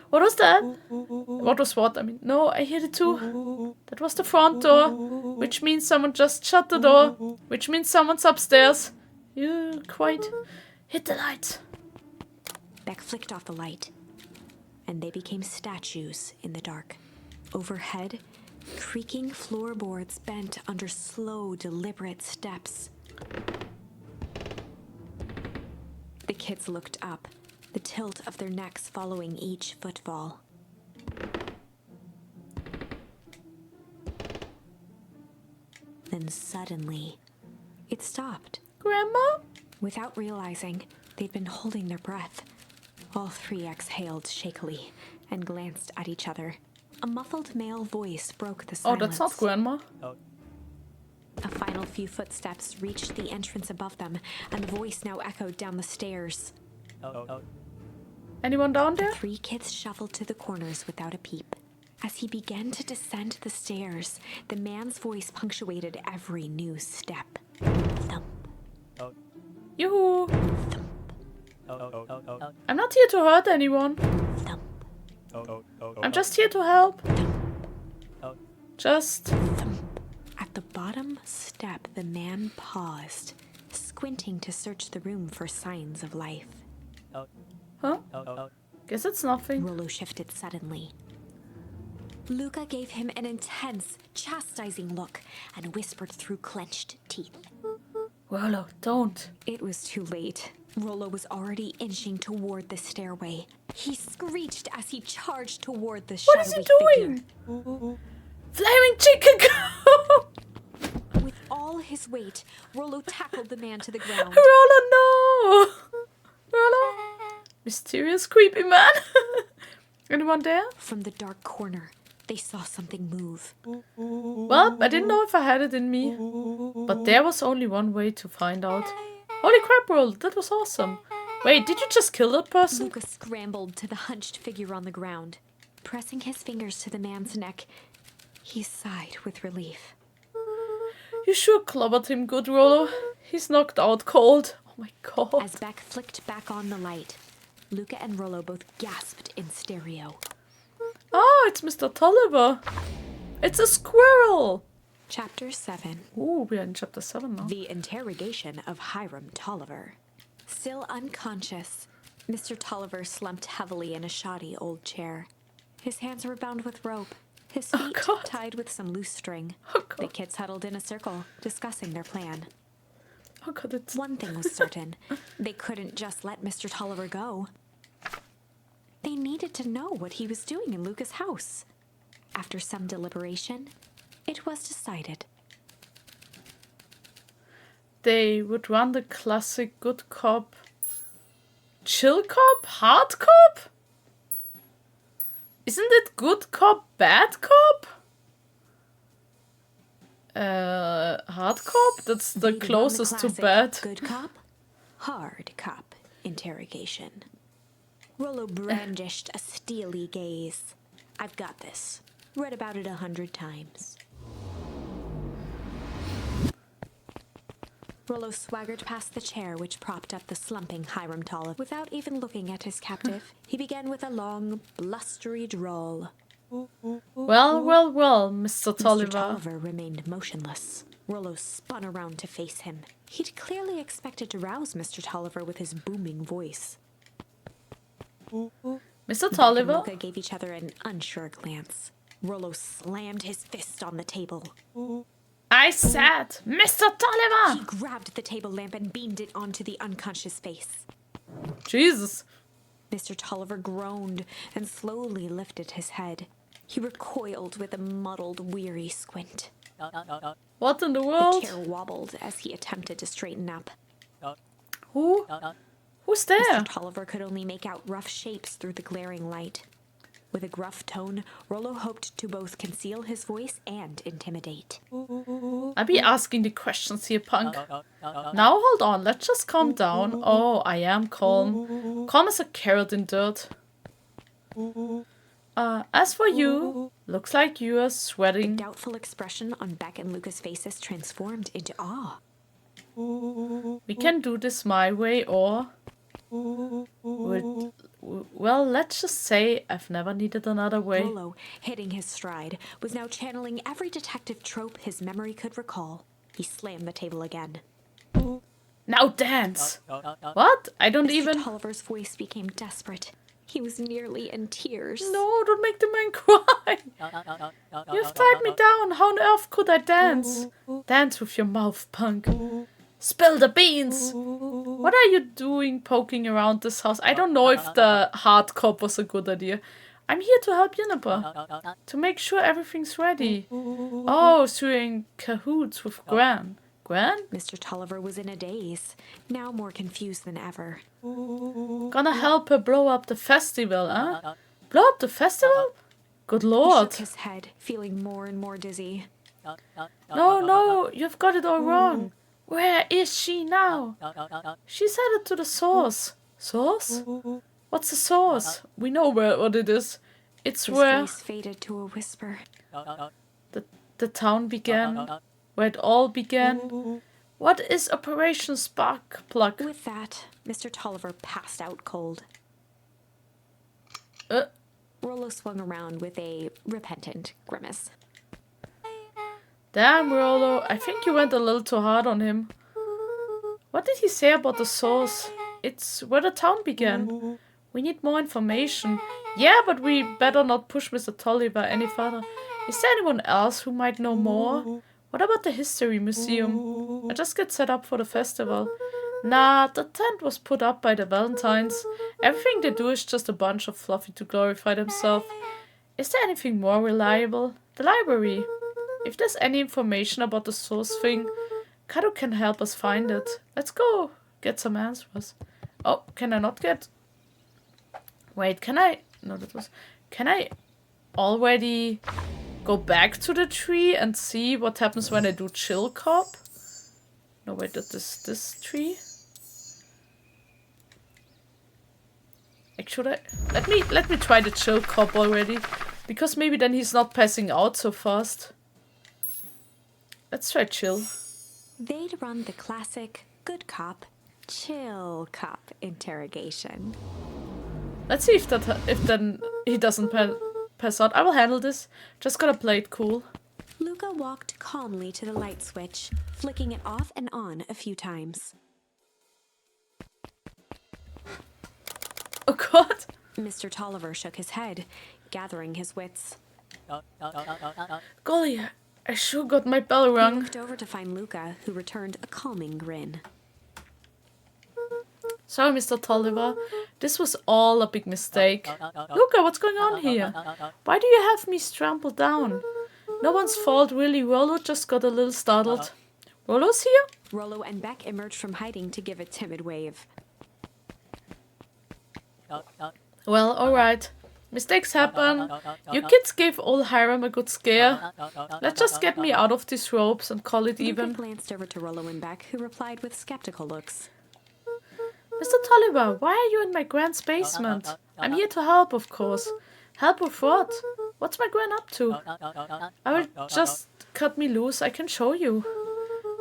What was that? What was what? I mean, no, I heard it too. That was the front door. Which means someone just shut the door. Which means someone's upstairs. You quite hit the light. Beck flicked off the light, and they became statues in the dark. Overhead, creaking floorboards bent under slow, deliberate steps. The kids looked up, the tilt of their necks following each footfall. Then suddenly, it stopped. Grandma? Without realizing, they'd been holding their breath. All three exhaled shakily and glanced at each other. A muffled male voice broke the Oh, silence. that's not Grandma. A final few footsteps reached the entrance above them, and the voice now echoed down the stairs. Anyone down there? The three kids shuffled to the corners without a peep. As he began to descend the stairs, the man's voice punctuated every new step. Thump, Yoo-hoo. thump, I'm not here to hurt anyone. thump, I'm just here to help. Just... thump. At the bottom step, the man paused, squinting to search the room for signs of life. Huh? Guess it's nothing. Rollo shifted suddenly. Luka gave him an intense, chastising look and whispered through clenched teeth. Rollo, don't. It was too late. Rollo was already inching toward the stairway. He screeched as he charged toward the What is shadowy he doing? Flaming chicken go! With all his weight, Rollo tackled the man to the ground. Rollo, no! Rollo? Mysterious creepy man. Anyone there? From the dark corner, they saw something move. Well, I didn't know if I had it in me. But there was only one way to find out. Holy crap, Rollo, that was awesome. Wait, did you just kill that person? Luka scrambled to the hunched figure on the ground. Pressing his fingers to the man's neck, he sighed with relief. You sure clobbered him good, Rollo. He's knocked out cold. Oh my god. As Beck flicked back on the light, Luka and Rollo both gasped in stereo. Oh, it's Mr. Tolliver. It's a squirrel. Chapter 7. Ooh, we are in chapter 7 now. The interrogation of Hiram Tolliver. Still unconscious, Mr. Tolliver slumped heavily in a shoddy old chair. His hands were bound with rope, his feet God. tied with some loose string. Oh The god. kids huddled in a circle, discussing their plan. Oh god, it's... One thing was certain. They couldn't just let Mr. Tolliver go. They needed to know what he was doing in Luka's house. After some deliberation, it was decided. They would run the classic good cop, chill cop, hard cop? Isn't it good cop, bad cop? Hard cop? That's the They'd run closest to classic bad. Good cop, hard cop interrogation. Rollo brandished a steely gaze. I've got this. Read about it 100 times. Rollo swaggered past the chair which propped up the slumping Hiram Tolliver. Without even looking at his captive, he began with a long, blustery drawl. Well, Mr. Mr. Tolliver. Tolliver remained motionless. Rollo spun around to face him. He'd clearly expected to rouse Mr. Tolliver with his booming voice. Mr. Beck and Tolliver? Luka gave each other an unsure glance. Rollo slammed his fist on the table. I said, Mr. He Tolliver! grabbed the table lamp and beamed it onto the unconscious face. Jesus. Mr. Tolliver groaned and slowly lifted his head. He recoiled with a muddled, weary squint. What in the The world? chair wobbled as he attempted to straighten up. Who? Who's Mr. there? Tolliver could only make out rough shapes through the glaring light. With a gruff tone, Rollo hoped to both conceal his voice and intimidate. I'll be asking the questions here, punk. Now hold on, let's just calm down. Oh, I am calm. Calm as a carrot in dirt. As for you, looks like you are sweating. Doubtful expression on Beck and Luka's faces transformed into awe. We can do this my way, or... Well, let's just say I've never needed another way. Rollo, hitting his stride, was now channeling every detective trope his memory could recall. He slammed the table again. Now dance! What? I don't Mr. even... Tolliver's voice became desperate. He was nearly in tears. No, don't make the man cry! You've tied me down. How on earth could I dance? Dance with your mouth, punk. Spill the beans! What are you doing poking around this house? I don't know if the hard cop was a good idea. I'm here to help Juniper. To make sure everything's ready. Oh, so you're in cahoots with Gran. Gran? Mr. Tolliver was in a daze, now more confused than ever. Gonna help her blow up the festival, huh? Blow up the festival? Good He lord. shook his head, feeling more and more dizzy. No, you've got it all wrong. Where is she now? She's headed to the source. Source? What's the source? We know what it is. It's His where voice faded to a whisper. the town began. Where it all began. What is Operation Spark Plug? With that, Mr. Tolliver passed out cold. Rollo swung around with a repentant grimace. Damn, Rollo. I think you went a little too hard on him. What did he say about the source? It's where the town began. We need more information. Yeah, but we better not push Mr. Tolliver any further. Is there anyone else who might know more? What about the History Museum? I just get set up for the festival. Nah, the tent was put up by the Valentines. Everything they do is just a bunch of fluffy to glorify themselves. Is there anything more reliable? The library. If there's any information about the source thing, Kado can help us find it. Let's go get some answers. Oh, can I not get... Wait, can I... No, that was... Can I already go back to the tree and see what happens when I do chill cop? No, wait, that is this tree? Should I... Let me try the chill cop already. Because maybe then he's not passing out so fast. Let's try chill. They'd run the classic good cop, chill cop interrogation. Let's see if then he doesn't pass out. I will handle this. Just gotta play it cool. Luka walked calmly to the light switch, flicking it off and on a few times. Oh god! Mr. Tolliver shook his head, gathering his wits. Golly, I sure got my bell He rung. looked over to find Luka, who returned a calming grin. Sorry, Mr. Tolliver. This was all a big mistake. Luka, what's going on here? Why do you have me trampled down? No one's fault, really. Rollo just got a little startled. Rollo's here? Rollo and Beck emerged from hiding to give a timid wave. Well, alright. Mistakes happen. You kids gave old Hiram a good scare. Let's just get me out of these ropes and call it Luka even. glanced over to Rollo and Beck, who replied with skeptical looks. Mr. Tolliver, why are you in my grand's basement? I'm here to help, of course. Help with what? What's my grand up to? I will just cut me loose. I can show you.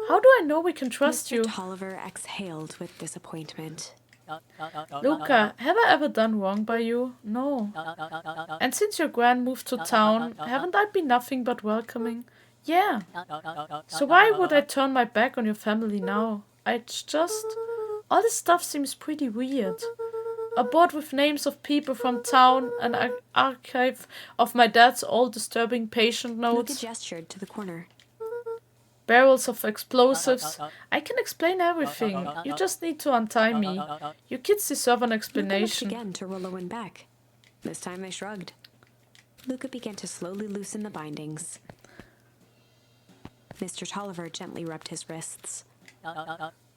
How do I know we can trust Mr. you? Tolliver exhaled with disappointment. Luka, have I ever done wrong by you? No. And since your grand moved to town, haven't I been nothing but welcoming? Yeah. So why would I turn my back on your family now? All this stuff seems pretty weird. A board with names of people from town, an archive of my dad's old disturbing patient Luka notes, gestured to the corner. barrels of explosives. I can explain everything. You just need to untie me. You kids deserve an Luka looked explanation. again to Rollo and Beck. This time they shrugged. Luka began to slowly loosen the bindings. Mr. Tolliver gently rubbed his wrists.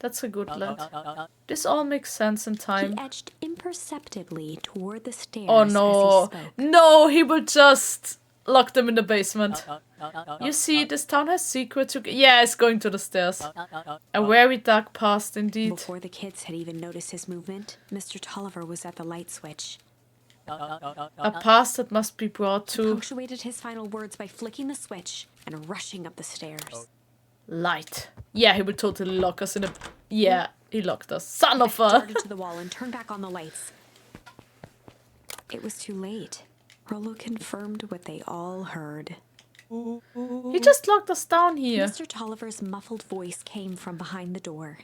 That's a good lad. This all makes sense in He time. edged imperceptibly toward the stairs Oh as no. he spoke. No, he will just lock them in the basement. You see, this town has secrets. Yeah, it's going to the stairs. A very dark past indeed. Before the kids had even noticed his movement, Mr. Tolliver was at the light switch. A past that must be brought He to punctuated his final words by flicking the switch and rushing up the stairs. light. Yeah, he will totally lock us in a... Yeah, he locked us. Son of a... Darted to the wall and turned back on the lights. It was too late. Rollo confirmed what they all heard. He just locked us down here. Mr. Tolliver's muffled voice came from behind the door.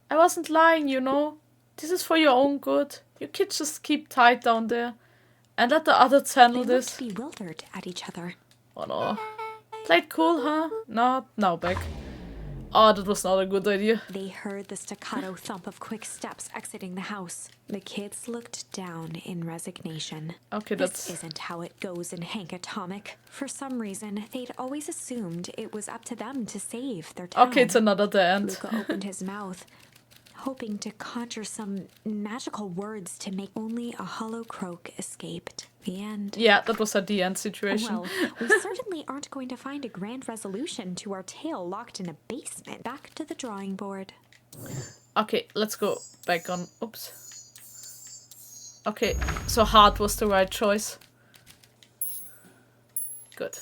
I wasn't lying, you know. This is for your own good. You kids just keep tight down there. And let the others They handle looked this. bewildered at each other. Oh no. Played cool, huh? Not now, Beck. Oh, that was not a good idea. They heard the staccato thump of quick steps exiting the house. The kids looked down in resignation. Okay, This that's... isn't how it goes in Hank Atomic. For some reason, they'd always assumed it was up to them to save their town. Okay, it's another the end. Luka opened his mouth, hoping to conjure some magical words to make only a hollow croak escaped. The end. Yeah, that was a the end situation. Well, we certainly aren't going to find a grand resolution to our tale locked in a basement. Back to the drawing board. Okay, let's go back on... Oops. Okay, so hard was the right choice. Good.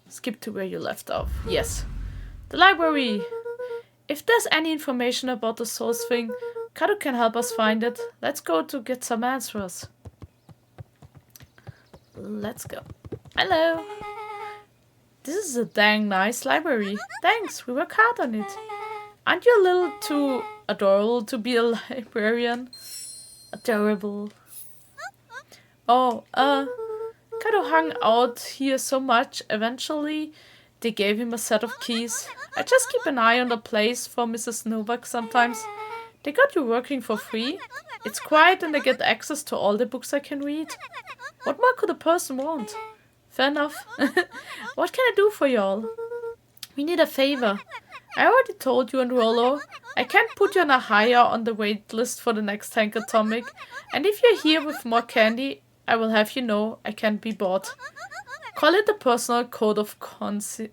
Skip to where you left off. Yes. The library. If there's any information about the source thing, Kato can help us find it. Let's go to get some answers. Let's go. Hello. This is a dang nice library. Thanks, we work hard on it. Aren't you a little too adorable to be a librarian? Adorable. Oh, Kato hung out here so much, eventually they gave him a set of keys. I just keep an eye on the place for Mrs. Novak sometimes. They got you working for free. It's quiet and I get access to all the books I can read. What more could a person want? Fair enough. What can I do for y'all? We need a favor. I already told you and Rollo. I can't put you on a higher on the wait list for the next Hank Atomic. And if you're here with more candy, I will have you know I can't be bought. Call it a personal code of conscience?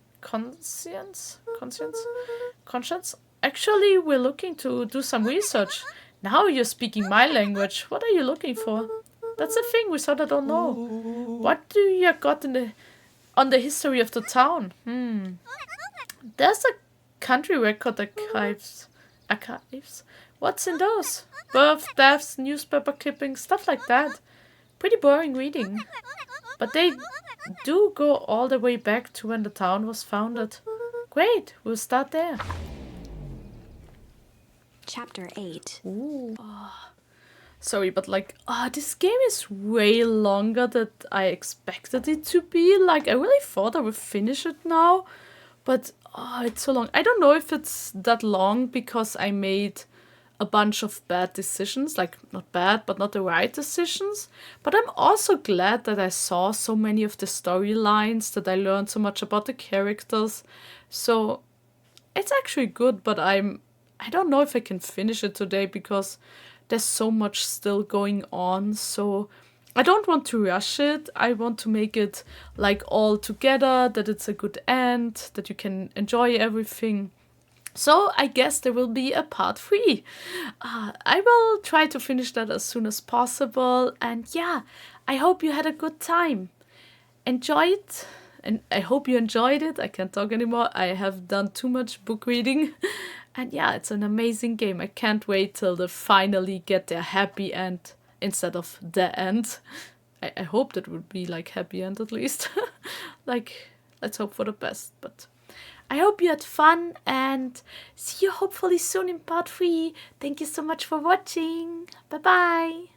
Actually, we're looking to do some research. Now you're speaking my language. What are you looking for? That's the thing, we sort of don't know. What do you got on the history of the town? There's a country record archives. What's in those? Birth, deaths, newspaper clippings, stuff like that. Pretty boring reading. But they do go all the way back to when the town was founded. Great, we'll start there. Chapter 8. Ooh. Sorry, but like, this game is way longer than I expected it to be. Like, I really thought I would finish it now, but it's so long. I don't know if it's that long because I made a bunch of bad decisions, like not bad, but not the right decisions. But I'm also glad that I saw so many of the storylines, that I learned so much about the characters. So it's actually good, but I don't know if I can finish it today because there's so much still going on. So I don't want to rush it. I want to make it like all together, that it's a good end, that you can enjoy everything. So I guess there will be a part 3. I will try to finish that as soon as possible. And yeah, I hope you had a good time. Enjoy it. And I hope you enjoyed it. I can't talk anymore. I have done too much book reading. And yeah, it's an amazing game. I can't wait till they finally get their happy end instead of the end. I hope that would be like happy end at least. Like, let's hope for the best. But I hope you had fun and see you hopefully soon in part 3. Thank you so much for watching. Bye bye.